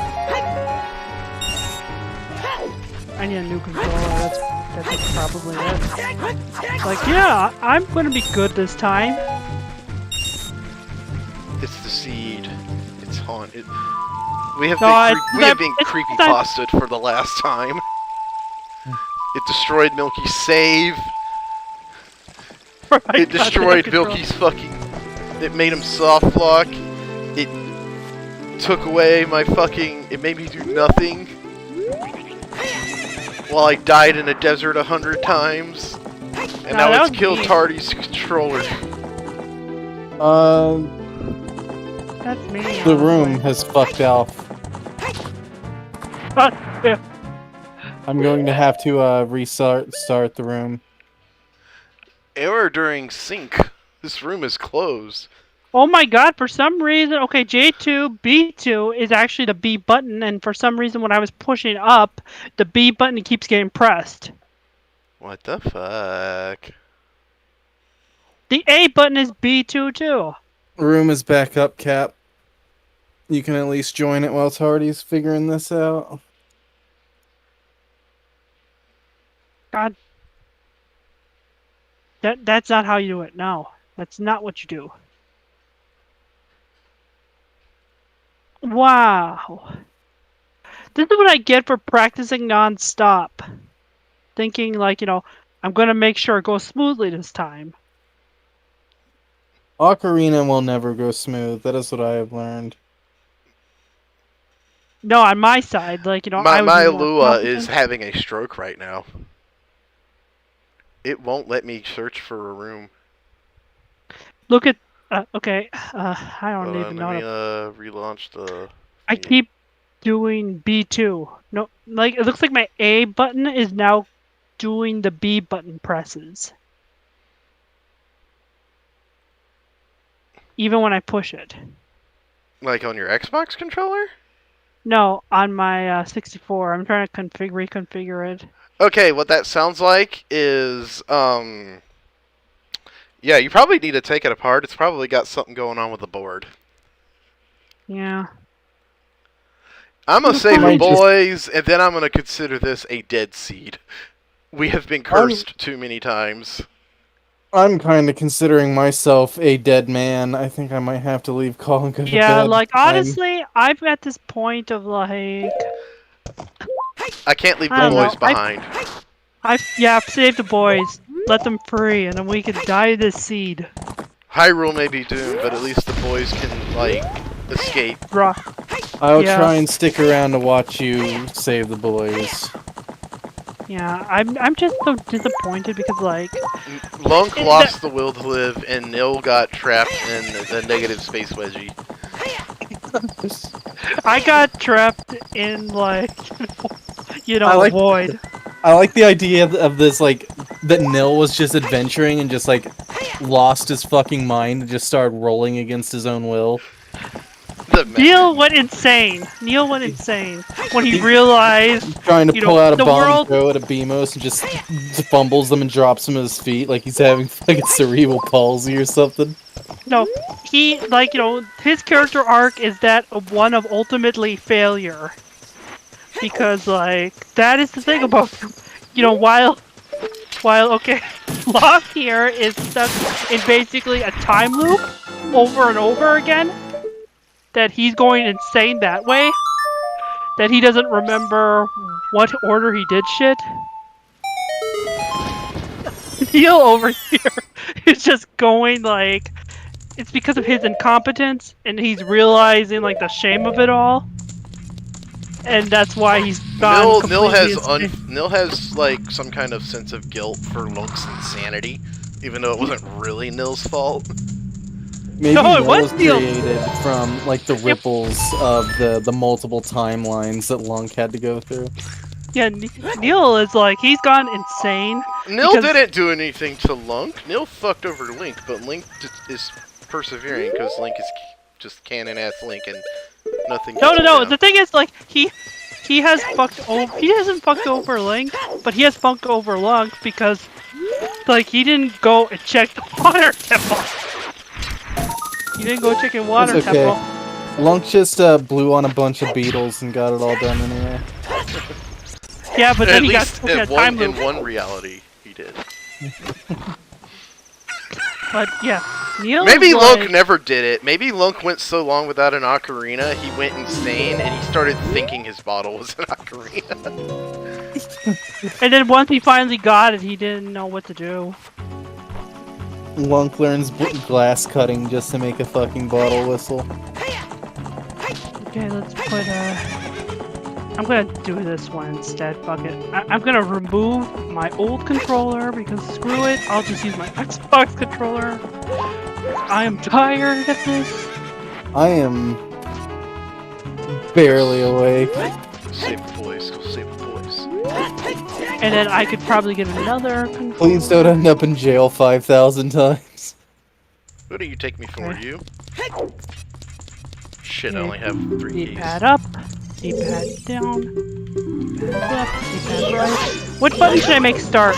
I need a new controller. That's probably it. Like, yeah, I'm gonna be good this time. It's the seed. It's haunted. We have been creepypasted for the last time. It destroyed Milky's save. It destroyed Milky's fucking. It made him soft lock. It took away my fucking. It made me do nothing. While I died in a desert 100 times. And now it's killed Tardy's controller. That's me. The room has fucked off. I'm going to have to start the room. Error during sync. This room is closed. Oh my god, for some reason, okay, J2, B2 is actually the B button, and for some reason when I was pushing up, the B button keeps getting pressed. What the fuck? The A button is B2 too. The room is back up, Cap. You can at least join it while Tardy's figuring this out. God. That's not how you do it, no. That's not what you do. Wow. This is what I get for practicing non-stop. Thinking like, I'm gonna make sure it goes smoothly this time. Ocarina will never go smooth. That is what I have learned. No, on my side, like, my Lua is having a stroke right now. It won't let me search for a room. Look at, okay, I don't even know. Let me relaunch the... I keep doing B2. No, like, it looks like my A button is now doing the B button presses. Even when I push it. Like on your Xbox controller? No, on my 64. I'm trying to reconfigure it. Okay, what that sounds like is, yeah, you probably need to take it apart. It's probably got something going on with the board. Yeah. I'm going to save the boys, and then I'm going to consider this a dead seed. We have been cursed too many times. I'm kind of considering myself a dead man. I think I might have to leave Call and go to bed. Yeah, like, honestly, I'm at this point of, like... I can't leave the boys behind. I've saved the boys. Let them free, and then we can die this seed. Hyrule may be doomed, but at least the boys can, like, escape. I'll try and stick around to watch you save the boys. Yeah, I'm just so disappointed because, like... Lunk lost the will to live, and Nil got trapped in the negative space wedgie. I got trapped in, like, void. I like the idea of this, like, that Nil was just adventuring and just, like, lost his fucking mind and just started rolling against his own will. The Neil went insane. Neil went insane when he realized trying to pull out a the bomb world... throw at a Beamos and just fumbles them and drops them at his feet like he's having like a cerebral palsy or something. No, he, like, you know, his character arc is that of one of ultimately failure. Because, like, that is the thing about, you know, while, okay, Locke here is stuck in basically a time loop over and over again, that he's going insane that way, that he doesn't remember what order he did shit. Neil over here is just going, like, it's because of his incompetence, and he's realizing, like, the shame of it all. And that's why he's gone completely insane. Nil has like some kind of sense of guilt for Lunk's insanity, even though it wasn't really Nil's fault. Maybe no, it Nil was Neil. Created from like the ripples of the multiple timelines that Lunk had to go through. Yeah, Neil is like, he's gone insane. Nil didn't do anything to Lunk. Nil fucked over Link, but Link is persevering because Link is just canon-ass Link and nothing. No. The thing is, like, he has fucked over. He hasn't fucked over Link, but he has fucked over Lunk because, like, he didn't go and check the water temple. He didn't go check the water temple. Lunk just blew on a bunch of beetles and got it all done anyway. Yeah, but then he got a time loop. In one reality, he did. But yeah, Neil. Maybe Lunk never did it. Maybe Lunk went so long without an ocarina, he went insane and he started thinking his bottle was an ocarina. And then once he finally got it, he didn't know what to do. Lunk learns glass cutting just to make a fucking bottle whistle. Okay, let's put I'm gonna do this one instead, fuck it. I'm gonna remove my old controller because screw it, I'll just use my Xbox controller. I am tired of this. I am barely awake. Save the boys, go save the boys. And then I could probably get another controller. Please don't end up in jail 5,000 times. Who do you take me for, you? Shit, I only have 3 keys. D-pad up. D-pad down, D-pad left, D-pad right. Which button should I make start?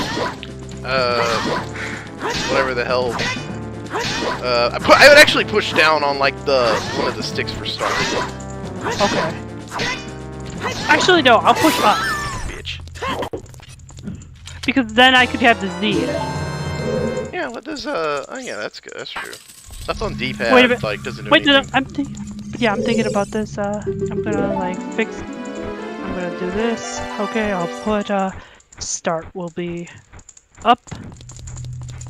Whatever the hell. I would actually push down on like one of the sticks for start. Okay. Actually, no, I'll push up. Bitch. Because then I could have the Z. Yeah, what does oh yeah, that's good. That's true. That's on D-pad. Wait a minute. Like doesn't do anything. I'm thinking about this. I'm gonna like fix. I'm gonna do this. Okay, I'll put start will be up.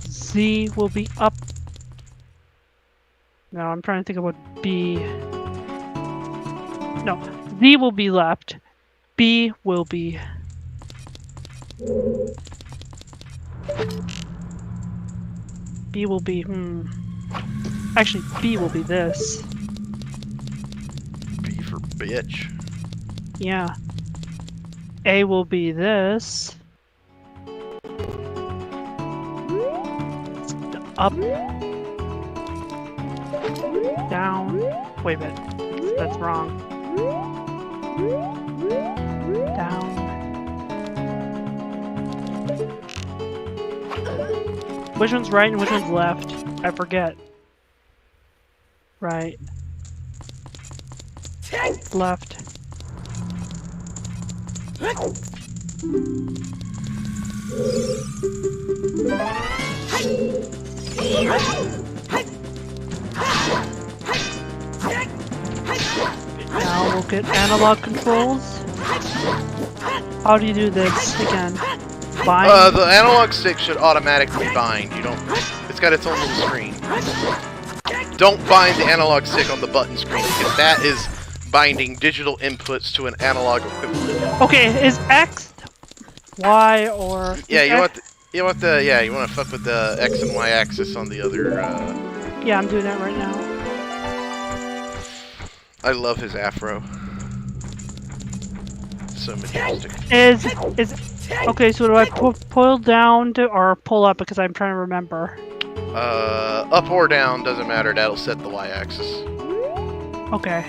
Z will be up. No, I'm trying to think about B. No, Z will be left. B will be. B will be Actually, B will be this. B for bitch. Yeah. A will be this. Up. Down. Wait a minute. That's wrong. Down. Which one's right and which one's left? I forget. Right. Left. Now we'll get analog controls. How do you do this again? Bind? The analog stick should automatically bind. You don't. It's got its own little screen. Don't bind the analog stick on the button screen because that is binding digital inputs to an analog equivalent. Okay, is X, Y, or yeah? You want to fuck with the X and Y axis on the other. Yeah, I'm doing that right now. I love his afro. So majestic. Is okay? So do I pull down or pull up because I'm trying to remember. Up or down doesn't matter. That'll set the Y-axis. Okay.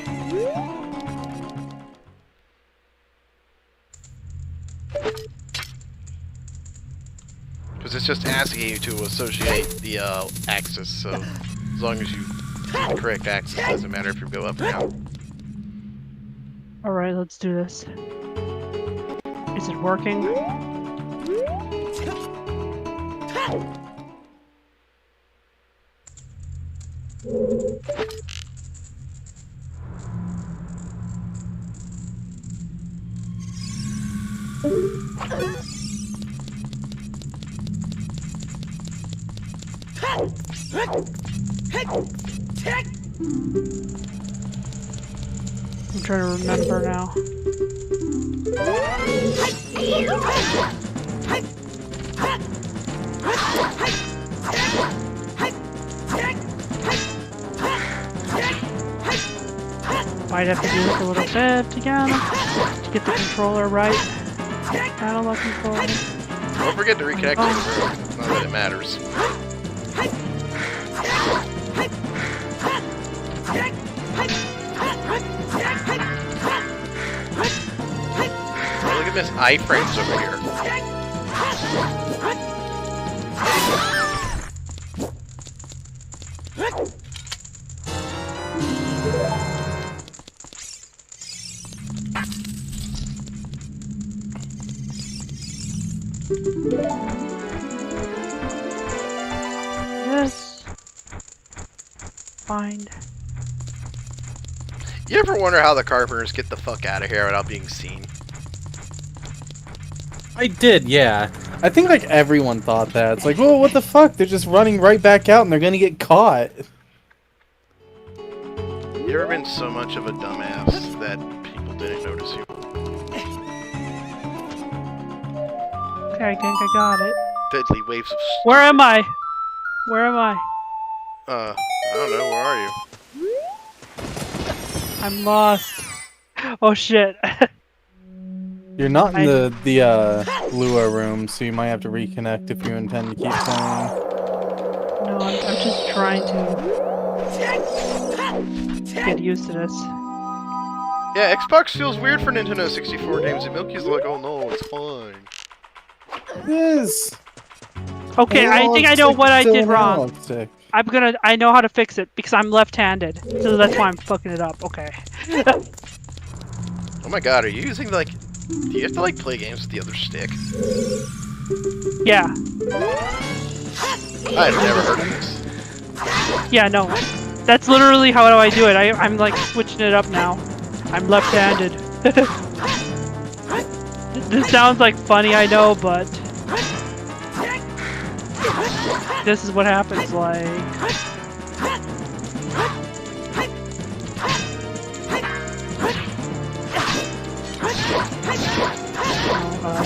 because it's just asking you to associate the axis. So as long as you do the correct axis, it doesn't matter if you go up or down. Alright, let's do this. Is it working? I'm trying to remember now. Might have to do this a little bit again to get the controller right. Analog controller. Don't forget to reconnect to the room. Not that it matters. Oh, look at Miss iframes over here. Yes. Find. You ever wonder how the carpenters get the fuck out of here without being seen? I did, yeah. I think like everyone thought that. It's like, oh, what the fuck? They're just running right back out and they're gonna get caught. You ever been so much of a dumbass that people didn't notice you? Okay, I think I got it. Deadly waves of Where am I? Where am I? I don't know, where are you? I'm lost. Oh shit. You're not in the Lua room, so you might have to reconnect if you intend to keep playing. No, I'm just trying to get used to this. Yeah, Xbox feels weird for Nintendo 64 games, and Milky's like, oh no, it's fine. It is. Okay, I think I know what I did wrong. Stick. I know how to fix it because I'm left-handed, so that's why I'm fucking it up. Okay. Oh my god, are you using like... Do you have to like play games with the other stick? Yeah. I've never heard of this. Yeah, no. That's literally how do I do it. I'm like switching it up now. I'm left-handed. This sounds like funny, I know, but this is what happens, like...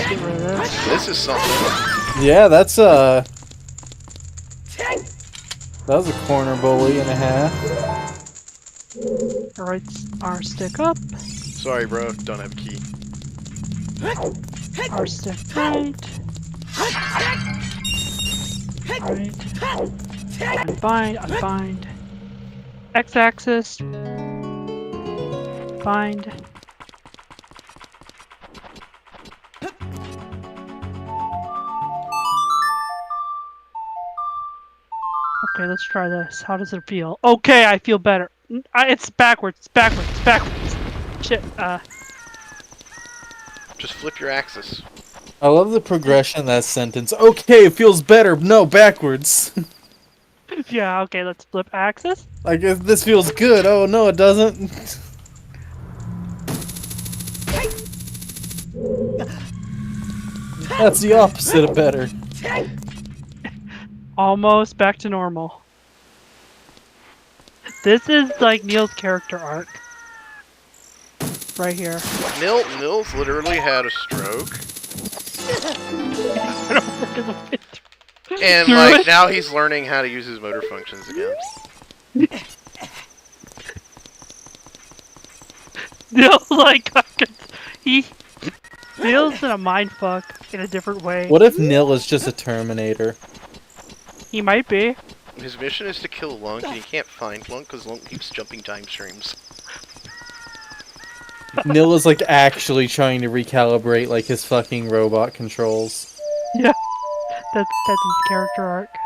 Get rid of this. This is something. Yeah, that's that was a corner bully and a half. Alright, R stick up. Sorry bro, don't have a key. R stick right. Right. Unbind. X-axis. Bind. Okay, let's try this. How does it feel? Okay, I feel better. It's backwards. It's backwards. It's backwards. Shit. Just flip your axis. I love the progression of that sentence. Okay, it feels better. No, backwards. Yeah, okay, let's flip axis. Like, if this feels good. Oh, no, it doesn't. That's the opposite of better. Almost back to normal. This is like Neil's character arc. Right here. Nils literally had a stroke. And like now he's learning how to use his motor functions again. Neil's like Neil's in a mindfuck in a different way. What if Nil is just a Terminator? He might be. His mission is to kill Lunk, and he can't find Lunk because Lunk keeps jumping time streams. Nil is like actually trying to recalibrate like his fucking robot controls. Yeah. That's his character arc.